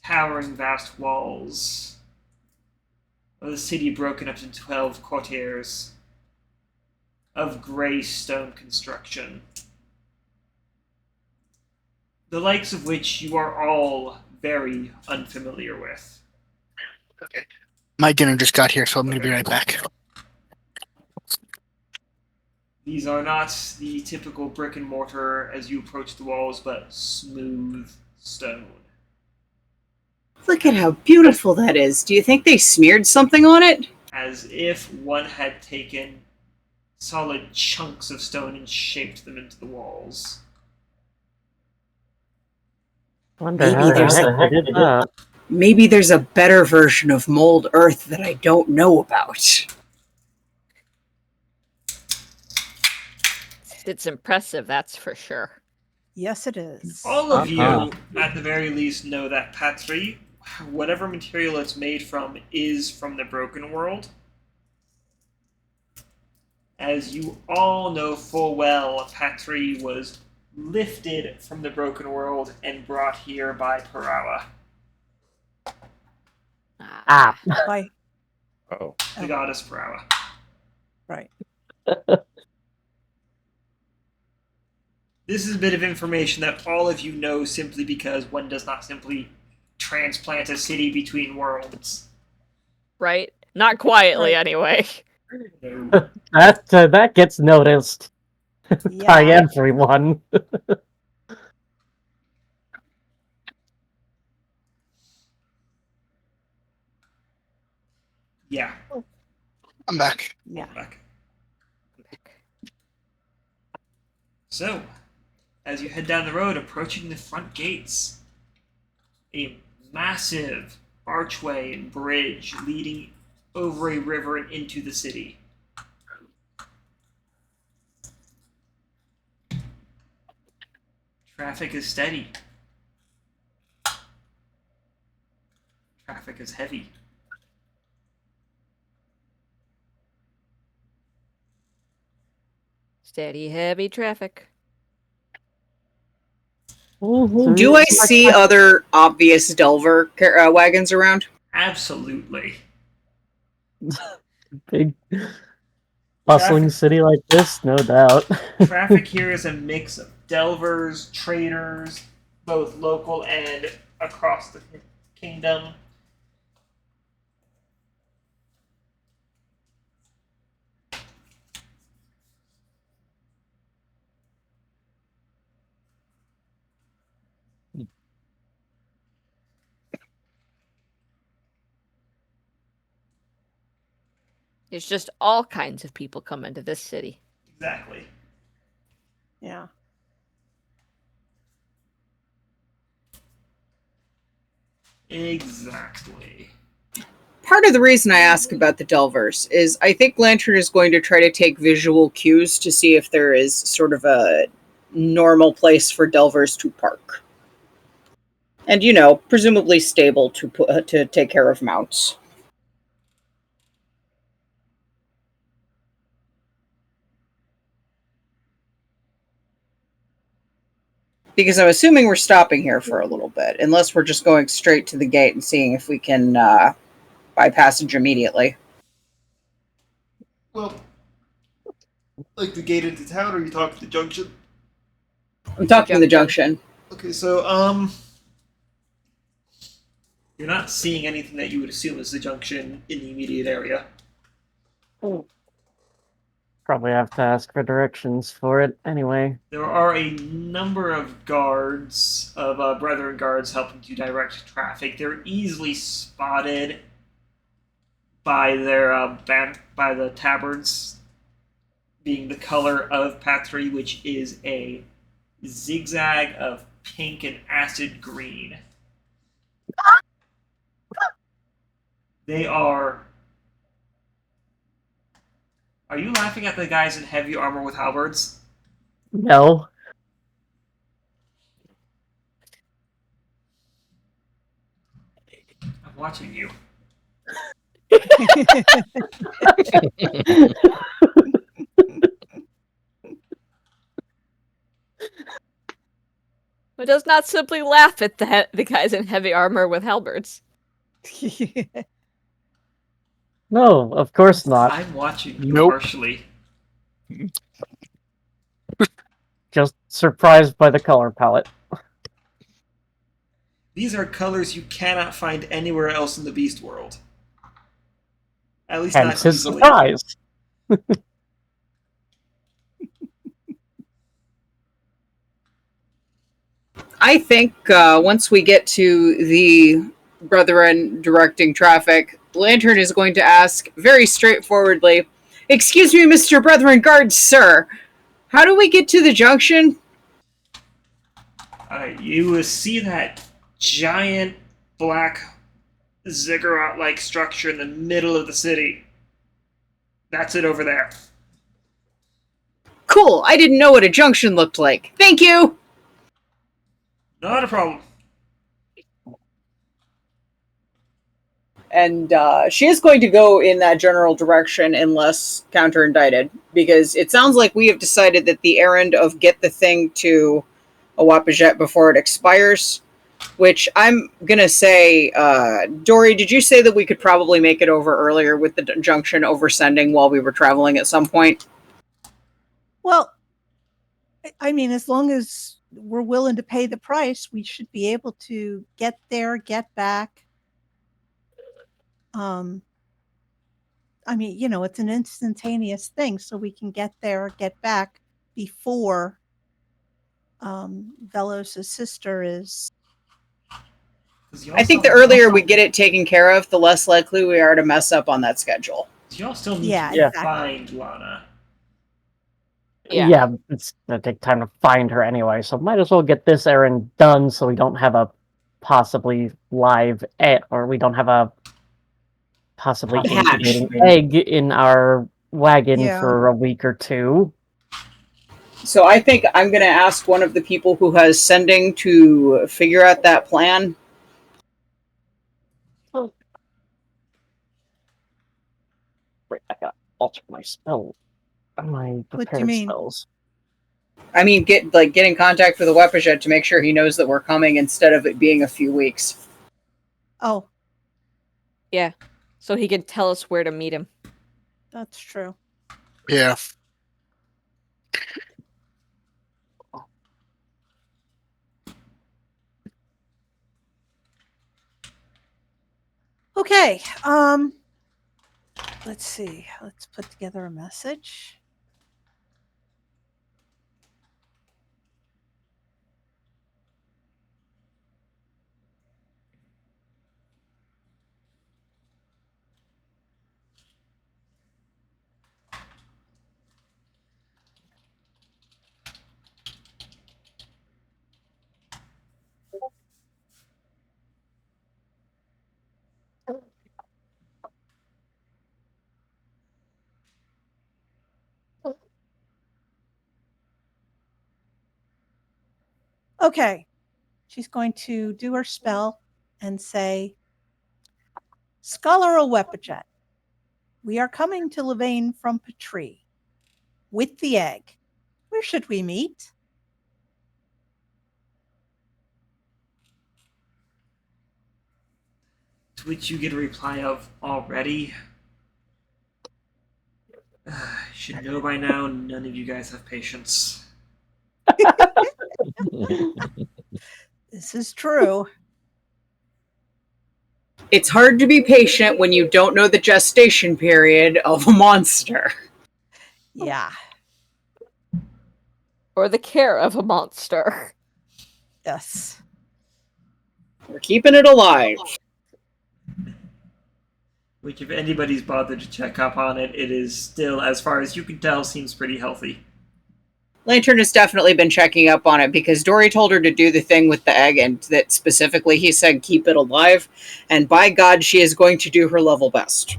Towering vast walls. Of the city broken up into 12 quartiers of grey stone construction. The likes of which you are all very unfamiliar with. Okay. My dinner just got here, so I'm going to be right back. These are not the typical brick and mortar as you approach the walls, but smooth stone. Look at how beautiful that is. Do you think they smeared something on it? As if one had taken solid chunks of stone and shaped them into the walls. Wonder Maybe how the there's heck a- they did that. Maybe there's a better version of mold earth that I don't know about. It's impressive, that's for sure. Yes, it is. All of you, Uh-huh. at the very least, know that Patrie, whatever material it's made from, is from the Broken World. As you all know full well, Patrie was lifted from the Broken World and brought here by Parawa, Ah. By, Oh. the goddess Parawa. right. This is a bit of information that all of you know simply because one does not simply transplant a city between worlds. Right? Not quietly, Right. anyway. No. That gets noticed by Yeah. everyone. Yeah. I'm back. Yeah. Back. So, as you head down the road, approaching the front gates, a massive archway and bridge leading over a river and into the city. Traffic is steady. Traffic is heavy. Steady, heavy traffic. Do I see other obvious Delver wagons around? Absolutely. Big bustling city like this? No doubt. Traffic here is a mix of delvers, traders, both local and across the kingdom. It's just all kinds of people come into this city. Exactly. Yeah. Exactly. part of the reason I ask about the Delvers is I think Lantern is going to try to take visual cues to see if there is sort of a normal place for Delvers to park. And, presumably stable to take care of mounts. Because I'm assuming we're stopping here for a little bit, unless we're just going straight to the gate and seeing if we can buy passage immediately. Well, like the gate into town, or are you talking the junction? I'm talking the junction. Okay, so, you're not seeing anything that you would assume is the junction in the immediate area. Probably have to ask for directions for it anyway. There are a number of guards, Brethren guards, helping to direct traffic. They're easily spotted by their by the tabards being the color of Patrie, which is a zigzag of pink and acid green. They are... Are you laughing at the guys in heavy armor with halberds? No. I'm watching you. But does not simply laugh at the guys in heavy armor with halberds. No, of course not. I'm watching you Nope. partially. Just surprised by the color palette. These are colors you cannot find anywhere else in the beast world. At least Hence not his easily. surprise. I think once we get to the Brethren directing traffic, Lantern is going to ask very straightforwardly, "Excuse me, Mr. Brethren Guard, sir. How do we get to the junction?" You will see that giant black ziggurat-like structure in the middle of the city. That's it over there. Cool. I didn't know what a junction looked like. Thank you. Not a problem. And she is going to go in that general direction unless counter-indicted, because it sounds like we have decided that the errand of get the thing to Aubadian before it expires, which I'm going to say, Dori, did you say that we could probably make it over earlier with the junction oversending while we were traveling at some point? Well, I mean, as long as we're willing to pay the price, we should be able to get there, get back. I mean, it's an instantaneous thing, so we can get there, get back before Vellos' sister is. I think the earlier we get it taken care of, the less likely we are to mess up on that schedule. Y'all still need Yeah, to exactly. find Lana. Yeah, it's gonna take time to find her anyway, so might as well get this errand done so we don't have a possibly live egg, or we don't have a possibly incubating egg in our wagon for a week or two. So I think I'm going to ask one of the people who has sending to figure out that plan. Wait, I gotta alter my spell. My prepared spells. I mean, get in contact with the Aubadian to make sure he knows that we're coming instead of it being a few weeks. Oh. Yeah. So he can tell us where to meet him. That's true. Yeah. Okay. Let's see. Let's put together a message. Okay. She's going to do her spell and say, Scholar Awepajet, we are coming to Louvain from Patrie with the egg. Where should we meet? To which you get a reply of already. Should know by now, none of you guys have patience. This is true. It's hard to be patient when you don't know the gestation period of a monster. Yeah. Or the care of a monster. Yes. We're keeping it alive. Which, if anybody's bothered to check up on it, it is still, as far as you can tell, seems pretty healthy. Lantern has definitely been checking up on it because Dori told her to do the thing with the egg, and that specifically he said keep it alive. And by God, she is going to do her level best.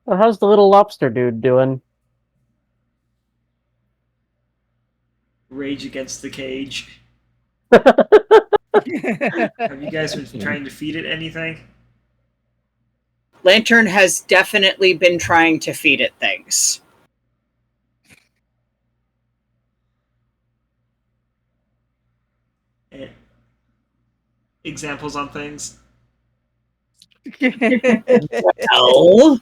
Well, how's the little lobster dude doing? Rage against the cage. Have you guys been trying to feed it anything? Lantern has definitely been trying to feed it things. Examples on things? Well,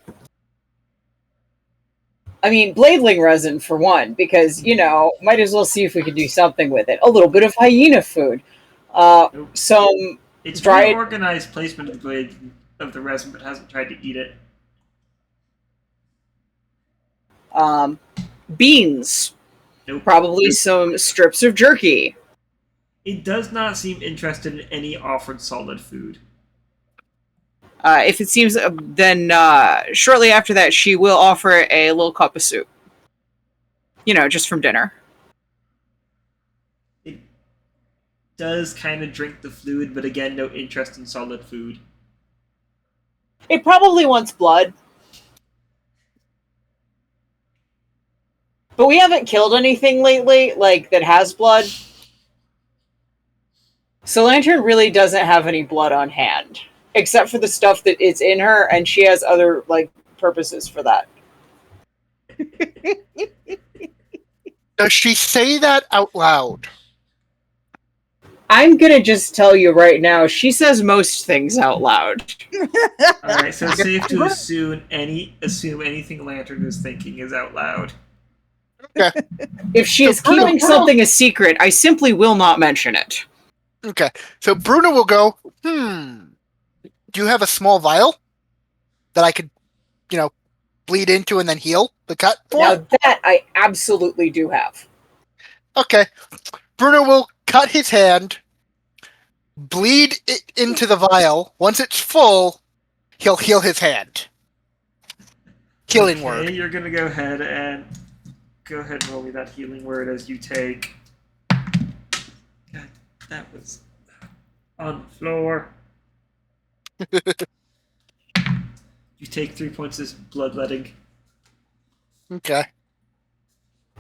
I mean, bladeling resin for one, because, might as well see if we could do something with it. A little bit of hyena food. Some It's dried... really organized placement of the blade of the resin, but hasn't tried to eat it. Beans. Nope. Probably some strips of jerky. It does not seem interested in any offered solid food. If it seems, then shortly after that, she will offer a little cup of soup. Just from dinner. It does kind of drink the fluid, but again, no interest in solid food. It probably wants blood. But we haven't killed anything lately, that has blood. So Lantern really doesn't have any blood on hand. Except for the stuff that is in her, and she has other, purposes for that. Does she say that out loud? I'm gonna just tell you right now, she says most things out loud. Alright, so it's safe to assume anything Lantern is thinking is out loud. Okay. If she is keeping something a secret, I simply will not mention it. Okay. So Bruno will go, do you have a small vial that I could, bleed into and then heal the cut for? Now that I absolutely do have. Okay. Bruno will cut his hand, bleed it into the vial. Once it's full, he'll heal his hand. Healing word. You're gonna go ahead and roll me that healing word as you take. God, that was on the floor. You take 3 points of bloodletting. Okay.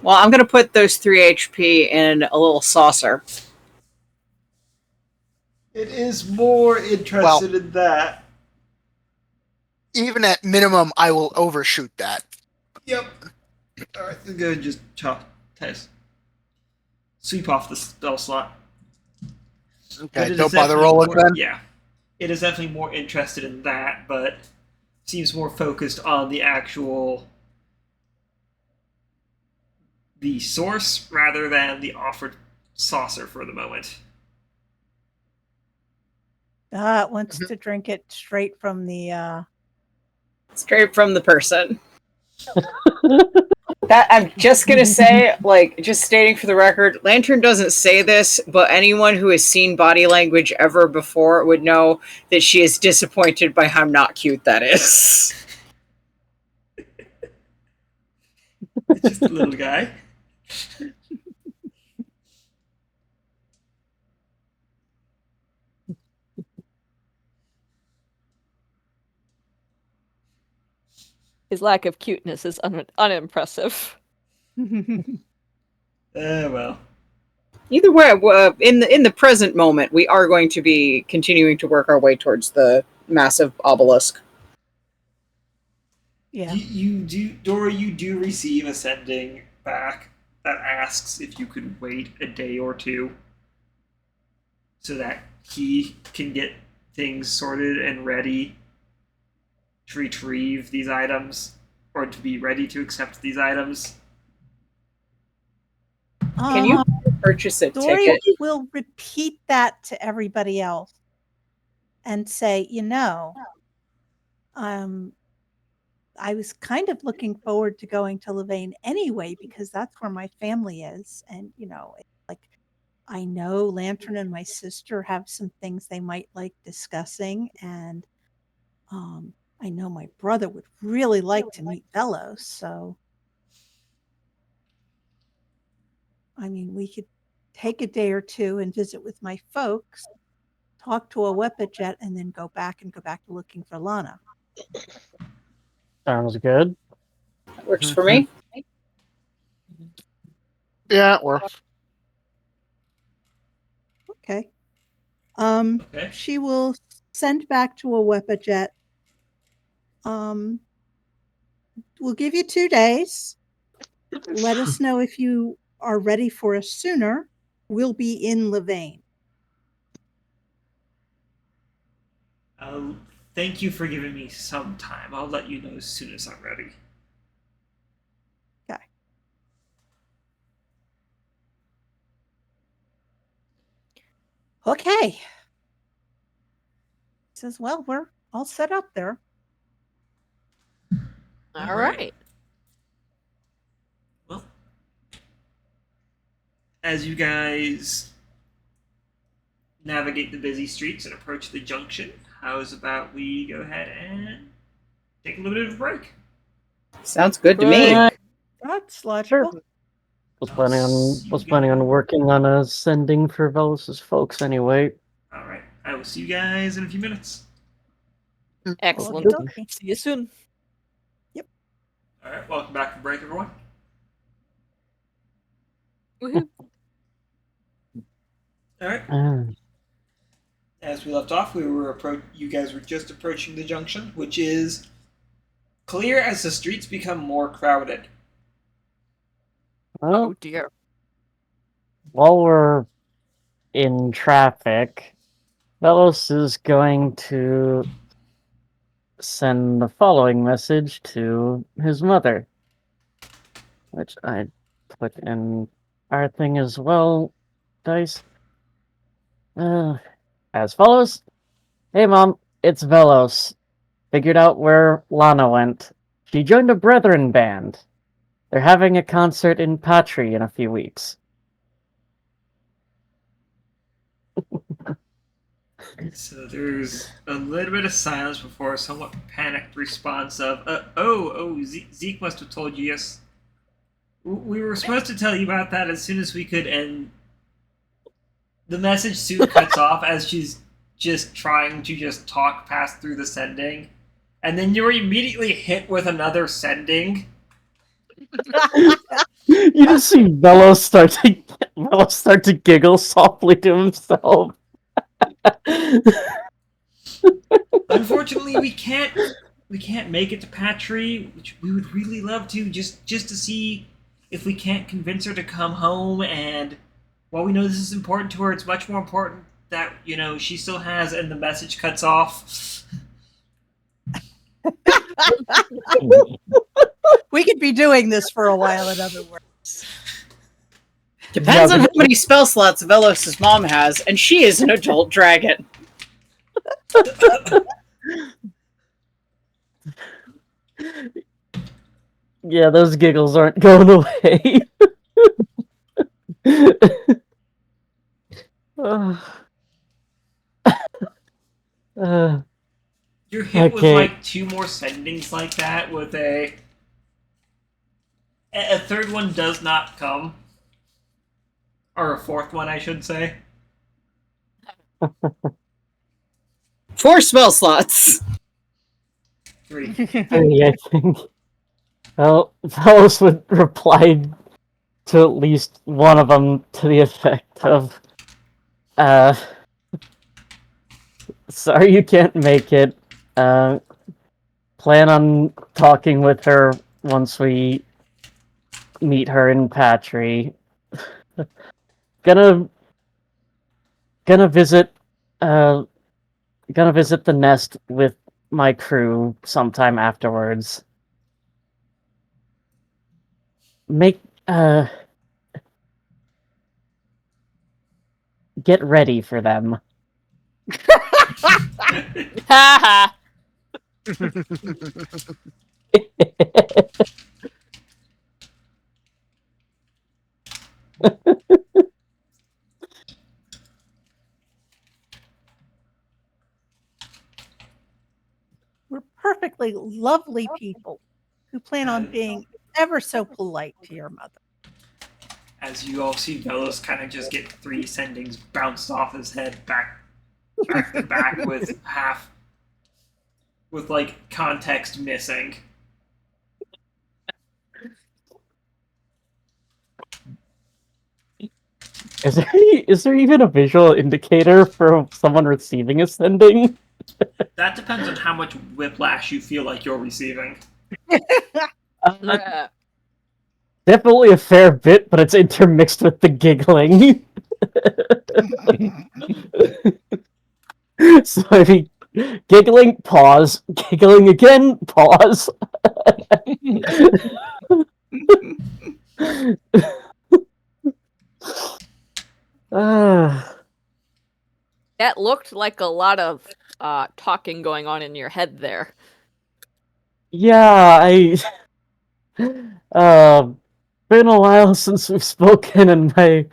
Well, I'm going to put those 3 HP in a little saucer. It is more interested in that. Even at minimum, I will overshoot that. Yep. Alright, let's go and just sweep off the spell slot. Okay, don't bother rolling then? Yeah. It is definitely more interested in that, but seems more focused on the actual... the source rather than the offered saucer for the moment. It wants to drink it straight from the... Straight from the person. That I'm just going to say, just stating for the record, Lantern doesn't say this, but anyone who has seen body language ever before would know that she is disappointed by how not cute that is. It's just a little guy. His lack of cuteness is unimpressive. Well. Either way, in the present moment, we are going to be continuing to work our way towards the massive obelisk. Yeah. You do, Dora. You do receive a sending back that asks if you could wait a day or two, so that he can get things sorted and ready to retrieve these items, or to be ready to accept these items. Can you purchase a Dori ticket? will repeat that to everybody else and say, I was kind of looking forward to going to Louvain anyway, because that's where my family is. And, like, I know Lantern and my sister have some things they might like discussing. And I know my brother would really like to meet Vellos. So, I mean, we could take a day or two and visit with my folks, talk to a Wepajet, and then go back to looking for Lana. Sounds good. That works for me. Yeah, it works. Okay. Okay. She will send back to a Wepajet. We'll give you 2 days. Let us know if you are ready for us sooner. We'll be in Louvain. Thank you for giving me some time. I'll let you know as soon as I'm ready. Okay. Okay. Says, well, we're all set up there. All right. Well, as you guys navigate the busy streets and approach the junction, how's about we go ahead and take a little bit of a break? Sounds good to me. That's logical. Sure. Was planning on working on a sending for Vellos' folks anyway. All right. I will see you guys in a few minutes. Excellent. Okay. See you soon. All right. Welcome back from break, everyone. Woohoo. All right. As we left off, you guys were just approaching the junction, which is clear as the streets become more crowded. Well, Oh dear. while we're in traffic, Vellos is going to send the following message to his mother, which I put in our thing as well, Dice. As follows. Hey Mom, it's Vellos. Figured out where Lana went. She joined a Brethren band. They're having a concert in Patrie in a few weeks. So there's a little bit of silence before a somewhat panicked response of, Zeke must have told you, yes. We were supposed to tell you about that as soon as we could, and the message soon cuts off as she's just trying to just talk past through the sending. And then you're immediately hit with another sending. You just see Vellos start to giggle softly to himself. Unfortunately, we can't make it to Patrie, which we would really love to, just to see if we can't convince her to come home. And while we know this is important to her, it's much more important that she still has. And the message cuts off. We could be doing this for a while, in other words. Depends on how many spell slots Vellos' mom has, and she is an adult dragon. Yeah, those giggles aren't going away. You're hit with like 2 more sendings like that with a third one does not come. Or a 4th one, I should say. 4 spell slots. 3. 3, I think. Well, Vellos would reply to at least one of them to the effect of, sorry you can't make it. Plan on talking with her once we meet her in Patrie. Gonna visit the nest with my crew sometime afterwards. Get ready for them. Ha ha! We're perfectly lovely people who plan on being ever so polite to your mother. As you all see Vellos kind of just get 3 sendings bounced off his head back to back with like context missing. Is there even a visual indicator for someone receiving a sending? That depends on how much whiplash you feel like you're receiving. Definitely a fair bit, but it's intermixed with the giggling. So I mean, giggling, pause, giggling again, pause. That looked like a lot of talking going on in your head there. Yeah, been a while since we've spoken, and my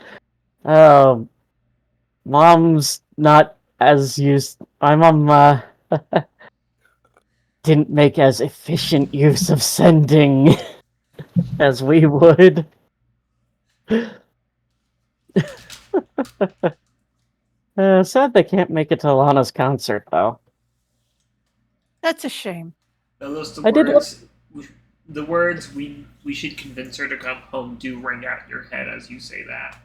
mom's not as used. My mom didn't make as efficient use of sending as we would. Sad they can't make it to Lana's concert, though. That's a shame. Those I did the words we should convince her to come home do ring out your head as you say that.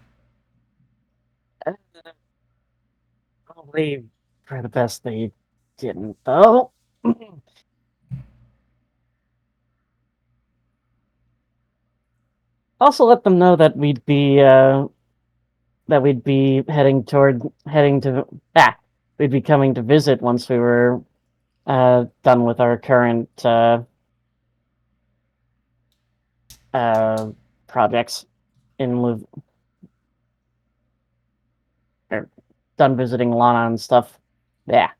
Probably for the best they didn't, though. Also, let them know that we'd be we'd be coming to visit once we were done with our current projects in done visiting Lana and stuff. Yeah.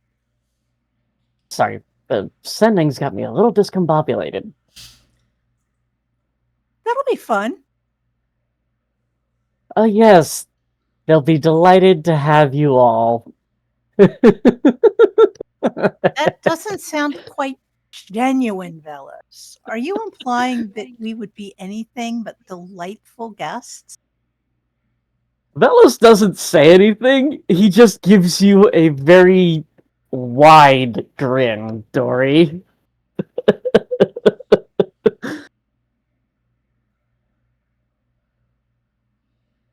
Sorry, the sendings got me a little discombobulated. That'll be fun. Oh yes, they'll be delighted to have you all. That doesn't sound quite genuine, Vellos. Are you implying that we would be anything but delightful guests? Vellos doesn't say anything. He just gives you a very wide grin, Dori.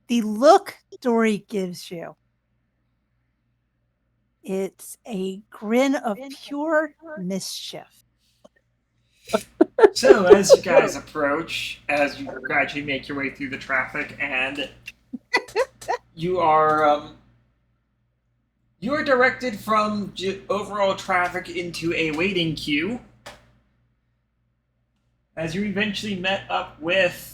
The look Dori gives you, it's a grin of pure mischief. So as you guys approach, as you gradually make your way through the traffic, and you are directed from overall traffic into a waiting queue. As you eventually met up with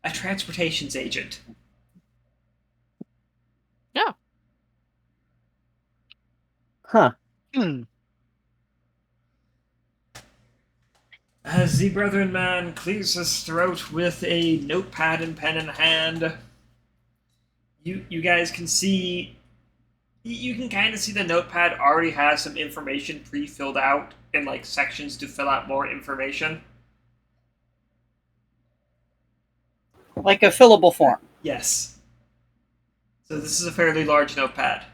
a transportations agent. Yeah. Huh. As the brethren man clears his throat with a notepad and pen in hand, you guys can see, you can kind of see the notepad already has some information pre-filled out in like sections to fill out more information. Like a fillable form. Yes. So this is a fairly large notepad.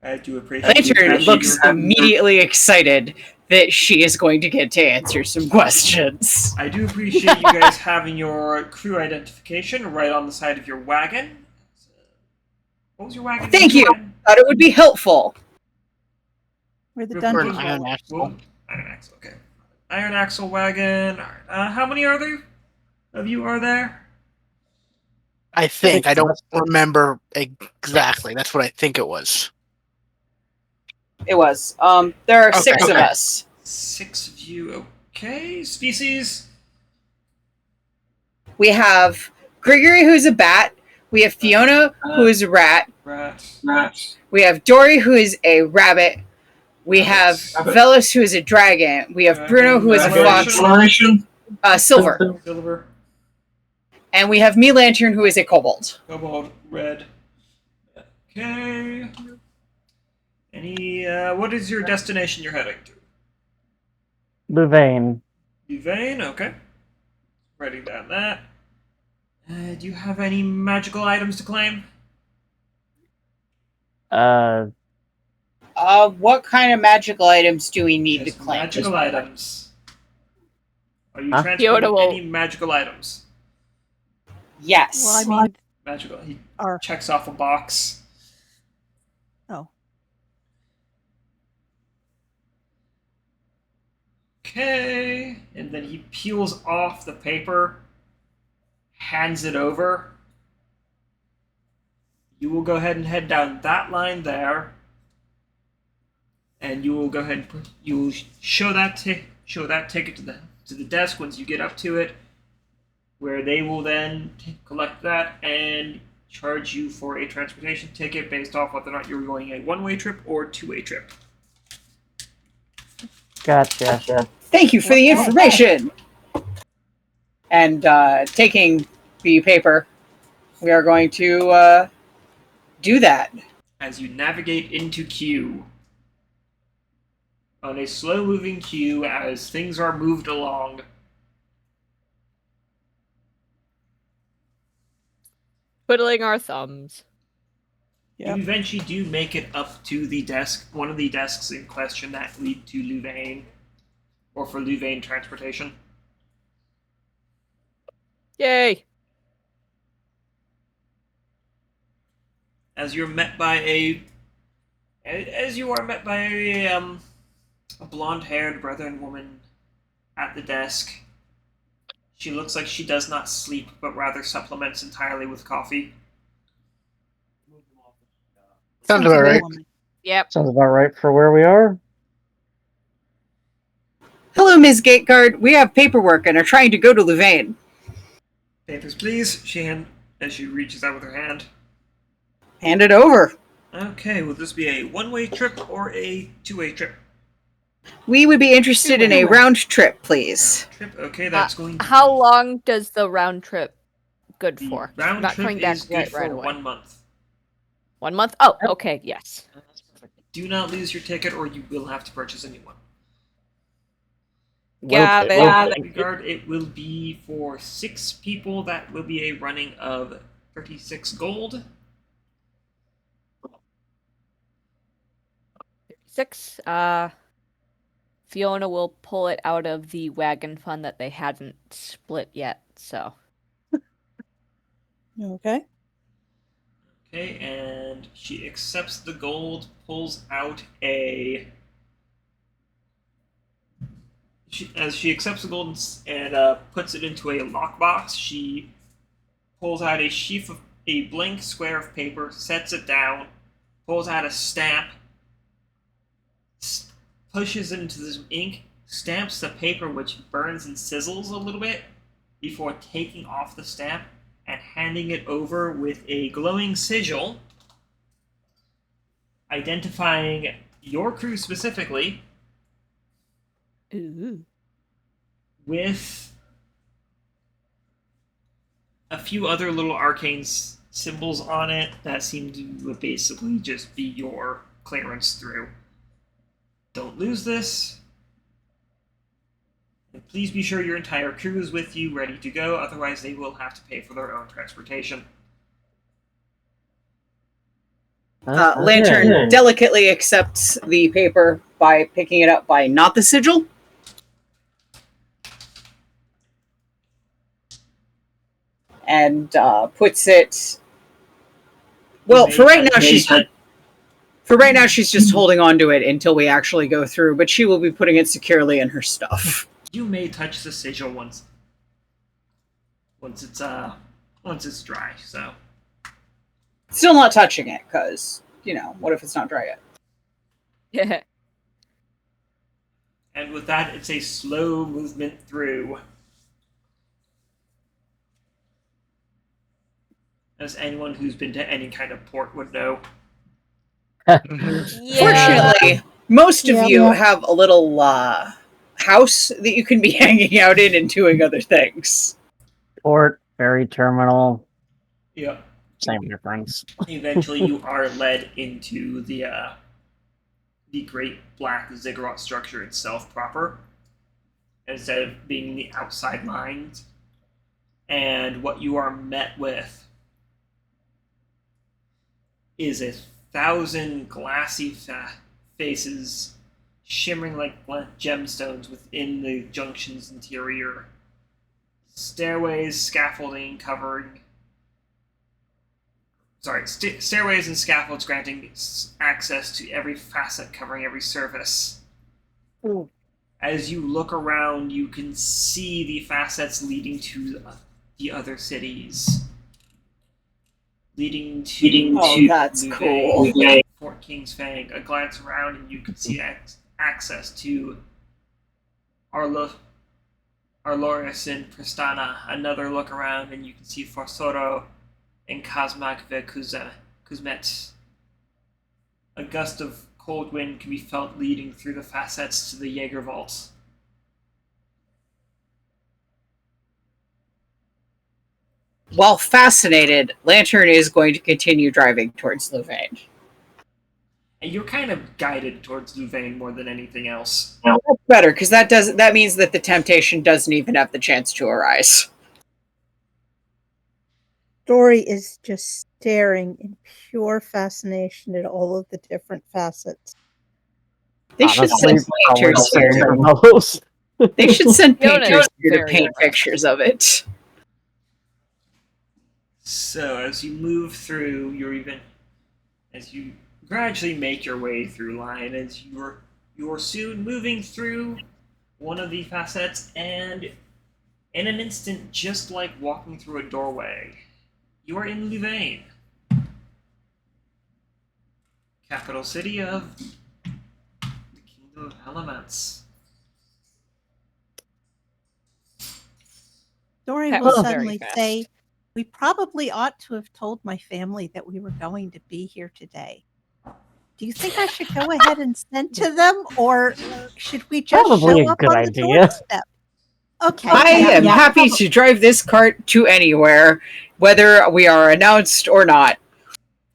I do appreciate Lantern looks immediately excited that she is going to get to answer some questions. I do appreciate you guys having your crew identification right on the side of your wagon. What was your wagon? Thank you. Thought it would be helpful. We're the We're dungeon. an iron axle. Iron axle, okay. Iron axle wagon. Alright. How many of you are there? I think. I don't remember exactly. That's what I think it was. It was. There are Okay, 6 of okay. us. 6 of you, okay. Species? We have Grigori, who's a bat. We have Fiona, who is a rat. Rat. We have Dori, who is a rabbit. We have Vellos, who is a dragon. We have Bruno, who is a fox. Silver. Silver. And we have me, Lantern, who is a kobold. Kobold. Red. Okay. What is your destination you're heading to? Louvain. Louvain, okay. Writing down that. Do you have any magical items to claim? What kind of magical items do we need Yes, to claim? magical items. Are you Huh? transporting Fiona will- any magical items? Yes. Well, I mean, Magical. He our checks off a box. oh, Okay. And then he peels off the paper, hands it over. You will go ahead and head down that line there. And you will go ahead and you will show that ticket to the desk once you get up to it, where they will then collect that and charge you for a transportation ticket based off whether or not you're going a one-way trip or two-way trip. Gotcha. Thank you for the information. And taking the paper, we are going to do that. As you navigate into queue, on a slow-moving queue as things are moved along, Twiddling our thumbs. Yep. you eventually do make it up to the desk, one of the desks in question that lead to Louvain, or for Louvain transportation. Yay! As you are met by a blonde-haired brethren woman at the desk. She looks like she does not sleep, but rather supplements entirely with coffee. Sounds about right. Yep. Sounds about right for where we are. Hello, Ms. Gateguard. We have paperwork and are trying to go to Louvain. Papers, please. As she reaches out with her hand. Hand it over. Okay, will this be a one-way trip or a two-way trip? We would be interested in a round trip, please. Trip. Okay, that's going to How long does the round trip good the for? round Not trip coming back is good right for away. 1 month. 1 month? Oh, okay, yes. Do not lose your ticket, or you will have to purchase a new one. Got it. In that regard, it will be for 6 people. That will be a running of 36 gold. 6. Fiona will pull it out of the wagon fund that they hadn't split yet, so. Okay. Okay, and she accepts the gold, pulls out a... as she accepts the gold and puts it into a lockbox, she pulls out a sheaf of a blank square of paper, sets it down, pulls out a stamp, pushes it into some ink, stamps the paper, which burns and sizzles a little bit, before taking off the stamp and handing it over with a glowing sigil, identifying your crew specifically, Ooh. with a few other little arcane symbols on it that seem to basically just be your clearance through. Don't lose this. And please be sure your entire crew is with you, ready to go, otherwise they will have to pay for their own transportation. Lantern delicately accepts the paper, by picking it up by not the sigil. And puts it. Well, for right now, she's just holding on to it until we actually go through. But she will be putting it securely in her stuff. You may touch the sigil once it's dry. So Still not touching it because what if it's not dry yet? Yeah. And with that, it's a slow movement through. As anyone who's been to any kind of port would know. Fortunately, most of you have a little house that you can be hanging out in and doing other things. Port, ferry terminal. Yep. Same difference. Eventually, you are led into the great black ziggurat structure itself proper, instead of being the outside lines. And what you are met with is 1,000 glassy faces shimmering like gemstones within the junction's interior. Stairways, scaffolding stairways and scaffolds granting access to every facet covering every surface. Ooh. As you look around, you can see the facets leading to the other cities. Leading to that's Louvain, cool. Fort King's Fang. A glance around and you can see access to Arloris and Pristana. Another look around and you can see Forsoro and Kazmakve Kuzmet. A gust of cold wind can be felt leading through the facets to the Jaeger vaults. While fascinated, Lantern is going to continue driving towards Louvain. And you're kind of guided towards Louvain more than anything else. That's better, because that means that the temptation doesn't even have the chance to arise. Dori is just staring in pure fascination at all of the different facets. They should send Honestly, painters probably here. the most. They should send Fiona painters is here to very paint impressed. pictures of it. So as you move through, as you gradually make your way through line, as you're soon moving through one of the facets, and in an instant, just like walking through a doorway, you are in Louvain, capital city of the Kingdom of Elements. Dori That will was very suddenly fast. say, "We probably ought to have told my family that we were going to be here today. Do you think I should go ahead and send to them, or should we just Probably show a up good on idea. the doorstep?" Okay. I am happy to drive this cart to anywhere, whether we are announced or not.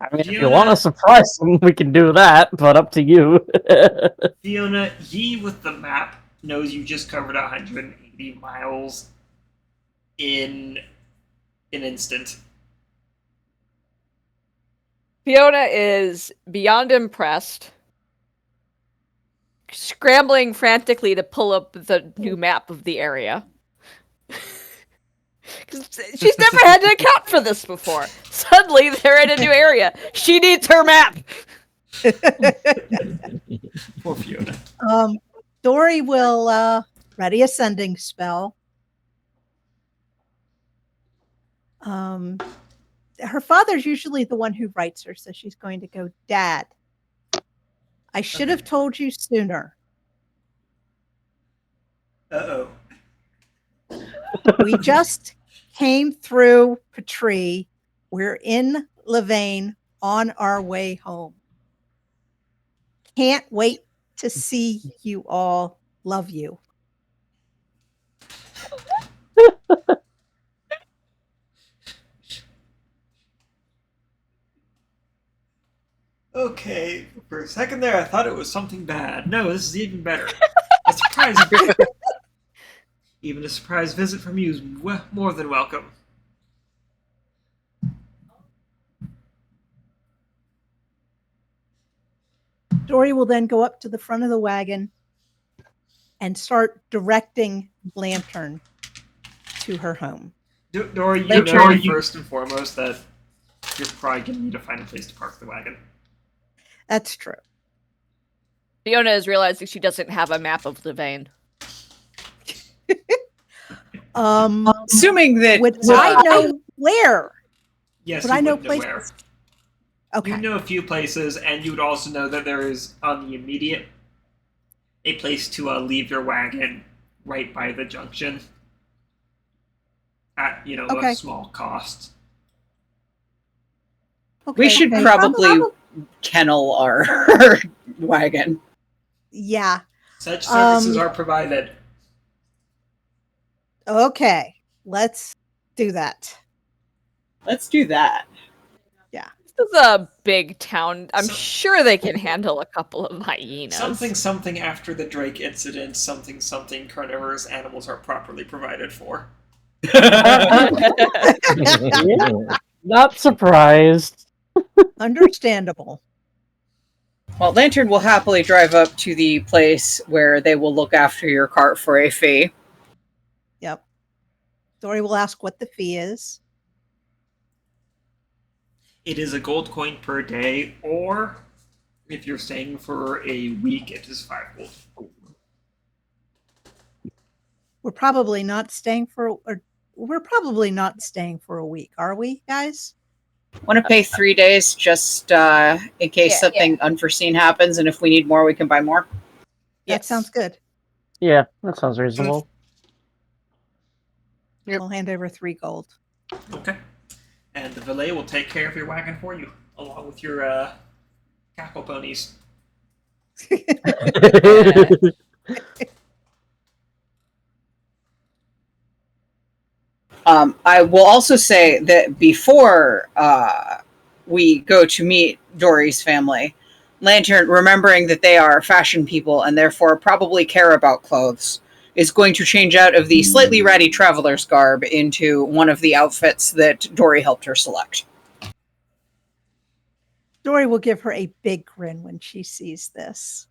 I mean, if you Fiona- want to surprise them, we can do that, but up to you. Fiona, ye with the map knows you just covered 180 miles in an instant. Fiona is beyond impressed, scrambling frantically to pull up the new map of the area. 'Cause she's never had to account for this before. Suddenly, they're in a new area. She needs her map. Poor Fiona. Dori will ready a sending spell. Her father's usually the one who writes her, so she's going to go, "Dad, I should have told you sooner. Uh-oh. We just came through Patrie. We're in Louvain on our way home. Can't wait to see you all. Love you." Okay, for a second there I thought it was something bad. No, this is even better. A surprise Even a surprise visit from you is more than welcome. Dori will then go up to the front of the wagon and start directing Lantern to her home. Dori, you Lantern, know first and foremost that you're probably going to need to find a place to park the wagon. That's true. Fiona is realizing she doesn't have a map of Louvain. Assuming that Would I know where? Yes, Would you I know would know where. places? Okay. You know a few places, and you would also know that there is, on the immediate, a place to leave your wagon right by the junction at, Okay. a small cost. Okay, we should okay. probably kennel our wagon. Yeah. Such services are provided. Okay. Let's do that. Let's do that. This is a big town. I'm So- sure they can handle a couple of hyenas. Something after the Drake incident, something carnivorous animals are properly provided for. Not surprised. Understandable. Well, Lantern will happily drive up to the place where they will look after your cart for a fee. Yep. Dori will ask what the fee is. It is a gold coin per day, or if you're staying for a week, it is 5 gold. We're probably not staying for a week, are we, guys? Want to pay 3 days just in case something unforeseen happens, and if we need more, we can buy more. That sounds good. Yeah, that sounds reasonable. Yep. We'll hand over 3 gold. Okay. And the valet will take care of your wagon for you, along with your cackle ponies. I will also say that before we go to meet Dori's family, Lantern, remembering that they are fashion people and therefore probably care about clothes, is going to change out of the slightly ratty traveler's garb into one of the outfits that Dori helped her select. Dori will give her a big grin when she sees this.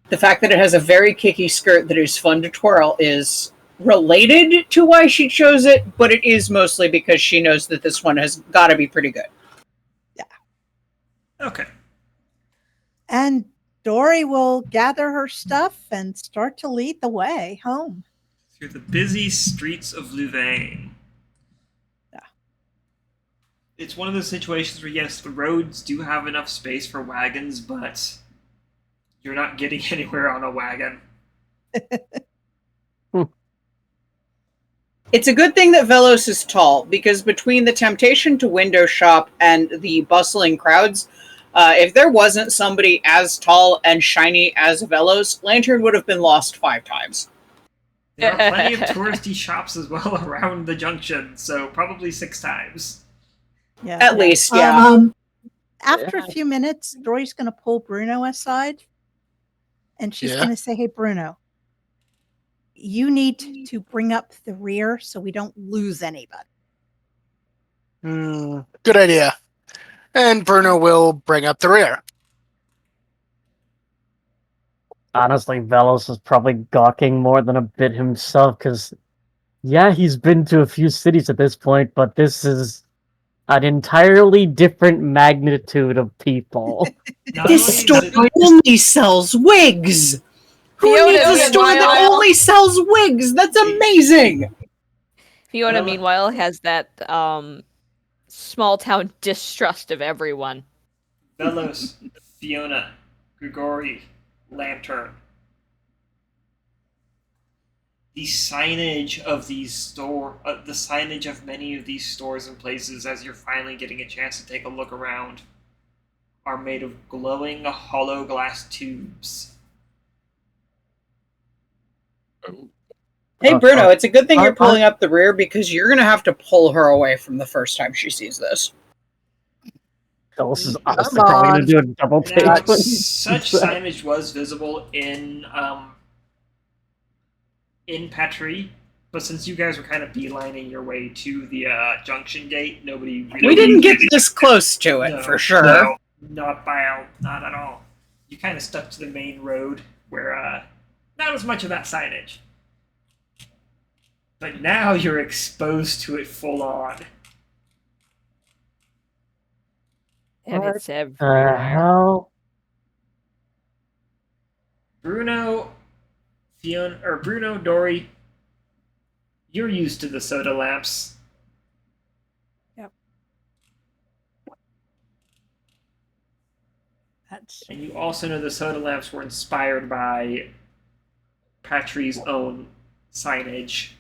The fact that it has a very kicky skirt that is fun to twirl is related to why she chose it, but it is mostly because she knows that this one has got to be pretty good. Okay. And Dori will gather her stuff and start to lead the way home. Through the busy streets of Louvain. Yeah. It's one of those situations where, yes, the roads do have enough space for wagons, but you're not getting anywhere on a wagon. It's a good thing that Vellos is tall, because between the temptation to window shop and the bustling crowds, if there wasn't somebody as tall and shiny as Vellos, Lantern would have been lost 5 times. There are plenty of touristy shops as well around the junction, so probably 6 times. Yeah. At least, yeah. After a few minutes, Dori's going to pull Bruno aside, and she's Yeah. going to say, "Hey, Bruno, you need to bring up the rear so we don't lose anybody." Good idea. And Bruno will bring up the rear. Honestly, Vellos is probably gawking more than a bit himself, because, yeah, he's been to a few cities at this point, but this is an entirely different magnitude of people. Not This only store is it- only sells wigs! Who Fiona, needs a store that meanwhile- only sells wigs? That's amazing! Fiona, Well, meanwhile, has that small town distrust of everyone. Vellos, Fiona, Grigori, Lantern. The signage of the signage of many of these stores and places, as you're finally getting a chance to take a look around, are made of glowing hollow glass tubes. Hey, Bruno, it's a good thing you're pulling up the rear, because you're going to have to pull her away from the first time she sees this. Vellos is honestly Come probably going on. to do a double take. Now, when he such sees that. signage was visible in Patrie, But since you guys were kind of beelining your way to the junction gate, nobody really... We didn't get this close to it, No, for sure. No, not at all. You kind of stuck to the main road where not as much of that signage. But now you're exposed to it full on. And What it's everywhere. Hell? Bruno, Fiona, or Bruno, Dori, you're used to the soda lamps. Yep. That's And you also know the soda lamps were inspired by Patrie's own signage.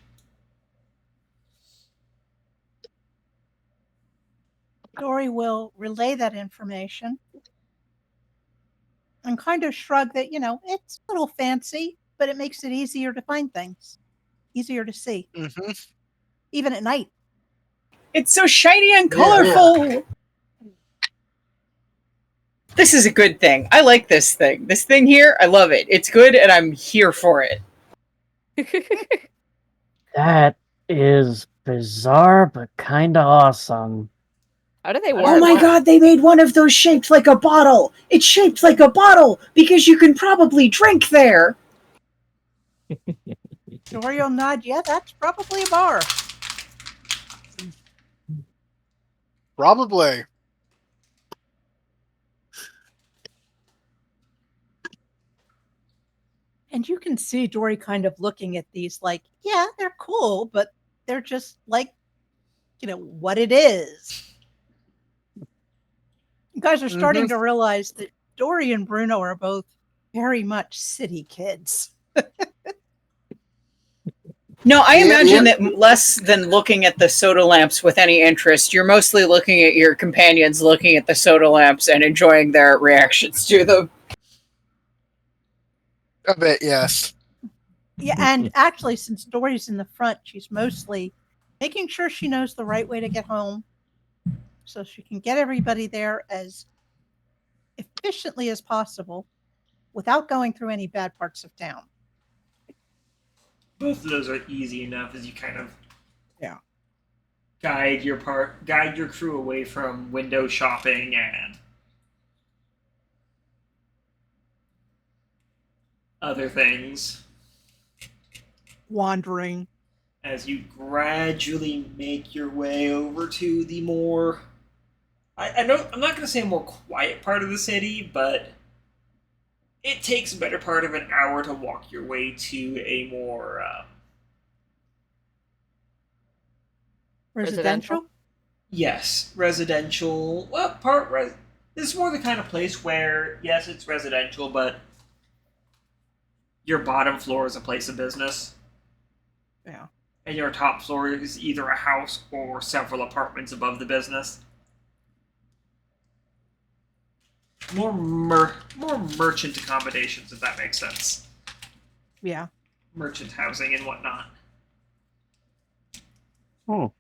Dori will relay that information and kind of shrug that, it's a little fancy, but it makes it easier to find things, easier to see, even at night. It's so shiny and colorful. This is a good thing. I like this thing. This thing here, I love it. It's good, and I'm here for it. That is bizarre, but kind of awesome. How do they work? Oh my god, they made one of those shaped like a bottle. It's shaped like a bottle because you can probably drink there. Dori will nod, yeah, that's probably a bar. Probably. And you can see Dori kind of looking at these like, yeah, they're cool, but they're just like, what it is. You guys are starting to realize that Dori and Bruno are both very much city kids. No, I imagine that less than looking at the soda lamps with any interest, you're mostly looking at your companions looking at the soda lamps and enjoying their reactions to them. A bit, yes. Yeah, and actually, since Dori's in the front, she's mostly making sure she knows the right way to get home so she can get everybody there as efficiently as possible without going through any bad parts of town. Both of those are easy enough as you kind of guide your crew away from window shopping and other things. Wandering. As you gradually make your way over to the more... I'm not going to say a more quiet part of the city, but it takes a better part of an hour to walk your way to a more... Residential? Yes, residential. Well, this is more the kind of place where, yes, it's residential, but your bottom floor is a place of business. Yeah. And your top floor is either a house or several apartments above the business. More merchant accommodations, if that makes sense. Yeah. Merchant housing and whatnot. Oh.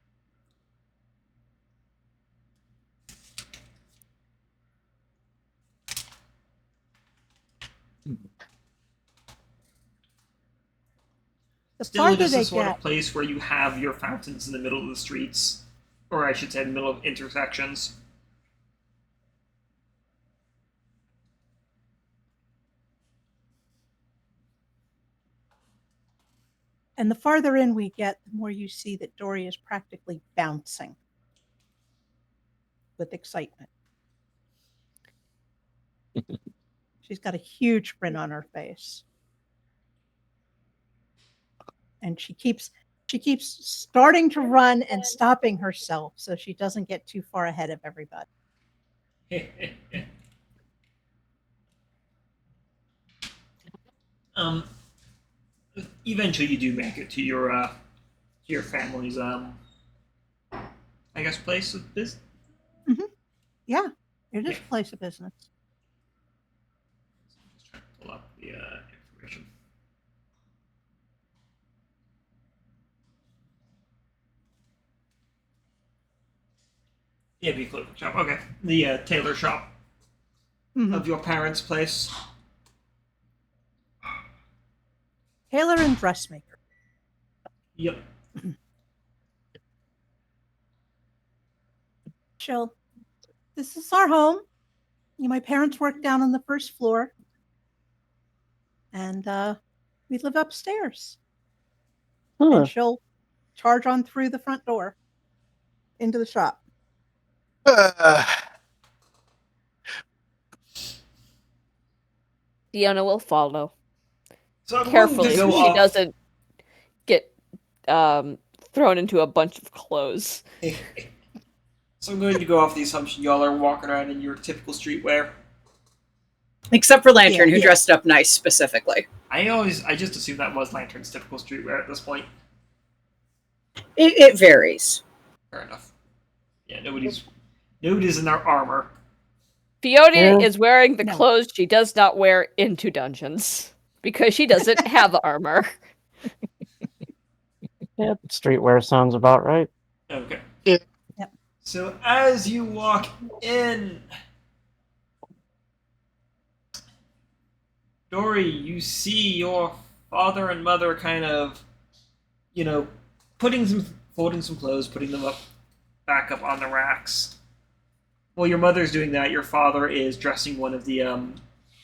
The Still, farther it is they the sort get, of place where you have your fountains in the middle of the streets. Or I should say, the middle of intersections. and the farther in we get, the more you see that Dori is practically bouncing with excitement. She's got a huge grin on her face. And she keeps starting to run and stopping herself so she doesn't get too far ahead of everybody. Eventually you do make it to your family's I guess place of business. Yeah, it is a place of business. Just trying to pull up the information. Yeah, be clothing shop. Okay, the tailor shop of your parents' place. Tailor and dressmaker. Yep. This is our home. My parents work down on the first floor. And we live upstairs. Huh. And she'll charge on through the front door into the shop. Fiona will follow So I'm going carefully to so go she off. doesn't get thrown into a bunch of clothes. So I'm going to go off the assumption y'all are walking around in your typical streetwear. Except for Lantern, Yeah. who dressed up nice specifically. I just assumed that was Lantern's typical streetwear at this point. It varies. Fair enough. Yeah, nobody's in their armor. Fiona Yeah. is wearing the No. clothes she does not wear into dungeons because she doesn't have armor. Yeah, streetwear sounds about right. Okay. Yeah. Yep. So as you walk in, Dori, you see your father and mother kind of, folding some clothes, putting them back up on the racks. While your mother's doing that, your father is dressing one of the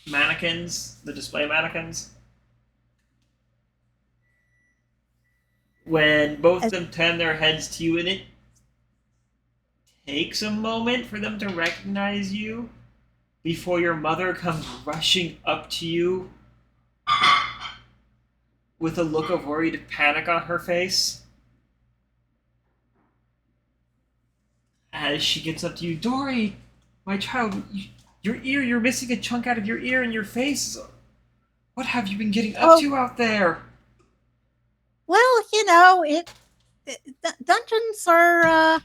mannequins, the display mannequins. When both of them turn their heads to you, and it takes a moment for them to recognize you before your mother comes rushing up to you with a look of worried panic on her face. As she gets up to you, Dori, my child, you're missing a chunk out of your ear and your face. What have you been getting up to out there? Well, dungeons are,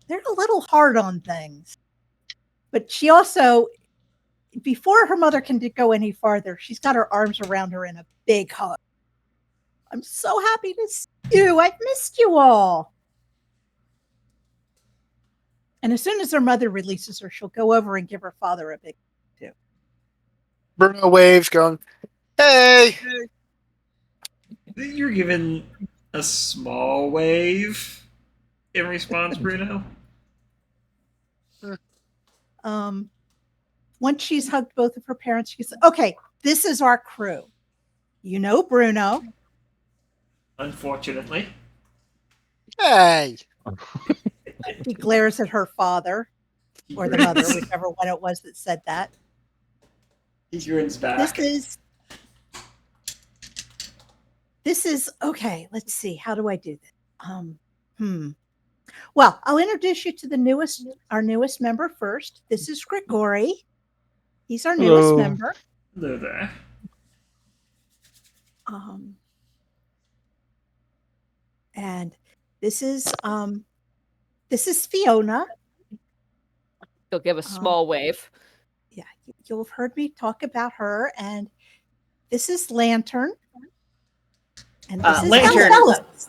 they're a little hard on things. But she also, before her mother can go any farther, she's got her arms around her in a big hug. I'm so happy to see you. I've missed you all. And as soon as her mother releases her, she'll go over and give her father a big too. Bruno waves, going, "Hey!" You're given a small wave in response, Bruno. Once she's hugged both of her parents, she says, "Okay, this is our crew. You know Bruno." Unfortunately. Hey! She glares at her father or the mother, whichever one it was that said that. He grins back. This is okay. Let's see. How do I do this? Well, I'll introduce you to our newest member first. This is Grigori. He's our newest Hello. member. Hello there. And this is Fiona. She'll give a small wave. Yeah, you'll have heard me talk about her. And this is Lantern. And this is Vellos.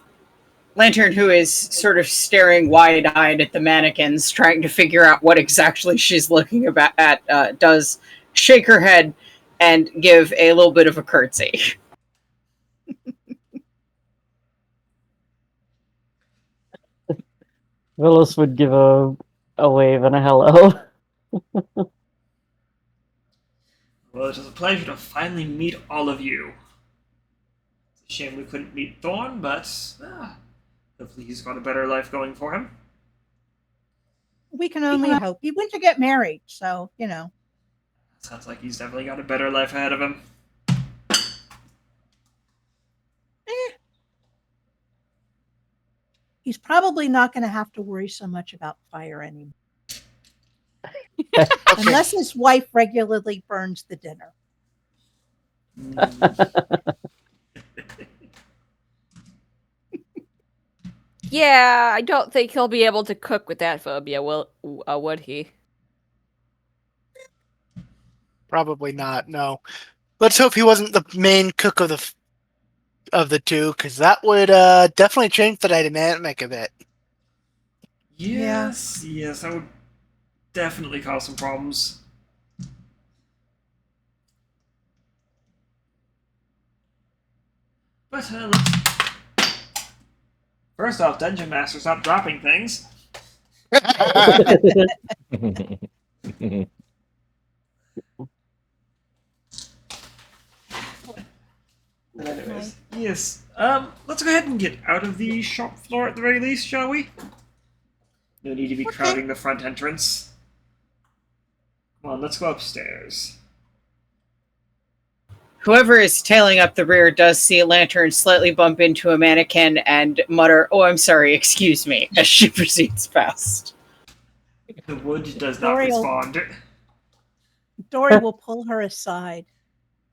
Lantern, who is sort of staring wide-eyed at the mannequins, trying to figure out what exactly she's looking at, does shake her head and give a little bit of a curtsy. Vellos would give a wave and a hello. Well, it was a pleasure to finally meet all of you. It's a shame we couldn't meet Thorn, but hopefully he's got a better life going for him. We can only hope. He went to get married, so, Sounds like he's definitely got a better life ahead of him. He's probably not going to have to worry so much about fire anymore. Okay. Unless his wife regularly burns the dinner. Yeah, I don't think he'll be able to cook with that phobia, would he? Probably not, no. Let's hope he wasn't the main cook of the two, because that would definitely change the dynamic a bit. Yes, that would definitely cause some problems. But let's First off, Dungeon Master, stop dropping things. Anyways, yes. Let's go ahead and get out of the shop floor at the very least, shall we? No need to be crowding the front entrance. Come on, let's go upstairs. Whoever is tailing up the rear does see a lantern slightly bump into a mannequin and mutter, "Oh, I'm sorry, excuse me," as she proceeds past. The wood does not respond. Dori will pull her aside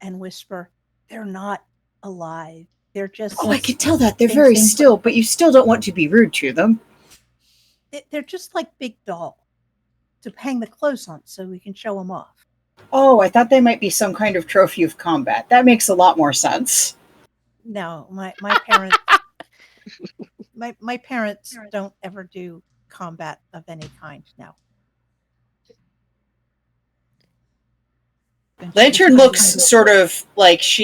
and whisper, "They're not alive. They're just..." Oh, I can tell that. They're very still, but you still don't want to be rude to them. They're just like big dolls to hang the clothes on so we can show them off. Oh, I thought they might be some kind of trophy of combat. That makes a lot more sense. No, my parents my parents don't ever do combat of any kind. No. Lantern looks sort of like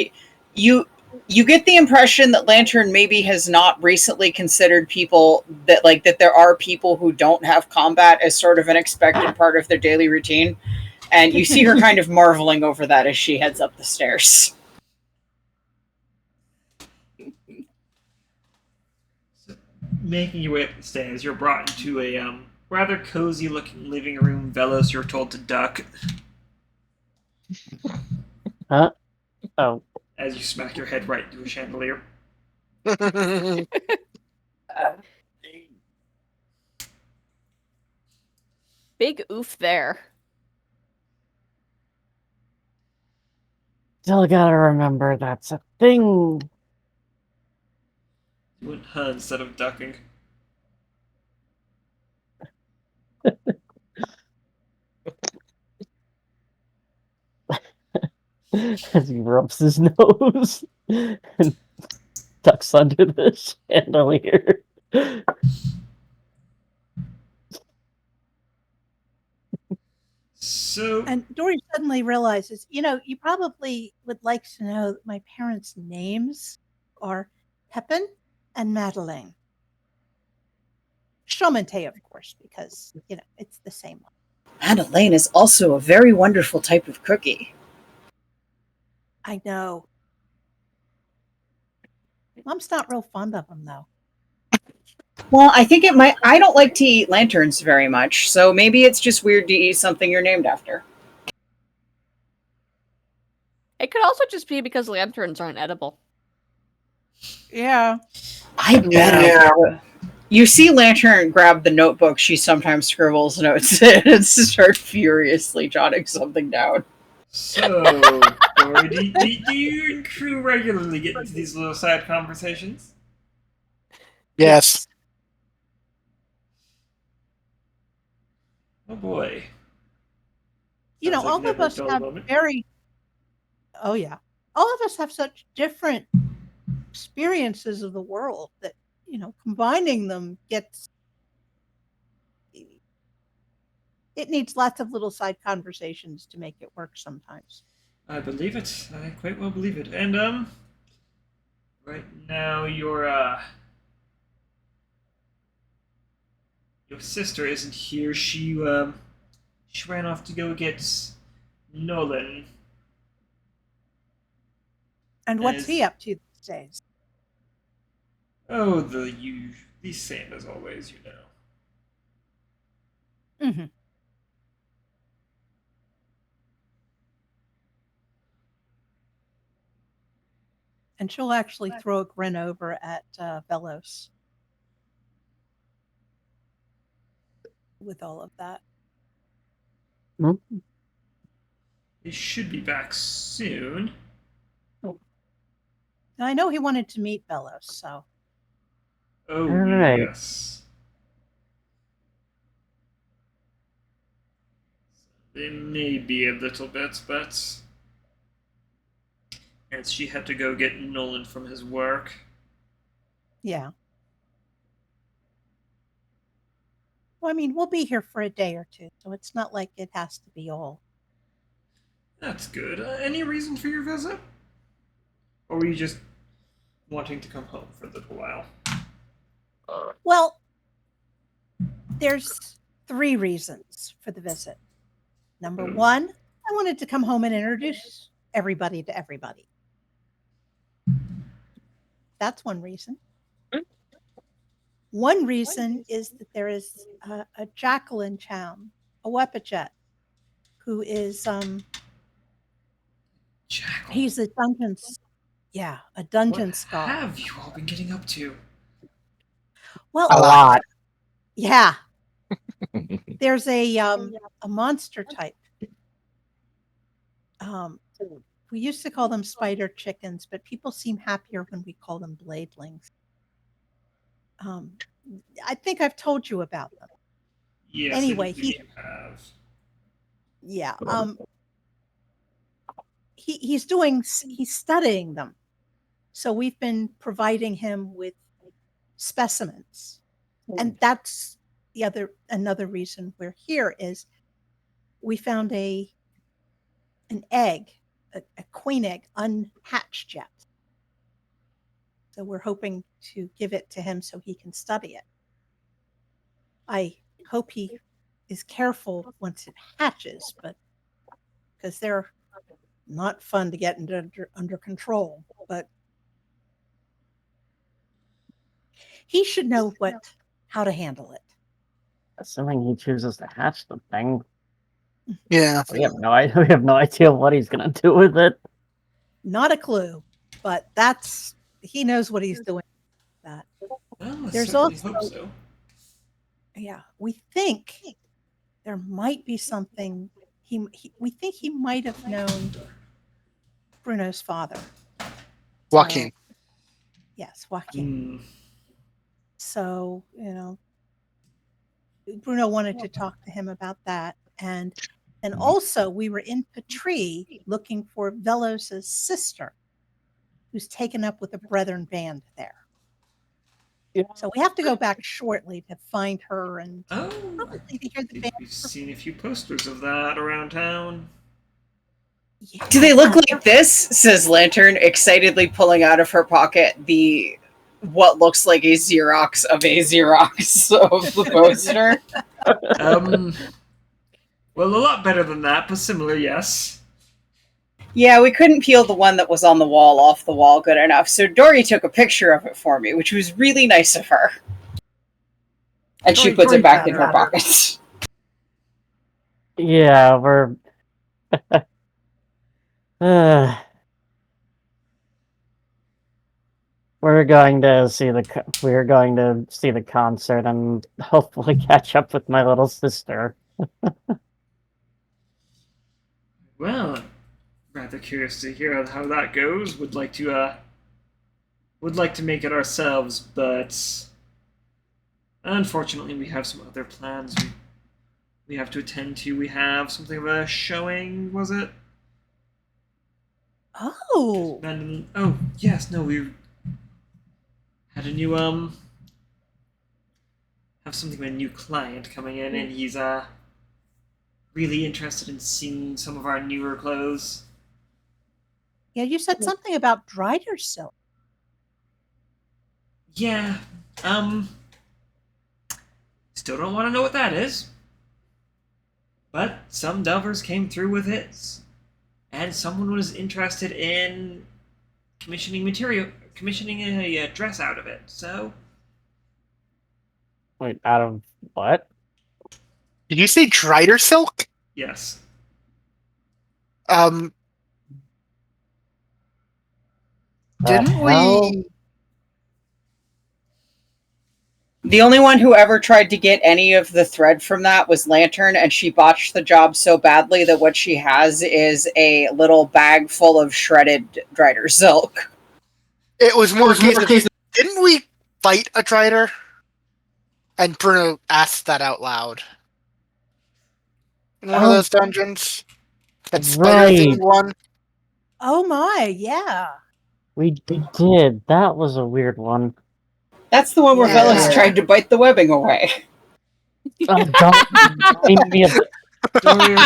you get the impression that Lantern maybe has not recently considered people that there are people who don't have combat as sort of an expected part of their daily routine. And you see her kind of marveling over that as she heads up the stairs. So, making your way up the stairs, you're brought into a rather cozy-looking living room. Vellos, you're told to duck. Huh? Oh. As you smack your head right into a chandelier. Big oof there. Still gotta remember that's a thing. You went huh instead of ducking. As he rubs his nose and ducks under the chandelier. So, And Dori suddenly realizes, you probably would like to know that my parents' names are Pepin and Madeleine. Chomante, of course, because, it's the same one. Madeleine is also a very wonderful type of cookie. I know. Mom's not real fond of them, though. Well, I think it might. I don't like to eat lanterns very much, so maybe it's just weird to eat something you're named after. It could also just be because lanterns aren't edible. Yeah. I bet. You see Lantern grab the notebook she sometimes scribbles notes in and start furiously jotting something down. So, Dori, do you and crew regularly get into these little side conversations? Yes. Oh boy. All Sounds like of us never a dull have moment. Oh, yeah. All of us have such different experiences of the world that, combining them gets... It needs lots of little side conversations to make it work sometimes. I believe it. I quite well believe it. And, right now your sister isn't here. She ran off to go get Nolan. And what's he up to these days? Oh, the same as always, Mm-hmm. And she'll actually throw a grin over at Vellos with all of that. Mm-hmm. They should be back soon. Now, I know he wanted to meet Vellos, so... Oh, right. yes. They may be a little bit, but... As she had to go get Nolan from his work. Yeah. Well, I mean, we'll be here for a day or two, so it's not like it has to be all. That's good. Any reason for your visit? Or were you just wanting to come home for a little while? Well, there's 3 reasons for the visit. Number 1, I wanted to come home and introduce everybody to everybody. That's one reason. One reason is that there is a jackal in town, a Wepajet, who is Jackal. he's a dungeon What scholar. have you all been getting up to? Well, A lot. yeah. There's a monster type. We used to call them spider chickens, but people seem happier when we call them bladelings. I think I've told you about them. Yes, Anyway, I believe you have. Yeah. He's studying them. So we've been providing him with specimens. And that's another reason we're here is we found an egg, a queen egg, unhatched yet. So we're hoping to give it to him so he can study it. I hope he is careful once it hatches, but because they're not fun to get under control. But he should know how to handle it. Assuming he chooses to hatch the thing, Yeah. we have no idea what he's gonna do with it. Not a clue, but he knows what he's doing. That Well, I There's certainly also- hope so. yeah, we think there might be something. We think he might have known Bruno's father. Joaquin. Yes, Joaquin. Hmm. So, Bruno wanted to talk to him about that. And also we were in Patrie looking for Vellos' sister, who's taken up with the Brethren band there. Yeah. So we have to go back shortly to find her and Oh, probably to hear the band. we've seen a few posters of that around town. Yeah. Do they look like this? Says Lantern, excitedly pulling out of her pocket what looks like a Xerox of the poster. Well, a lot better than that, but similar, yes. Yeah, we couldn't peel the one that was on the wall off the wall good enough, so Dori took a picture of it for me, which was really nice of her. And she puts it back in her pocket. Yeah, we're we're going to see the concert and hopefully catch up with my little sister. Well, rather curious to hear how that goes. Would like to make it ourselves, but unfortunately we have some other plans we have to attend to. We have something of a showing, was it? Oh, Oh, yes, no, we had a new have something of a new client coming in, and he's really interested in seeing some of our newer clothes. yeah, you said something about Drider silk. Yeah, still don't want to know what that is. But some delvers came through with it, and someone was interested in commissioning a dress out of it. So, Wait, out of what? Did you say Drider silk? yes. Didn't hell? we? The only one who ever tried to get any of the thread from that was Lantern, and she botched the job so badly that what she has is a little bag full of shredded Drider silk. It was more cases. Didn't we fight a Drider? And Bruno asked that out loud. In one of those dungeons? That spider-themed one? Oh my, yeah. We did. That was a weird one. That's the one where Yeah. Vellos tried to bite the webbing away. Don't name me a Dori,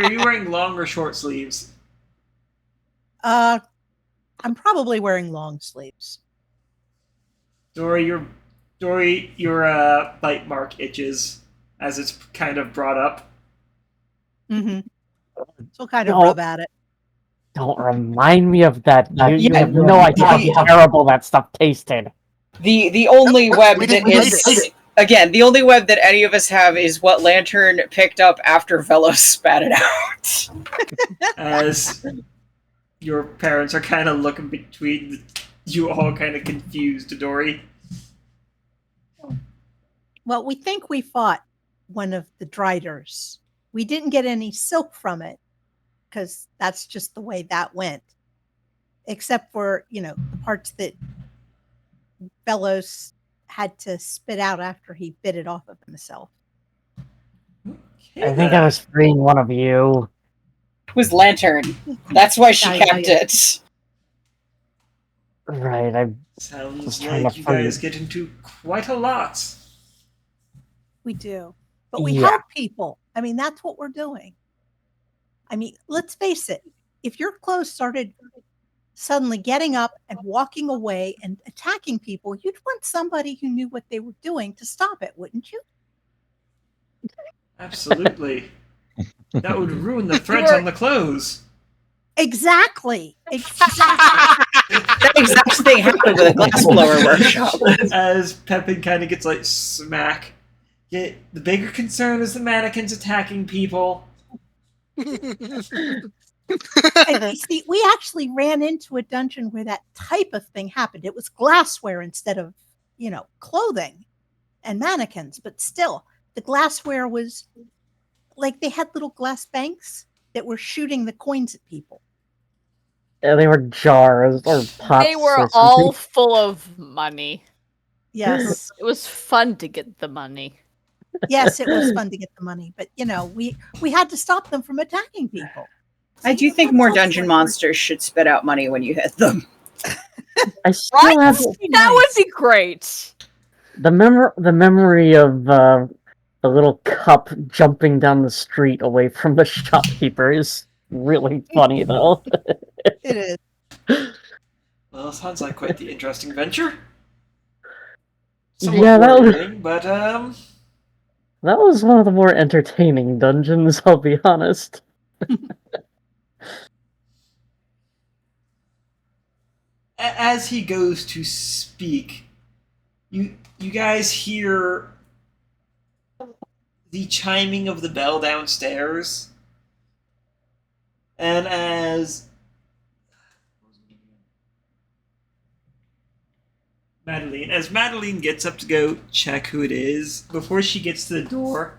are you wearing long or short sleeves? I'm probably wearing long sleeves. Dori, Dori, your bite mark itches as it's kind of brought up. Mm-hmm. So kind of No. rub at it. Don't remind me of that. You Yeah, have no idea how terrible that stuff tasted. The only web we that didn't eat is again the only web that any of us have is what Lantern picked up after Vellos spat it out. As your parents are kind of looking between you, all kind of confused, Dori. Well, we think we fought one of the Driders. We didn't get any silk from it because that's just the way that went. Except for, the parts that Vellos had to spit out after he bit it off of himself. Okay, I think I was freeing one of you. It was Lantern. That's why she Yeah, kept yeah. it. Right, I Sounds was trying like to you find- guys get into quite a lot. We do. But we Yeah. help people. I mean, that's what we're doing. I mean, let's face it. If your clothes started suddenly getting up and walking away and attacking people, you'd want somebody who knew what they were doing to stop it, wouldn't you? Absolutely. That would ruin the threads You're- on the clothes. Exactly. That exact thing happened with a glassblower workshop. As Pepin kind of gets like smack. Yeah, the bigger concern is the mannequins attacking people. And you see, we actually ran into a dungeon where that type of thing happened. It was glassware instead of, clothing and mannequins. But still, the glassware was like they had little glass banks that were shooting the coins at people. Yeah, they were jars or pots. They were or all something. full of money. Yes. It was fun to get the money. Yes, it was fun to get the money. But, we had to stop them from attacking people. I do think more dungeon monsters should spit out money when you hit them. I still have That would be great. the memory of the little cup jumping down the street away from the shopkeeper is really funny though. It is. Well, sounds like quite the interesting venture. Yeah, that was- worrying, but That was one of the more entertaining dungeons, I'll be honest. as he goes to speak, you guys hear the chiming of the bell downstairs, and as Madeline gets up to go check who it is, before she gets to the door,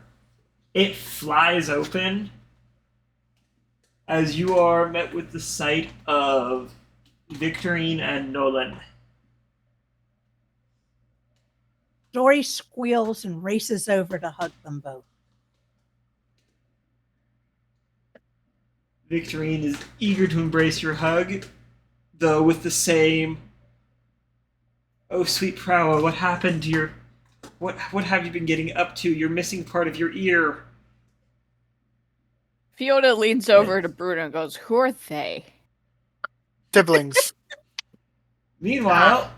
it flies open as you are met with the sight of Victorine and Nolan. Dori squeals and races over to hug them both. Victorine is eager to embrace your hug, though with the same, "Oh, sweet Prowa, what happened to your... What have you been getting up to? You're missing part of your ear." Fiona leans over to Bruno and goes, "Who are they?" Siblings. Meanwhile,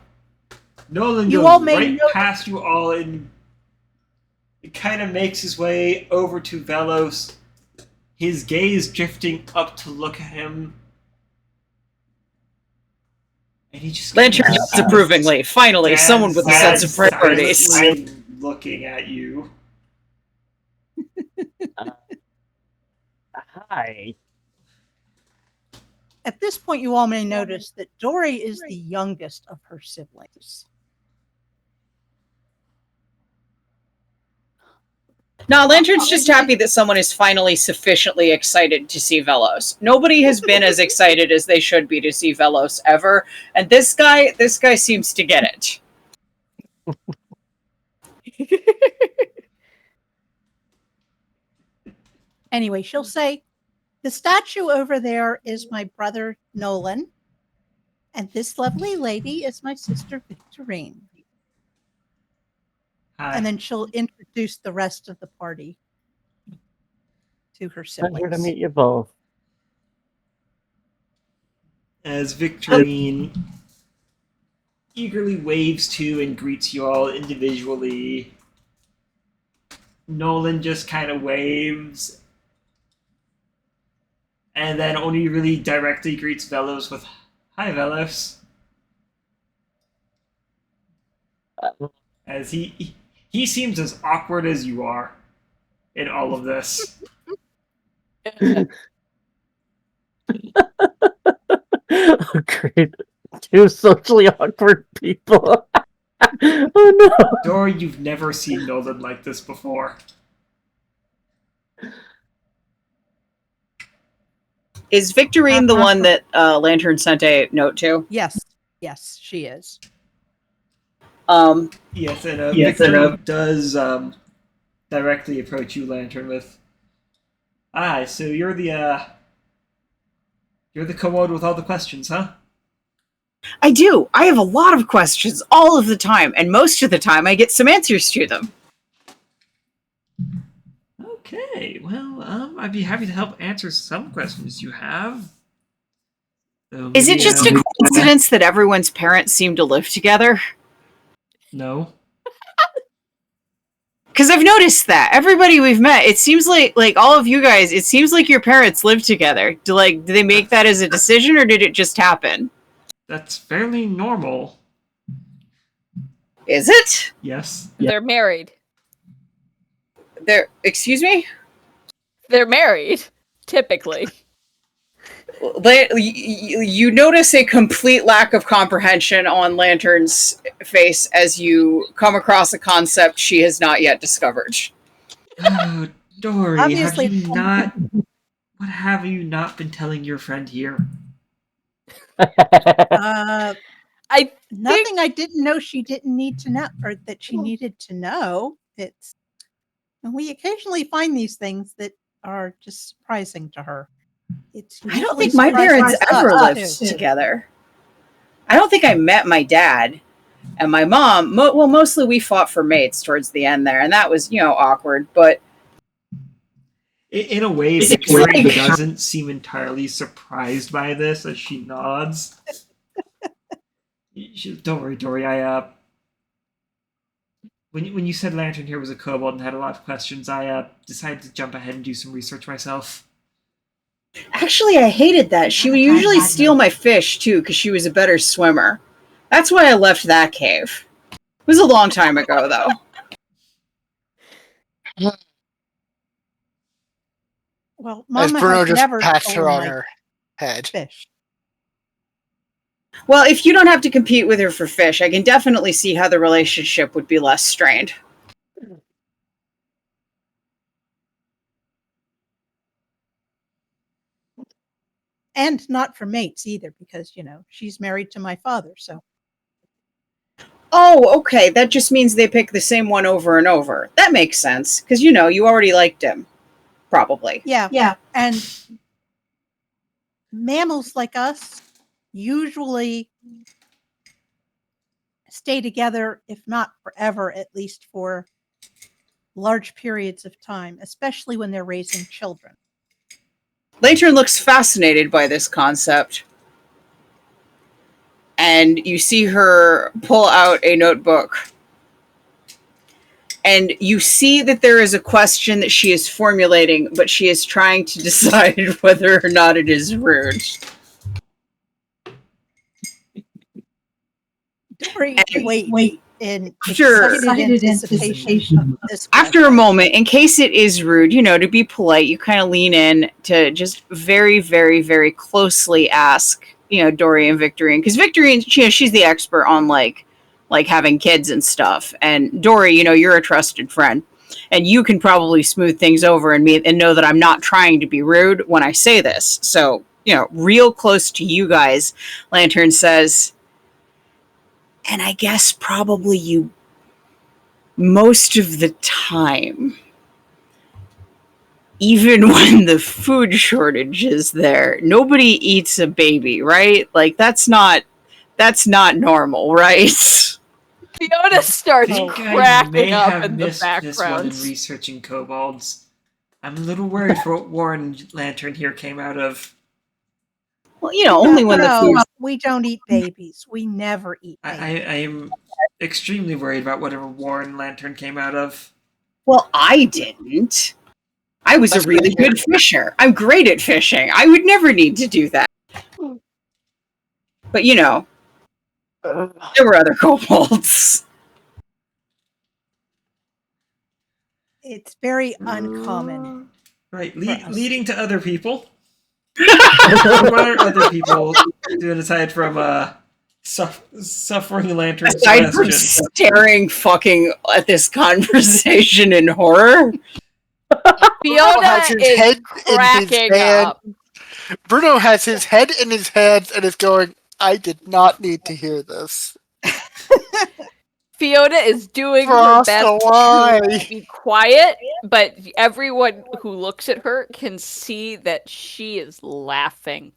Nolan You goes all may right know- past you all and it kind of makes his way over to Vellos, his gaze drifting up to look at him. And he just Lantern nods approvingly. Finally, someone with a sense of priorities. silently looking at you. Hi. At this point, you all may notice that Dori is the youngest of her siblings. Nah, Lantern's just happy that someone is finally sufficiently excited to see Vellos. Nobody has been as excited as they should be to see Vellos ever, and this guy seems to get it. Anyway, she'll say, "The statue over there is my brother Nolan, and this lovely lady is my sister Victorine." Hi. And then she'll introduce the rest of the party to her Pleasure to siblings. meet you both. As Victorine eagerly waves to and greets you all individually. Nolan just kind of waves. And then only really directly greets Vellos with, "Hi, Vellos." As he seems as awkward as you are in all of this. Oh, great. Two socially awkward people. Oh no. Dori, you've never seen Nolan like this before. Is Victorine the one that Lantern sent a note to? Yes, she is. Yes, and Victor does directly approach you, Lantern, with, so you're the Kobold with all the questions, huh? I do. I have a lot of questions all of the time, and most of the time I get some answers to them. Okay, well, I'd be happy to help answer some questions you have. So Is it maybe, just a coincidence that everyone's parents seem to live together? No. Because I've noticed that. Everybody we've met, it seems like all of you guys, it seems like your parents live together. Do they make that as a decision, or did it just happen? That's fairly normal. Is it? Yes. They're married. Excuse me? They're married, typically. You notice a complete lack of comprehension on Lantern's face as you come across a concept she has not yet discovered. Oh, Dori, Obviously- what have you not been telling your friend here? Nothing I didn't know she didn't need to know, or that she needed to know. And we occasionally find these things that are just surprising to her. I don't think my parents ever lived together. I don't think I met my dad. And my mom, mostly we fought for mates towards the end there, and that was, awkward, but... In a way, Victoria doesn't seem entirely surprised by this as she nods. Don't worry, Dori, when you said Lantern here was a kobold and had a lot of questions, I decided to jump ahead and do some research myself. Actually, I hated that. She would usually steal my fish, too, because she was a better swimmer. That's why I left that cave. It was a long time ago, though. Well, As Mama Bruno has just never pats her stolen on my her head. fish. Well, if you don't have to compete with her for fish, I can definitely see how the relationship would be less strained. And not for mates either, because, she's married to my father, so. Oh, okay. That just means they pick the same one over and over. That makes sense, because, you already liked him. Probably. Yeah. And mammals like us usually stay together, if not forever, at least for large periods of time, especially when they're raising children. Lantern looks fascinated by this concept. And you see her pull out a notebook. And you see that there is a question that she is formulating, but she is trying to decide whether or not it is rude. Dori, wait. In Sure. excited anticipation of this After a question. moment, in case it is rude, to be polite, you kind of lean in to just very, very, very closely ask, Dori and Victorine. Because Victorine, she's the expert on, like having kids and stuff. And Dori, you're a trusted friend. And you can probably smooth things over and know that I'm not trying to be rude when I say this. So, real close to you guys, Lantern says... And I guess probably most of the time, even when the food shortage is there, nobody eats a baby, right? That's not normal, right? Fiona starts I cracking up have in the missed this one in background. researching kobolds. I'm a little worried for what Warren Lantern here came out of. Well, only when the No, food's... we don't eat babies. We never eat I babies. am extremely worried about whatever Warren Lantern came out of. Well, I didn't. I was That's a really good. good fisher. I'm great at fishing. I would never need to do that. But, there were other kobolds. It's very uncommon. Right, for us. leading to other people. What are other people doing aside from suffering lanterns? Aside from staring fucking at this conversation in horror. Fiona has his is head in his cracking hand. up. Bruno has his head in his hands and is going, I did not need to hear this. Fiona is doing her Frost best away. to be quiet, but everyone who looks at her can see that she is laughing.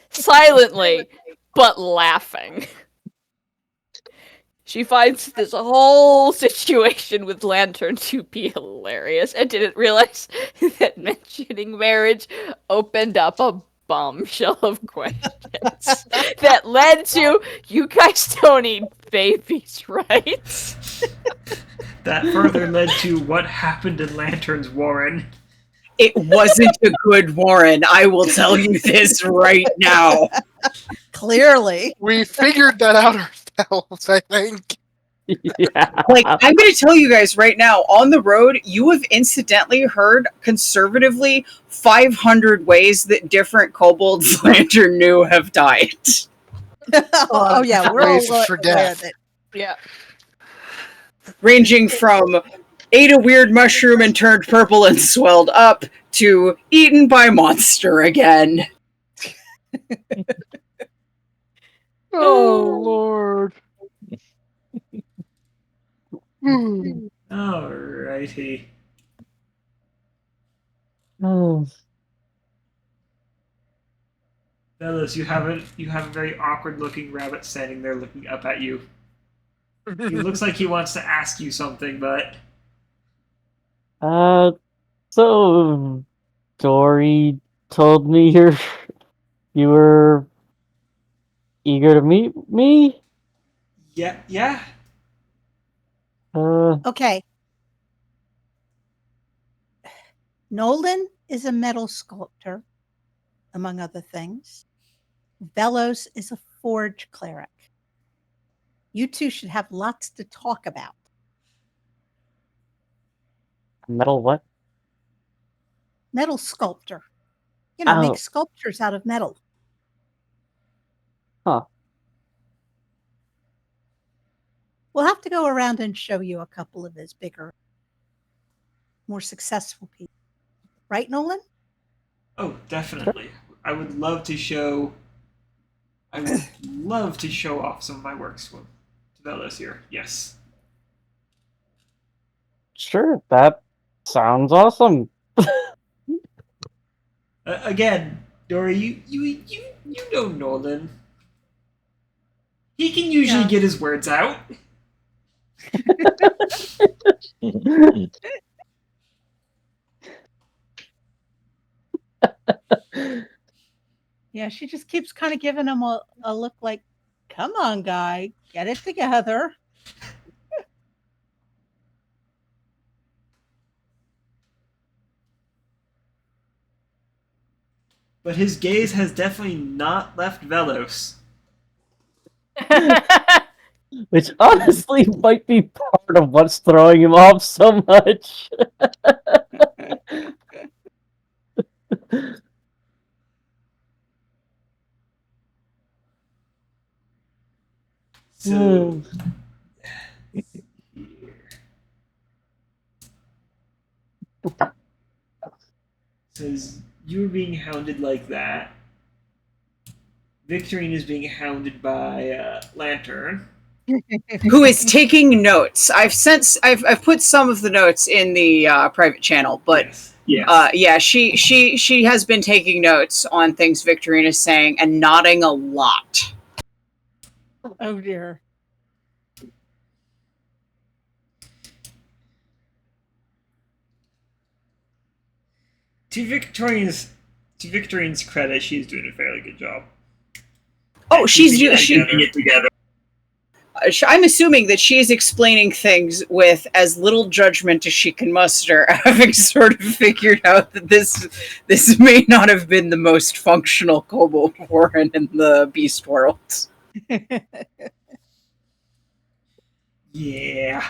Silently, but laughing. She finds this whole situation with Lantern to be hilarious and didn't realize that mentioning marriage opened up a bombshell of questions that led to, you guys don't eat babies, right? That further led to what happened in Lantern's Warren. It wasn't a good Warren. I will tell you this right now. Clearly. We figured that out ourselves, I think. Yeah. Like, I'm going to tell you guys right now, on the road, you have incidentally heard, conservatively, 500 ways that different kobolds Lantern knew have died. Oh, yeah, we're all Ways for aware death. of it. Yeah. Ranging from ate a weird mushroom and turned purple and swelled up to eaten by monster again. Oh, Lord. Alrighty. Oh, Vellos, you have a very awkward looking rabbit standing there looking up at you. He looks like he wants to ask you something, but so Dori told me you were eager to meet me. yeah. Okay. Nolan is a metal sculptor, among other things. Vellos is a forge cleric. You two should have lots to talk about. Metal what? Metal sculptor. Oh. Make sculptures out of metal. Huh. We'll have to go around and show you a couple of his bigger, more successful people. Right, Nolan? Oh, definitely. I would love to show off some of my works to Vellos here. Yes. Sure, that sounds awesome. Again, Dori, you know Nolan. He can usually get his words out. Yeah, she just keeps kind of giving him a look like, come on, guy, get it together. But his gaze has definitely not left Vellos. Which honestly might be part of what's throwing him off so much. So says you're being hounded like that. Victorine is being hounded by Lantern, Who is taking notes. I've put some of the notes in the private channel, but yes. she has been taking notes on things Victorine is saying and nodding a lot. Oh dear. To to Victorine's credit, she's doing a fairly good job. Oh, she's doing. Keeping it together. I'm assuming that she's explaining things with as little judgment as she can muster, having sort of figured out that this may not have been the most functional kobold warren in the beast world. Yeah.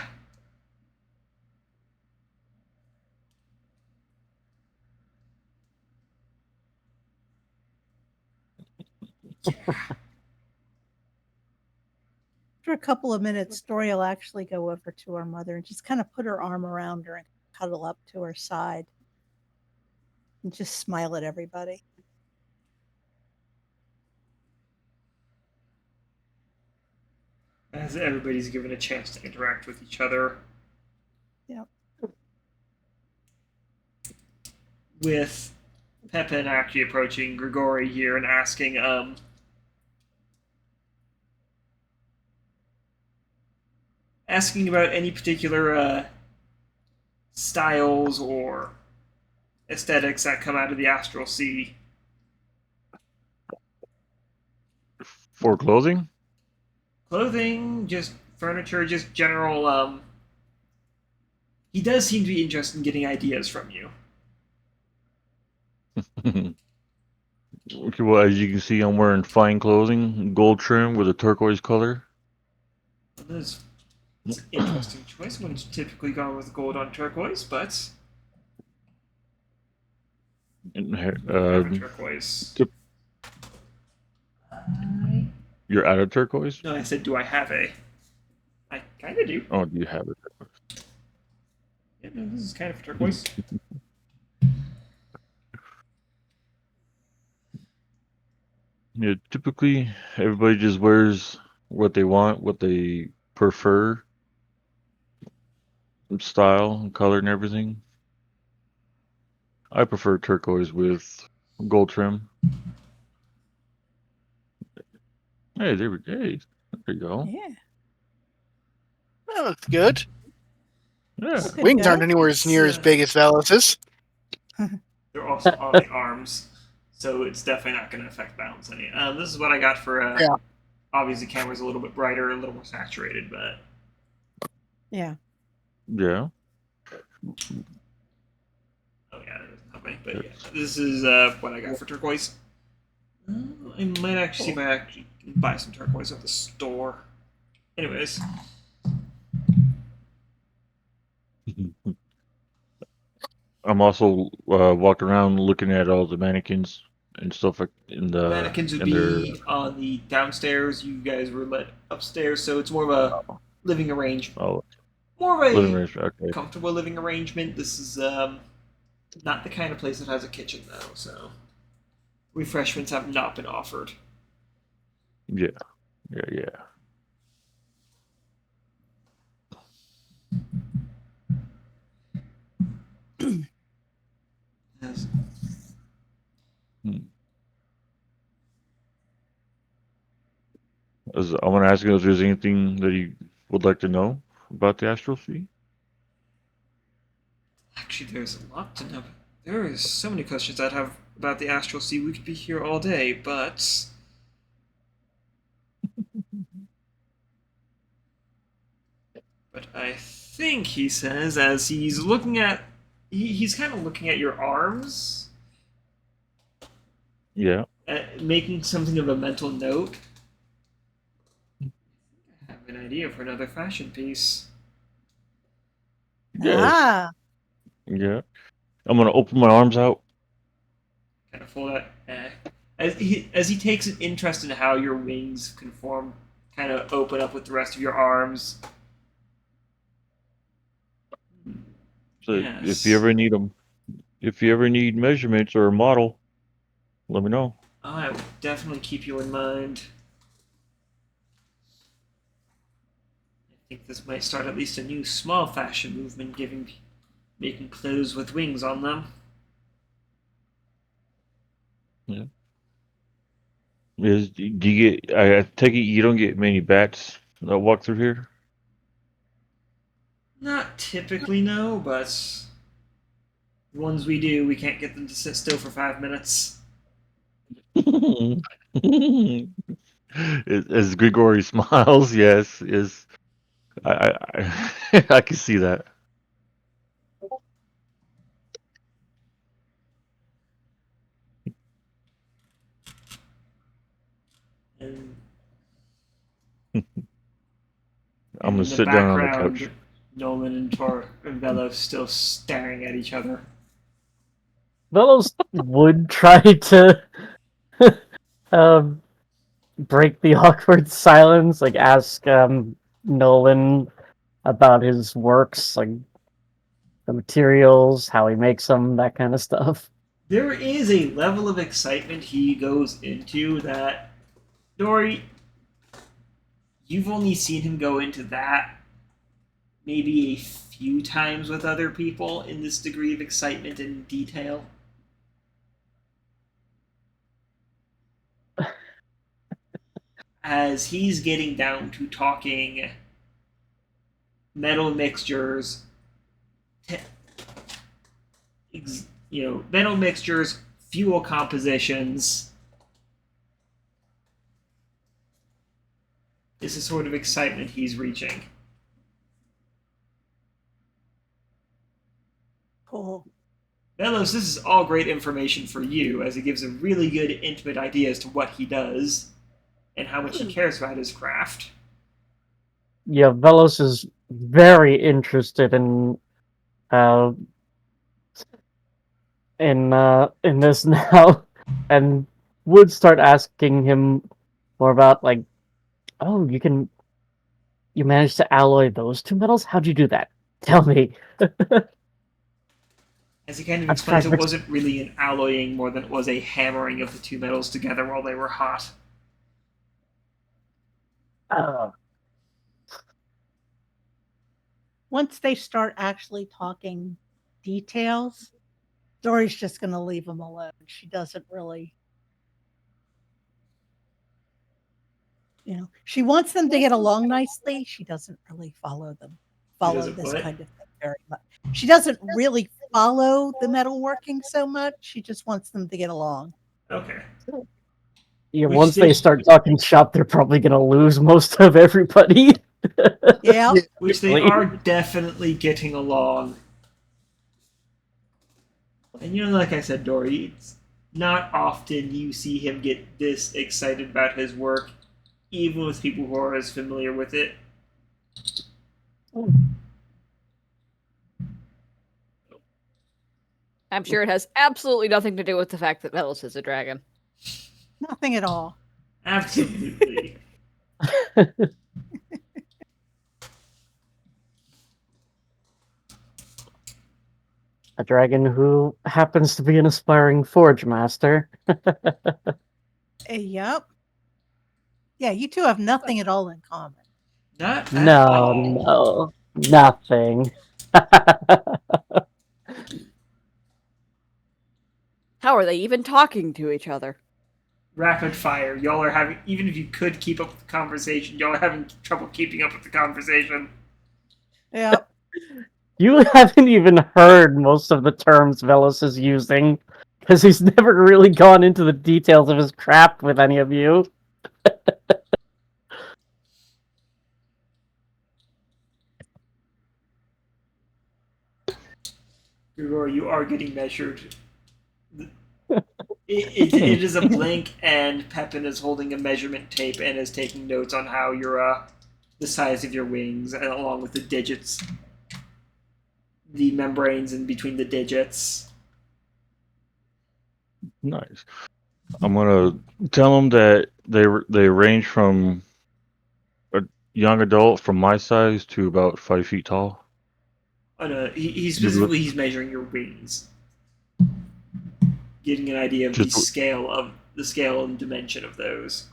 After a couple of minutes, Dori will actually go over to her mother and just kind of put her arm around her and cuddle up to her side and just smile at everybody. As everybody's given a chance to interact with each other. Yep. With Pepin actually approaching Grigori here and asking, asking about any particular styles or aesthetics that come out of the Astral Sea. For clothing? Clothing, just furniture, just general, he does seem to be interested in getting ideas from you. Okay, well, as you can see, I'm wearing fine clothing, gold trim with a turquoise color. That's an interesting choice. Wouldn't typically go with gold on turquoise, but And, turquoise. You're out of turquoise? No, I said, do I have a? I kind of do. Oh, do you have it? Yeah, no, this is kind of turquoise. Yeah, typically everybody just wears what they want, what they prefer, style and color and everything. I prefer turquoise with gold trim. Hey, there you go. Yeah. That looks good. Yeah. Good Wings go. aren't anywhere near as big as Vellos's. They're also on the arms, so it's definitely not going to affect balance any. This is what I got for. Yeah. Obviously, the camera's a little bit brighter, a little more saturated, but Yeah. Yeah. oh yeah, that doesn't help me. But yeah, this is what I got for turquoise. I might actually see if I actually can buy some turquoise at the store. Anyways, I'm also walking around looking at all the mannequins and stuff like in the mannequins would in their- be on the downstairs. You guys were let upstairs, so it's more of a living arrangement. Oh, More of a living room. Okay. comfortable living arrangement. This is not the kind of place that has a kitchen though, so refreshments have not been offered. Yeah. Yes. I want to ask you if there's anything that you would like to know about the Astral Sea. Actually, there's a lot to know. There is so many questions I'd have about the Astral Sea. We could be here all day, but I think he says as he's looking at, he's kind of looking at your arms, Yeah. making something of a mental note. I have an idea for another fashion piece. Yeah. Ah. Yeah. I'm gonna open my arms out. Kind of fold out. As he takes an interest in how your wings conform, kind of open up with the rest of your arms. So Yes. if you ever need them, if you ever need measurements or a model, let me know. I will definitely keep you in mind. I think this might start at least a new small fashion movement, making clothes with wings on them. Do you get? I take it you don't get many bats that walk through here. Not typically, no, but the ones we do, we can't get them to sit still for 5 minutes. As Grigori smiles, yes, is I can see that. And, I'm and gonna in the sit down on the background, couch. Nolan and Tor and Vellos still staring at each other. Vellos would try to um, break the awkward silence, like ask Nolan about his works, like the materials, how he makes them, that kind of stuff. There is a level of excitement he goes into that, Dori, you've only seen him go into that maybe a few times with other people in this degree of excitement and detail. As he's getting down to talking metal mixtures, metal mixtures, fuel compositions. This is sort of excitement he's reaching. Cool. Vellos, this is all great information for you, as it gives a really good intimate idea as to what he does and how much he cares about his craft. Yeah, Vellos is very interested in this now, and would start asking him more about, like, oh, you managed to alloy those two metals? How'd you do that? Tell me. As he kind of explains, it wasn't really an alloying more than it was a hammering of the two metals together while they were hot. Once they start actually talking details, Dori's just going to leave them alone. She doesn't really, she wants them to get along nicely. She doesn't really follow this kind of thing very much. She doesn't really follow the metalworking so much. She just wants them to get along. Okay. Yeah, once they start talking shop, they're probably going to lose most of everybody. Yeah. Which they are definitely getting along. And like I said, Dori, it's not often you see him get this excited about his work, even with people who are as familiar with it. I'm sure it has absolutely nothing to do with the fact that Vellos is a dragon. Nothing at all. Absolutely. A dragon who happens to be an aspiring forge master. Yep. Yeah, you two have nothing at all in common. Not at all. No, nothing. How are they even talking to each other? Rapid fire. Y'all are having, even if you could keep up with the conversation, y'all are having trouble keeping up with the conversation. Yep. You haven't even heard most of the terms Vellos is using, because he's never really gone into the details of his craft with any of you. Grigori, you are getting measured. It is a blink, and Pepin is holding a measurement tape and is taking notes on how your the size of your wings, and along with the digits, the membranes in between the digits. Nice. I'm gonna tell them that they range from a young adult from my size to about 5 feet tall. Oh no, he's measuring your wings, getting an idea of the scale and dimension of those.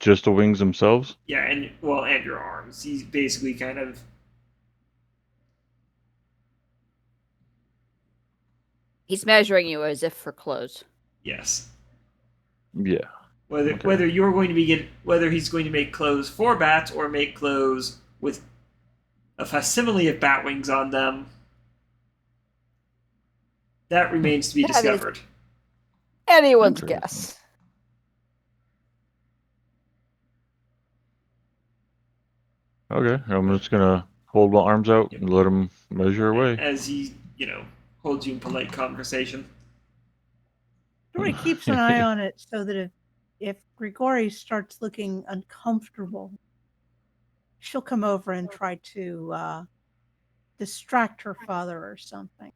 Just the wings themselves? Yeah, and your arms. He's basically kind of. He's measuring you as if for clothes. Yes. Yeah. Whether you're going to whether he's going to make clothes for bats or make clothes with a facsimile of bat wings on them, that remains to be discovered. Anyone's guess. Okay, I'm just gonna hold my arms out and let him measure away. As he, holds you in polite conversation. Dori keeps an eye on it so that if Grigori starts looking uncomfortable, she'll come over and try to distract her father or something.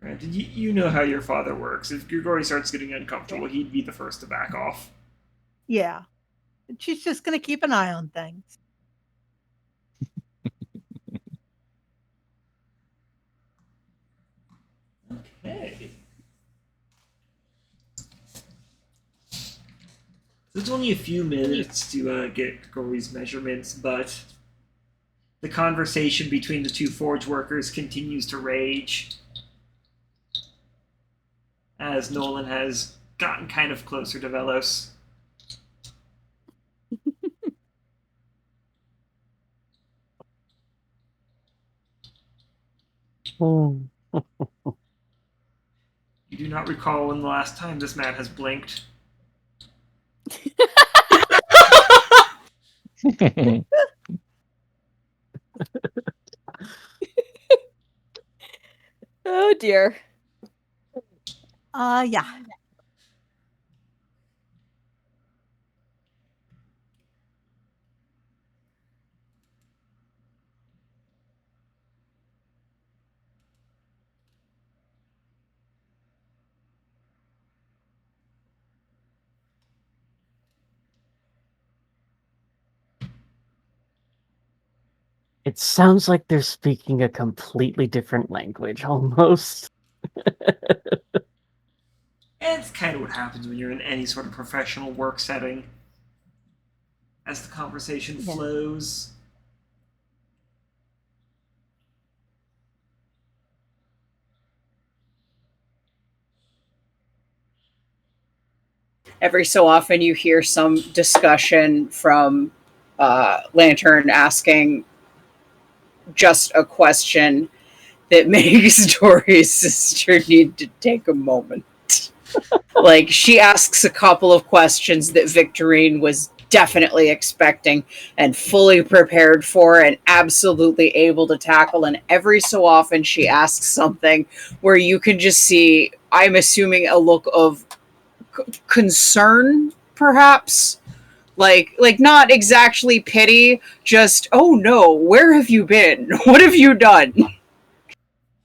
Right? You know how your father works. If Grigori starts getting uncomfortable, he'd be the first to back off. Yeah. She's just going to keep an eye on things. Okay. It's only a few minutes to get Grigori's measurements, but the conversation between the two forge workers continues to rage as Nolan has gotten kind of closer to Vellos. You do not recall when the last time this man has blinked. Oh dear. Yeah. It sounds like they're speaking a completely different language, almost. It's kind of what happens when you're in any sort of professional work setting. As the conversation flows. Every so often you hear some discussion from Lantern asking just a question that makes Dori's sister need to take a moment. Like, she asks a couple of questions that Victorine was definitely expecting and fully prepared for and absolutely able to tackle, and every so often she asks something where you can just see, I'm assuming, a look of concern, perhaps, like not exactly pity, just, oh no, where have you been? What have you done?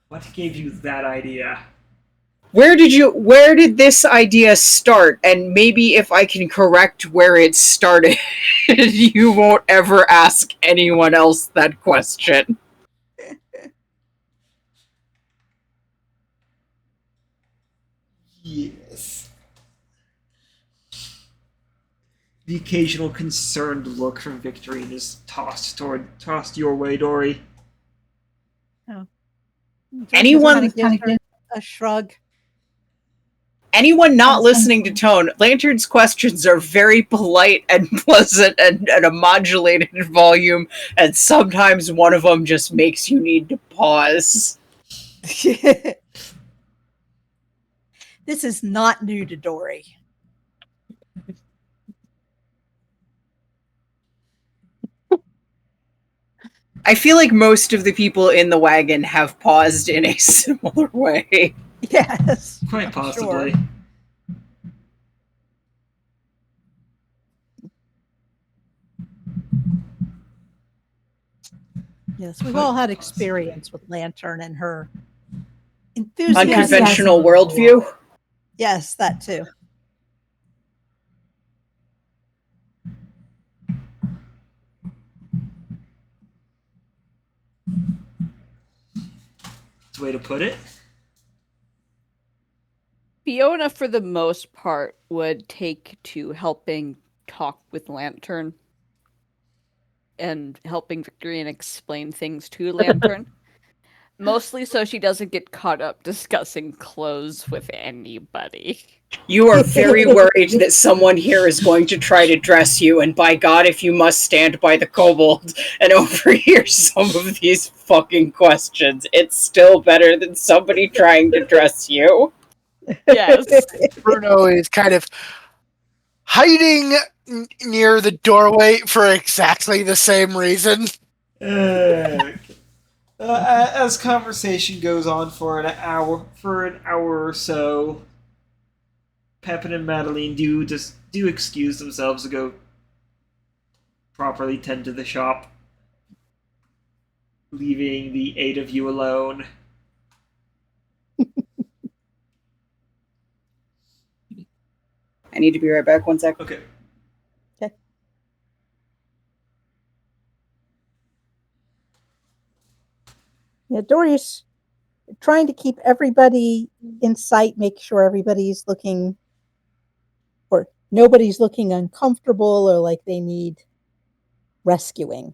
What gave you that idea? Where did this idea start? And maybe if I can correct where it started, you won't ever ask anyone else that question. Yes. The occasional concerned look from Victorine is tossed your way, Dori. Oh. Anyone kind of a shrug. Anyone not listening to tone, Lantern's questions are very polite and pleasant and a modulated volume, and sometimes one of them just makes you need to pause. This is not new to Dori. I feel like most of the people in the wagon have paused in a similar way. Yes. Quite possibly. Sure. Yes, we've all had experience with Lantern and her enthusiasm. Unconventional worldview? Yes, that too. That's the way to put it. Fiona, for the most part, would take to helping talk with Lantern and helping Victorine explain things to Lantern. Mostly so she doesn't get caught up discussing clothes with anybody. You are very worried that someone here is going to try to dress you, and by God, if you must stand by the kobold and overhear some of these fucking questions, it's still better than somebody trying to dress you. Yes. Bruno is kind of hiding near the doorway for exactly the same reason. Okay. As conversation goes on for an hour or so, Pepin and Madeline do excuse themselves to go properly tend to the shop, leaving the 8 of you alone. I need to be right back. 1 sec. Okay. Yeah, Dori's trying to keep everybody in sight, make sure everybody's looking, or nobody's looking uncomfortable or like they need rescuing.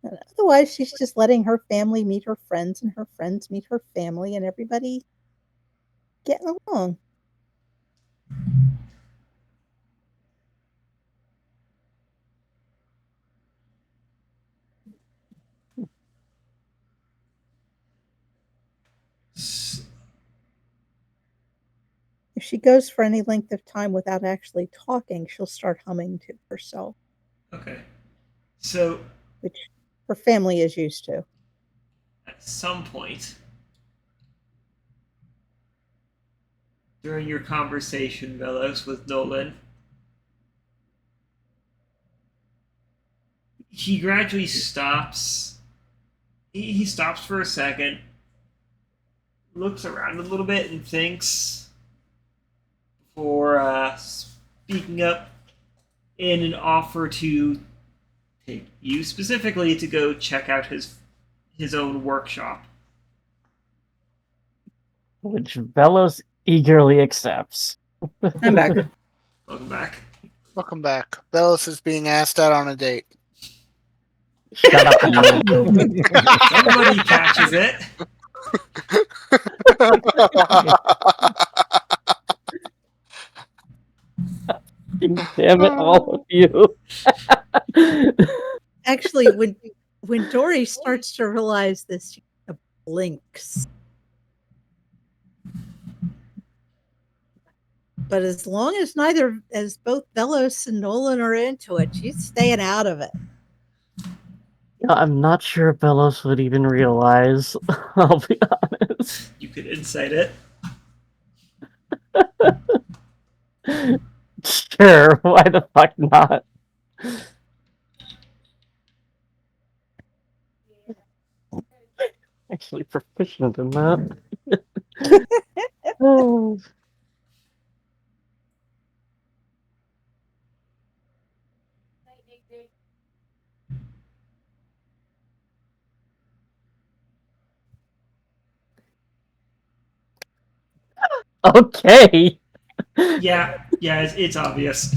And otherwise, she's just letting her family meet her friends and her friends meet her family and everybody getting along. If she goes for any length of time without actually talking, she'll start humming to herself, Okay. So, which her family is used to. at some point during your conversation, Vellos, with Nolan, he gradually stops. He stops for a second, looks around a little bit, and thinks before speaking up in an offer to take you specifically to go check out his own workshop. Which Vellos eagerly accepts. I'm back. Welcome back. Welcome back. Vellos is being asked out on a date. Shut up, you. Somebody catches it. Damn it, all of you. Actually, when Dori starts to realize this, she blinks. But as long as both Vellos and Nolan are into it, she's staying out of it. I'm not sure if Vellos would even realize, I'll be honest. You could insight it. Sure, why the fuck not? Actually proficient in that. Oh. Okay. Yeah, it's obvious.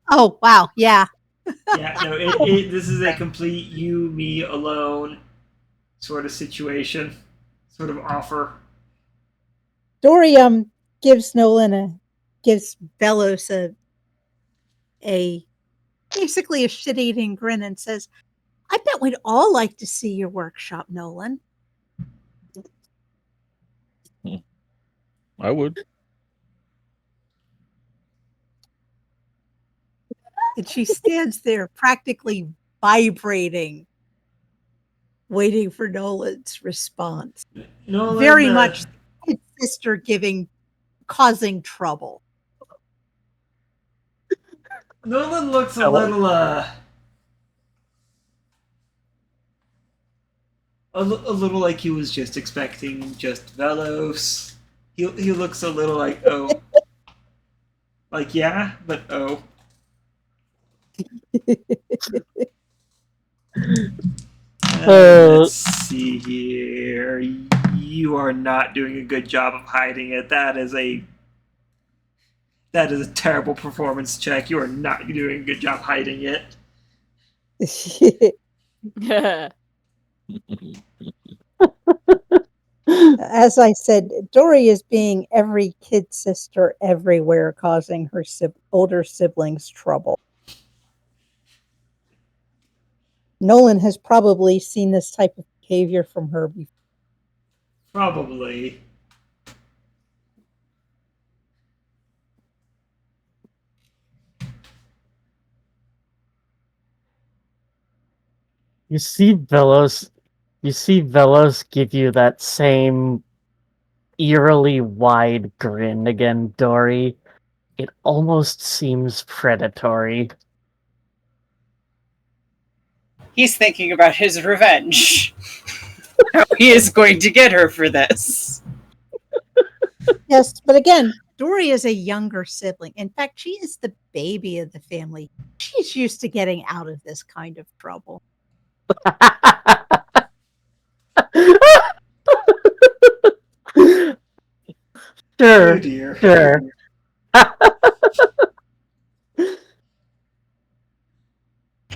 Oh, wow. Yeah. Yeah, no, this is a complete you, me, alone sort of situation, sort of offer. Dori gives Vellos a basically a shit-eating grin and says, I bet we'd all like to see your workshop, Nolan. I would. And she stands there practically vibrating, waiting for Nolan's response. Nolan, Very much his sister causing trouble. Nolan looks a Hello. little like he was just expecting just Vellos. He looks a little like, oh, like yeah, but oh. Let's see here. You are not doing a good job of hiding it. That is a terrible performance check. You are not doing a good job hiding it. As I said, Dori is being every kid sister everywhere, causing her older siblings trouble. Nolan has probably seen this type of behavior from her before. Probably. You see Vellos give you that same eerily wide grin again, Dori. It almost seems predatory. He's thinking about his revenge. How he is going to get her for this. Yes, but again, Dori is a younger sibling. In fact, she is the baby of the family. She's used to getting out of this kind of trouble. Sure, Oh dear. sure.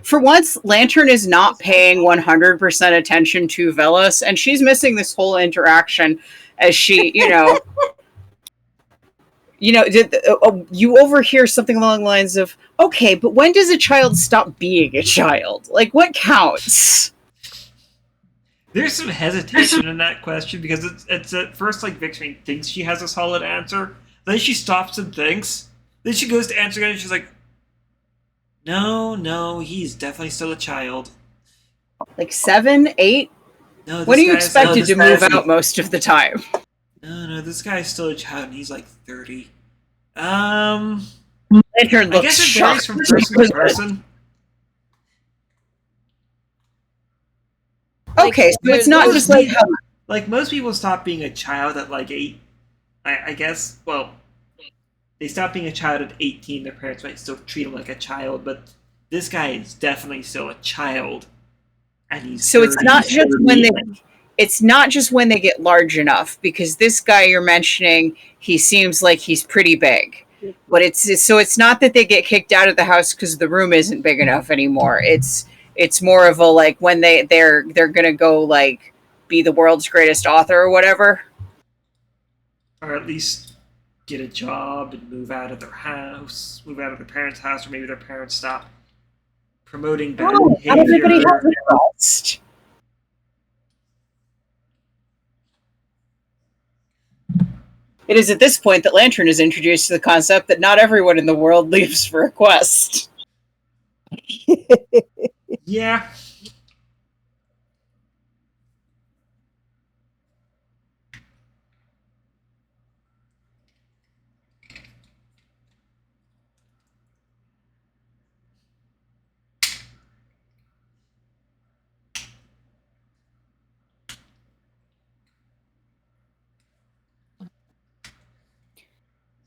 For once, Lantern is not paying 100% attention to Vellos, and she's missing this whole interaction as she, you overhear something along the lines of, okay, but when does a child stop being a child? Like, what counts? There's some hesitation in that question because it's at first like Victorine thinks she has a solid answer. Then she stops and thinks. Then she goes to answer again and she's like, no, he's definitely still a child. Like 7, 8? No, When are you this expected to move guy's- out most of the time? No, this guy's still a child and he's like 30. Lantern I looks guess it varies shocked. from person to person. Okay, so it's not most just like people- Like most people stop being a child at like 8. I guess. Well, they stop being a child at 18. Their parents might still treat them like a child, but this guy is definitely still a child, and he's so it's 30. not just when they get large enough, because this guy you're mentioning, he seems like he's pretty big. But it's not that they get kicked out of the house because the room isn't big enough anymore. It's more of a like when they're gonna go like be the world's greatest author or whatever. Or at least get a job and move out of their house, move out of their parents' house, or maybe their parents stop promoting bad Not everybody behavior. has a trust. It is at this point that Lantern is introduced to the concept that not everyone in the world leaves for a quest. Yeah.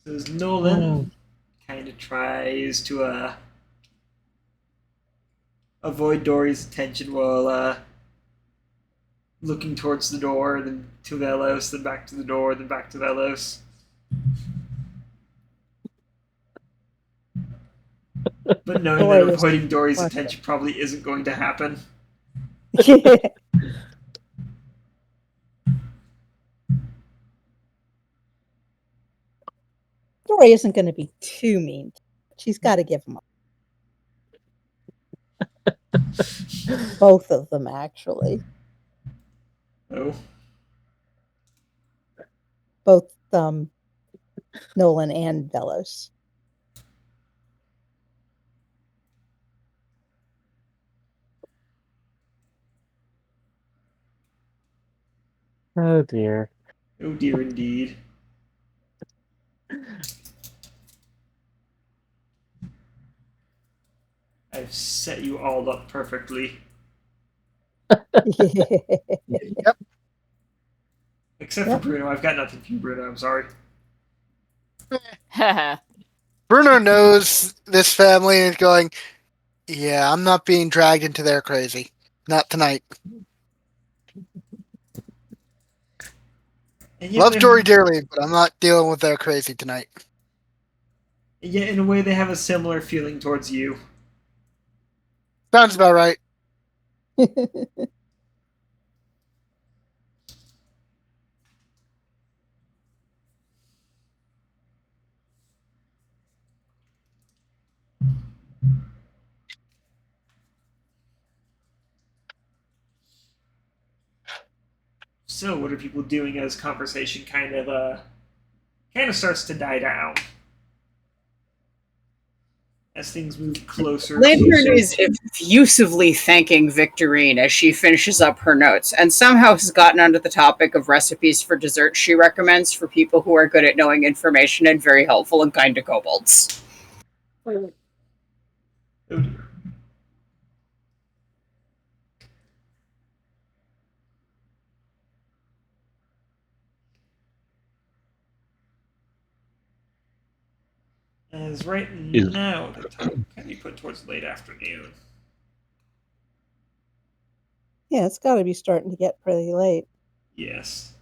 So as Nolan kind of tries to avoid Dori's attention while looking towards the door, then to Vellos, then back to the door, then back to Vellos. But knowing that Dori is- avoiding Dori's attention probably isn't going to happen. Dori isn't going to be too mean. She's got to give him up. Both of them, actually. Oh. Both Nolan and Vellos. Oh dear. Oh dear indeed. I've set you all up perfectly. Yep. Except for Bruno. I've got nothing for you, Bruno. I'm sorry. Bruno knows this family and is going, yeah, I'm not being dragged into their crazy. Not tonight. And yet Love they- Dori dearly, but I'm not dealing with their crazy tonight. and yet, in a way, they have a similar feeling towards you. Sounds about right. So, what are people doing as conversation kind of starts to die down? as things move closer. Lantern is effusively thanking Victorine as she finishes up her notes, and somehow has gotten onto the topic of recipes for desserts she recommends for people who are good at knowing information and very helpful and kind to kobolds. Oh dear. As right now, the time can be put towards late afternoon. Yeah, it's got to be starting to get pretty late. Yes.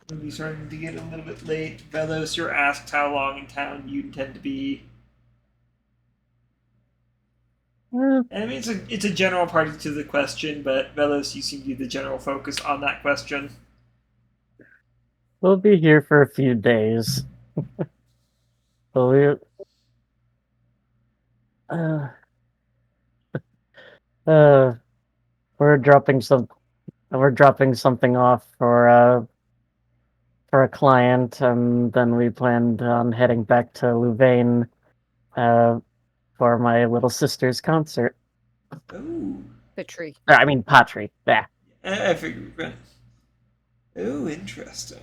It'll be starting to get a little bit late. Vellos, you're asked how long in town you intend to be. And I mean, it's a general part to the question, but Vellos, you seem to be the general focus on that question. We'll be here for a few days. So uh, we're dropping something off for a client, and then we planned on heading back to Louvain for my little sister's concert. Oh. Patrie. I mean, Patrie. Yeah. I figured. Right. Oh, interesting.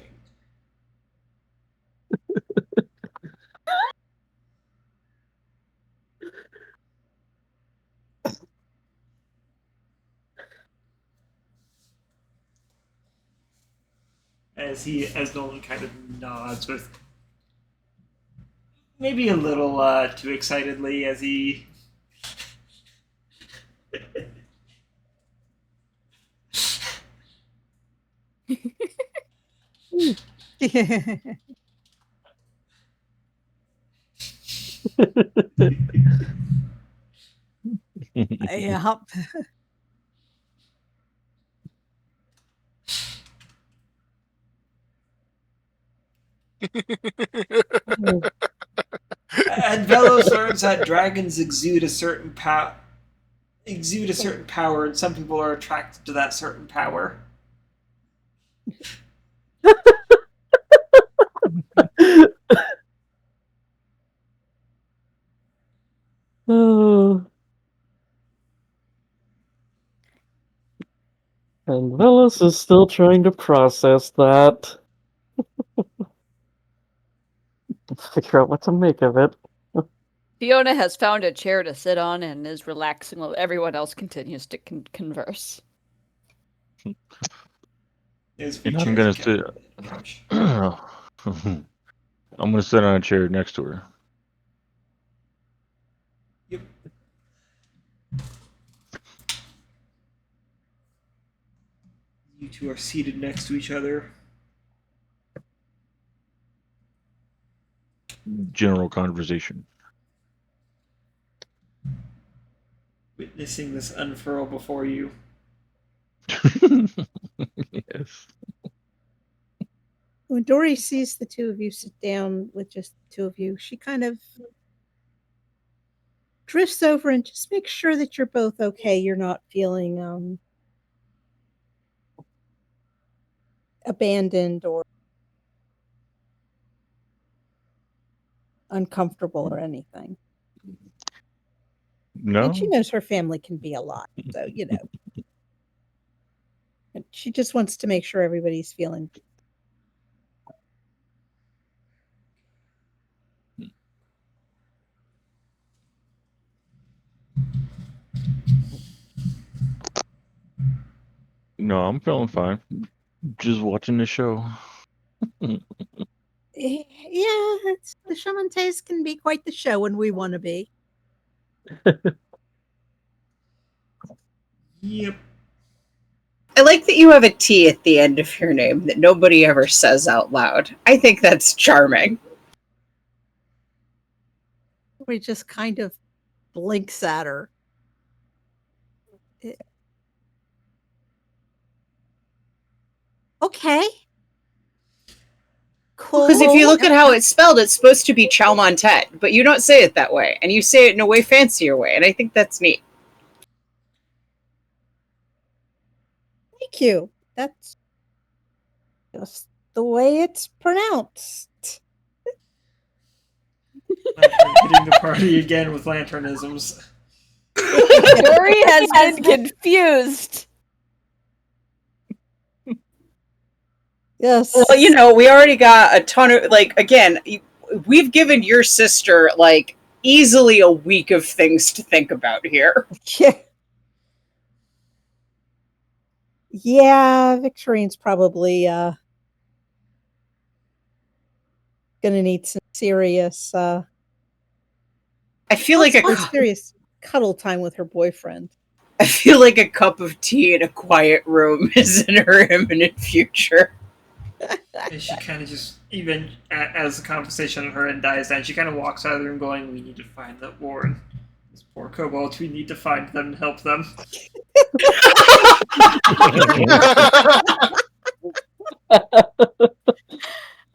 As Nolan kind of nods with maybe a little too excitedly as he Yeah. and Velos learns that dragons exude a certain power, and some people are attracted to that certain power. Oh. And Vellos is still trying to process that. Figure out what to make of it. Fiona has found a chair to sit on and is relaxing while everyone else continues to converse. And I'm gonna sit. I'm gonna sit on a chair next to her. Yep. You two are seated next to each other. General conversation. Witnessing this unfurl before you. Yes. When Dori sees the two of you sit down with just the two of you, she kind of drifts over and just makes sure that you're both okay. You're not feeling abandoned or uncomfortable or anything. No. And she knows her family can be a lot, so And she just wants to make sure everybody's feeling. No, I'm feeling fine. Just watching the show. Yeah, the Chamantes can be quite the show when we want to be. Yep. I like that you have a T at the end of your name that nobody ever says out loud. I think that's charming. We just kind of blinks at her. Okay. Because if you look at how it's spelled, it's supposed to be Chalmontet, but you don't say it that way, and you say it in a way fancier way, and I think that's neat. Thank you. That's just the way it's pronounced. Hitting the party again with lanternisms. Dori has been confused. Yes. Well, you know, we already got a ton of, like, again, we've given your sister, like, easily a week of things to think about here. Yeah. Yeah, Victorine's probably gonna need some serious I feel like serious cuddle time with her boyfriend. I feel like a cup of tea in a quiet room is in her imminent future. And she kind of just, even as the conversation on her end dies down, she kind of walks out of the room going, we need to find that Warren. This poor kobolds, we need to find them and help them.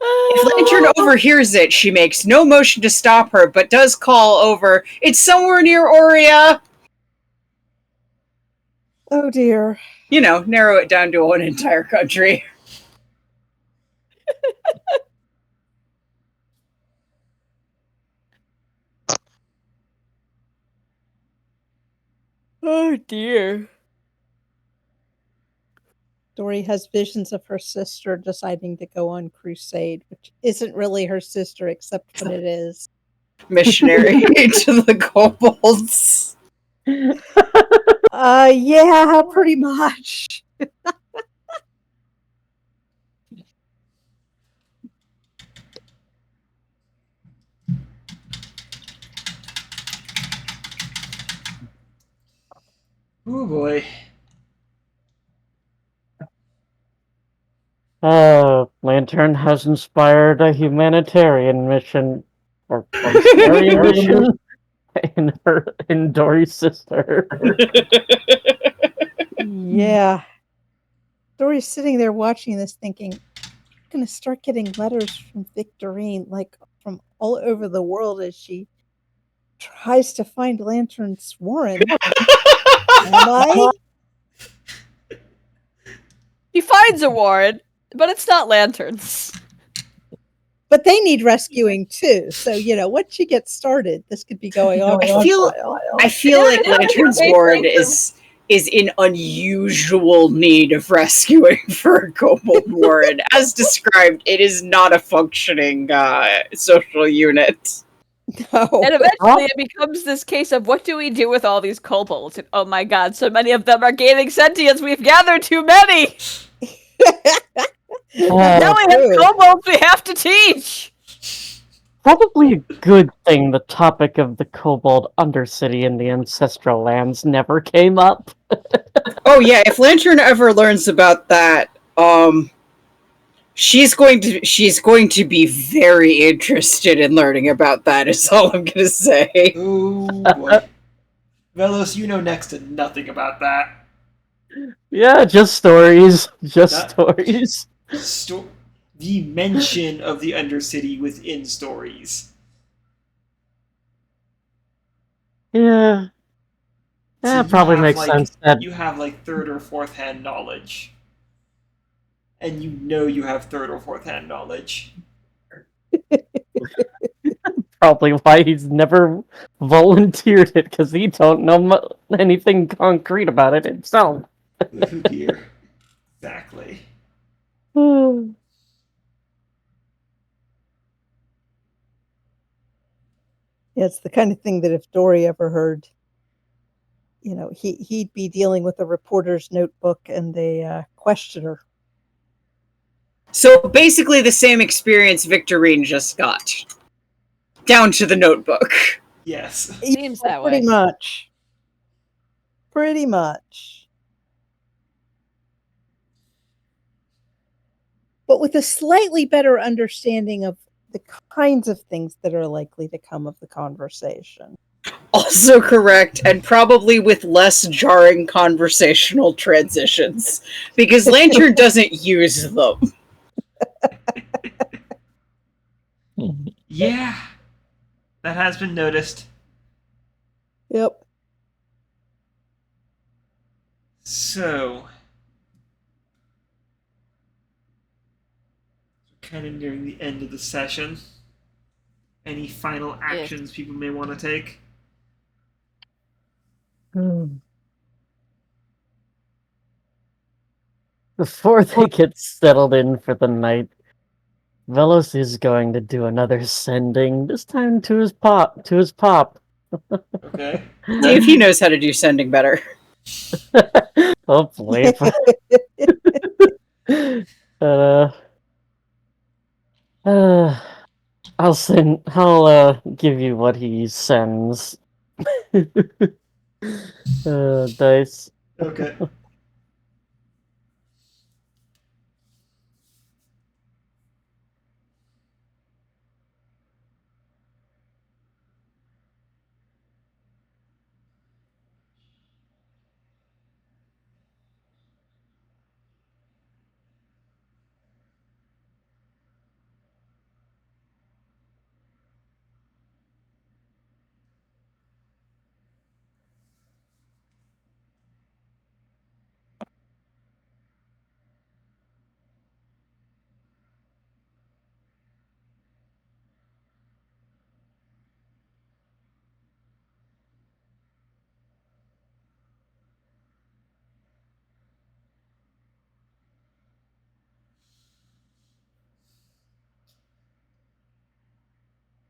If Lantern overhears it, she makes no motion to stop her, but does call over, it's somewhere near Aurea! Oh dear. You know, narrow it down to one entire country. Oh dear. Dori has visions of her sister deciding to go on crusade, which isn't really her sister except when it is. Missionary to the kobolds. Yeah, pretty much. Oh boy. Lantern has inspired a humanitarian mission, or humanitarian mission in Dori's sister. Yeah. Dori's sitting there watching this thinking, I'm going to start getting letters from Victorine, like from all over the world as she tries to find Lantern's Warren. Am I? He finds a Warren, but it's not lanterns. But they need rescuing too. So, you know, once you get started, this could be going on. I feel like Lantern's Ward is in unusual need of rescuing for a kobold warren. As described, it is not a functioning social unit. No. And eventually it becomes this case of what do we do with all these kobolds? And, oh my god, so many of them are gaining sentience. We've gathered too many. Now we have kobolds we have to teach. Probably a good thing the topic of the Kobold Undercity in the Ancestral Lands never came up. Oh yeah, if Lantern ever learns about that, she's going to be very interested in learning about that, is all I'm gonna say. Oh boy. Vellos, you know next to nothing about that. Yeah, just stories. Stories. The mention of the Undercity within stories. Yeah. So That probably makes sense. That you have like third or fourth hand knowledge. And you know you have third or fourth hand knowledge. probably why he's never volunteered it, because he don't know anything concrete about it himself. Oh dear. Exactly. Yeah, it's the kind of thing that if Dori ever heard, you know, he'd be dealing with a reporter's notebook and a questioner. So basically the same experience Victorine just got. Down to the notebook. Yes. Seems that way. Pretty much. Pretty much. But with a slightly better understanding of the kinds of things that are likely to come of the conversation. Also correct, and probably with less jarring conversational transitions, because Lantern doesn't use them. Yeah, that has been noticed. Yep. So, kind of nearing the end of the session. Any final actions people may want to take? Before they get settled in for the night, Vellos is going to do another sending, this time to his pop. Okay. See if he knows how to do sending better. Hopefully. But, I'll give you what he sends. Dice. Okay.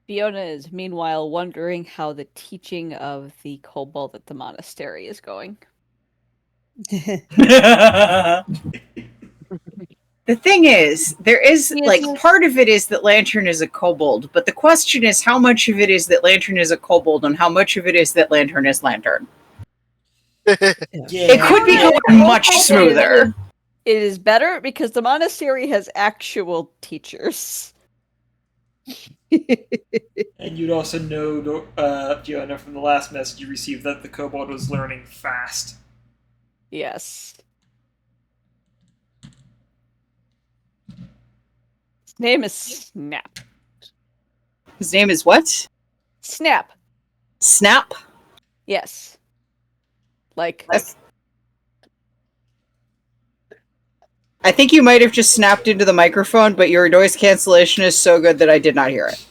Fiona is meanwhile wondering how the teaching of the kobold at the monastery is going. The thing is, there is, Yes, like, yes. part of it is that Lantern is a kobold, but the question is how much of it is that Lantern is a kobold and how much of it is that Lantern is Lantern. Yeah. It could be going much smoother. It is better because the monastery has actual teachers. And you'd also know, Fiona, from the last message you received that the kobold was learning fast. Yes. His name is Snap. His name is what? Snap. Snap? Yes. Like, I think you might have just snapped into the microphone, but your noise cancellation is so good that I did not hear it.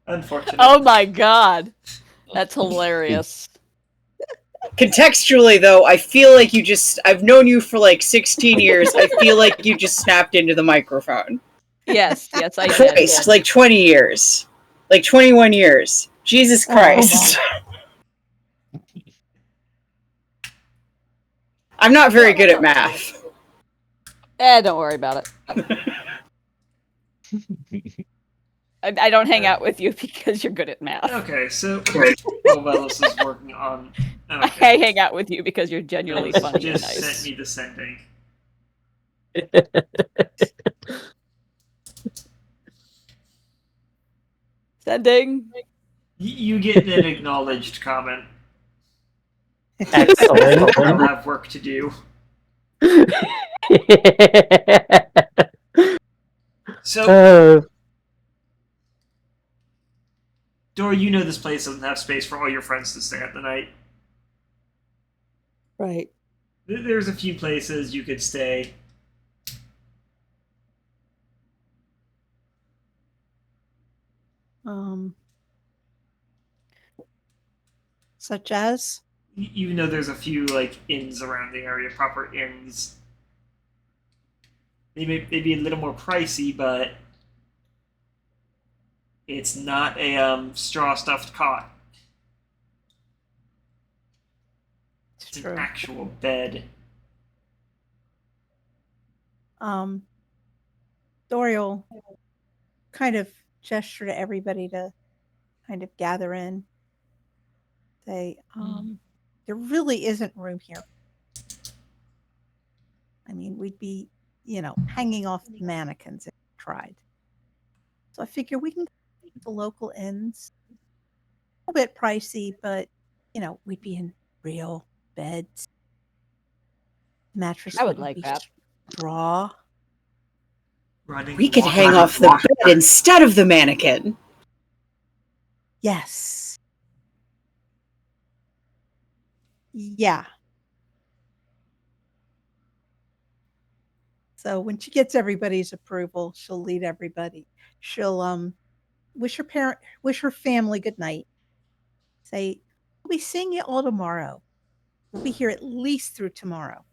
Unfortunate. oh my god. That's hilarious. Contextually, though, I feel like I've known you for like 16 years. I feel like you just snapped into the microphone. Yes, I did. Christ, like 20 years. Like 21 years. Jesus Christ. I'm not very good at math. Don't worry about it. I don't hang out with you because you're good at math. Okay, so Vellos is working on. Okay. I hang out with you because you're genuinely Vellos funny and just nice. sent me the sending. Sending. You get an acknowledged comment. Excellent. I'll have work to do. So, Dori, you know this place doesn't have space for all your friends to stay at the night. Right. There's a few places you could stay. Such as? You know there's a few, like, inns around the area, proper inns. They may be a little more pricey, but it's not a straw-stuffed cot. It's an actual bed. Dori will kind of gesture to everybody to kind of gather in. Say, there really isn't room here. I mean, we'd be, hanging off the mannequins if we tried. So I figure we can go to the local inns. A little bit pricey, but, we'd be in real beds. Mattress I would like that. straw. running. We could water. hang off the bed instead of the mannequin. Yes. Yeah. So when she gets everybody's approval, she'll lead everybody. She'll wish her family good night. Say, we'll be seeing you all tomorrow. We'll be here at least through tomorrow.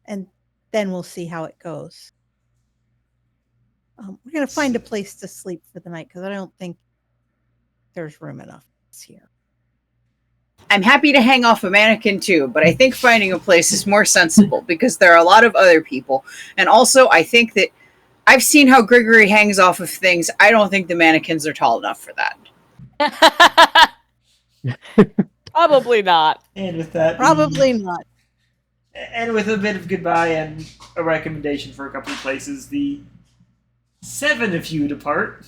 And then we'll see how it goes. We're going to find a place to sleep for the night because I don't think there's room enough here. I'm happy to hang off a mannequin too, but I think finding a place is more sensible because there are a lot of other people. And also, I think that I've seen how Grigori hangs off of things. I don't think the mannequins are tall enough for that. Probably not. And with that, Probably not. And with a bit of goodbye and a recommendation for a couple of places, the 7 of you depart.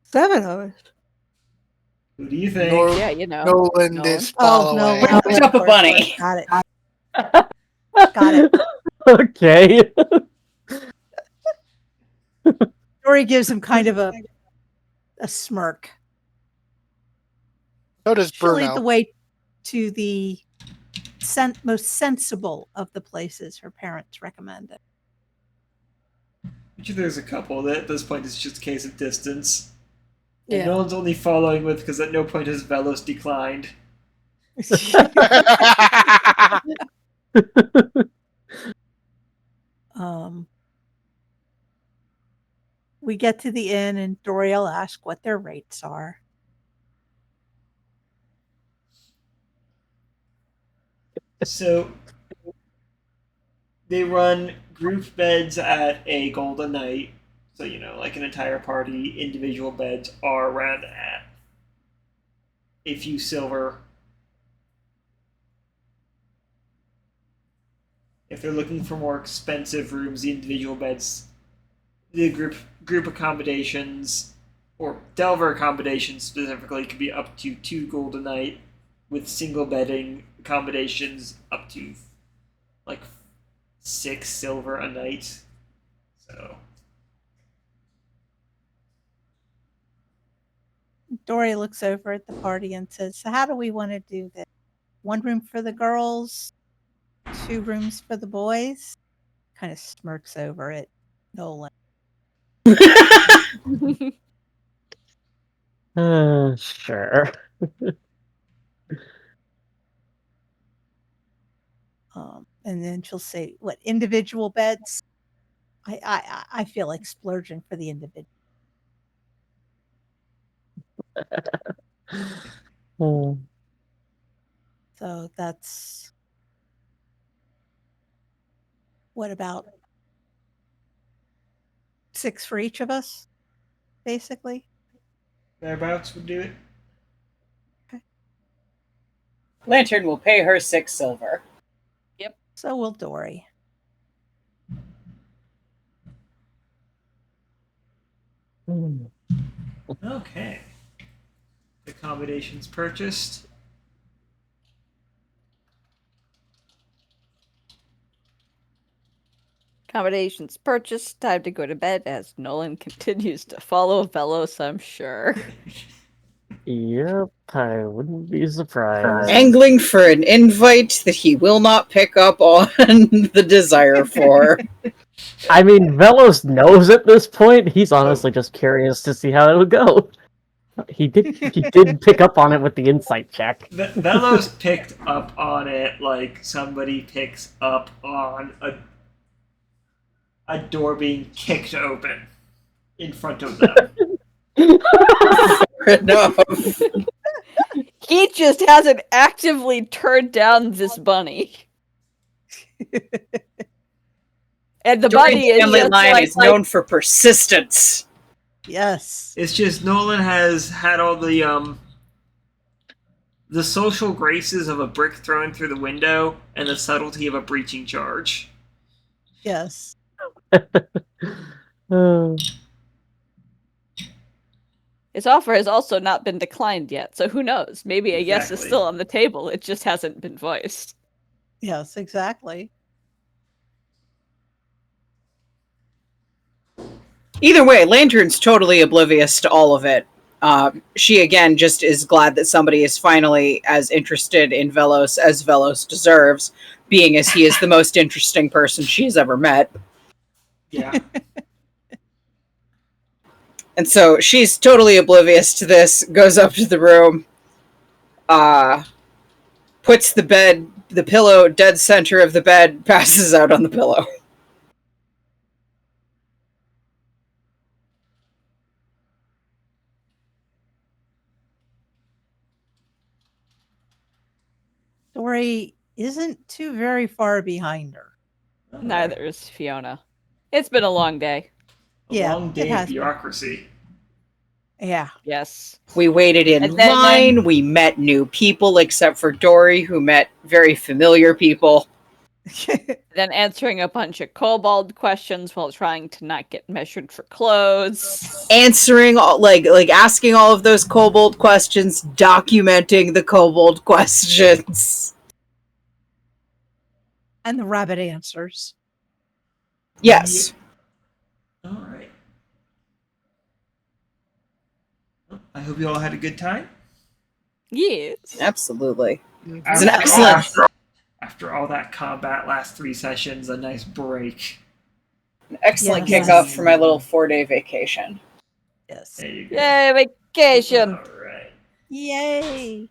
7 of us. Who do you think? Yeah, you know. Nolan is Oh, no. following. I picked up a bunny. Got it. Got it. Okay. Dori gives him kind of a smirk. So does She'll lead Bruno. the way to the most sensible of the places her parents recommended. Which there's a couple that at this point is just a case of distance. And Yeah. no one's only following with because at no point has Vellos declined. We get to the inn and Dori will ask what their rates are. So they run group beds at a gold a night. So, like an entire party, individual beds are run at a few silver. If they're looking for more expensive rooms, the individual beds, the group accommodations, or Delver accommodations specifically, could be up to 2 gold a night, with single bedding accommodations up to 6 silver a night. So Dori looks over at the party and says, so how do we want to do this? 1 room for the girls, 2 rooms for the boys? Kind of smirks over at Nolan. Sure. And then she'll say, what, individual beds? I feel like splurging for the individual. So that's, what, about 6 for each of us, basically? thereabouts would do it. Lantern will pay her 6 silver. So will Dori. Okay. Accommodations purchased. Accommodations purchased. Time to go to bed as Nolan continues to follow Vellos, I'm sure. Yep, I wouldn't be surprised. Angling for an invite that he will not pick up on the desire for. I mean, Vellos knows at this point. He's honestly just curious to see how it'll go. He did pick up on it with the insight check. Vellos picked up on it like somebody picks up on a door being kicked open in front of them. Enough. He just hasn't actively turned down this bunny. And the bunny is family just line like, is known for persistence. Yes. It's just Nolan has had all the social graces of a brick thrown through the window and the subtlety of a breaching charge. Yes. his offer has also not been declined yet, so who knows? Maybe a yes is Exactly. still on the table, it just hasn't been voiced. Yes, exactly. Either way, Lantern's totally oblivious to all of it. She, again, just is glad that somebody is finally as interested in Vellos as Vellos deserves, being as he is the most interesting person she's ever met. Yeah. And so she's totally oblivious to this, goes up to the room, puts the pillow dead center of the bed, passes out on the pillow. Dori isn't too very far behind her. Neither is Fiona. It's been a long day. A long it day has of been. bureaucracy. Yeah. Yes. We waited in And then- line, we met new people, except for Dori, who met very familiar people. Then answering a bunch of kobold questions while trying to not get measured for clothes. Answering, asking all of those kobold questions, documenting the kobold questions. And the rabbit answers. Yes. All right. Well, I hope you all had a good time. Yes. Absolutely. It's After an excellent... After all that combat last 3 sessions, a nice break. An excellent Yes. kickoff for my little 4-day vacation. Yes. There you go. Yay, vacation! All right. Yay.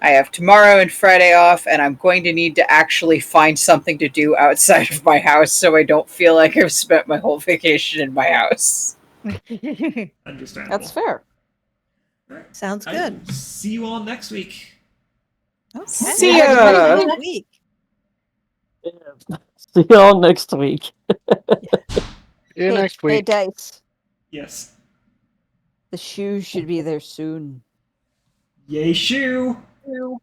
I have tomorrow and Friday off, and I'm going to need to actually find something to do outside of my house so I don't feel like I've spent my whole vacation in my house. Understandable. That's fair. All right. Sounds I good. will see you all next week. Okay. See Have a ya. good week. See y'all next week. See you next Hey, week. Dice. Yes. The shoes should be there soon. Yay, shoe! Ew.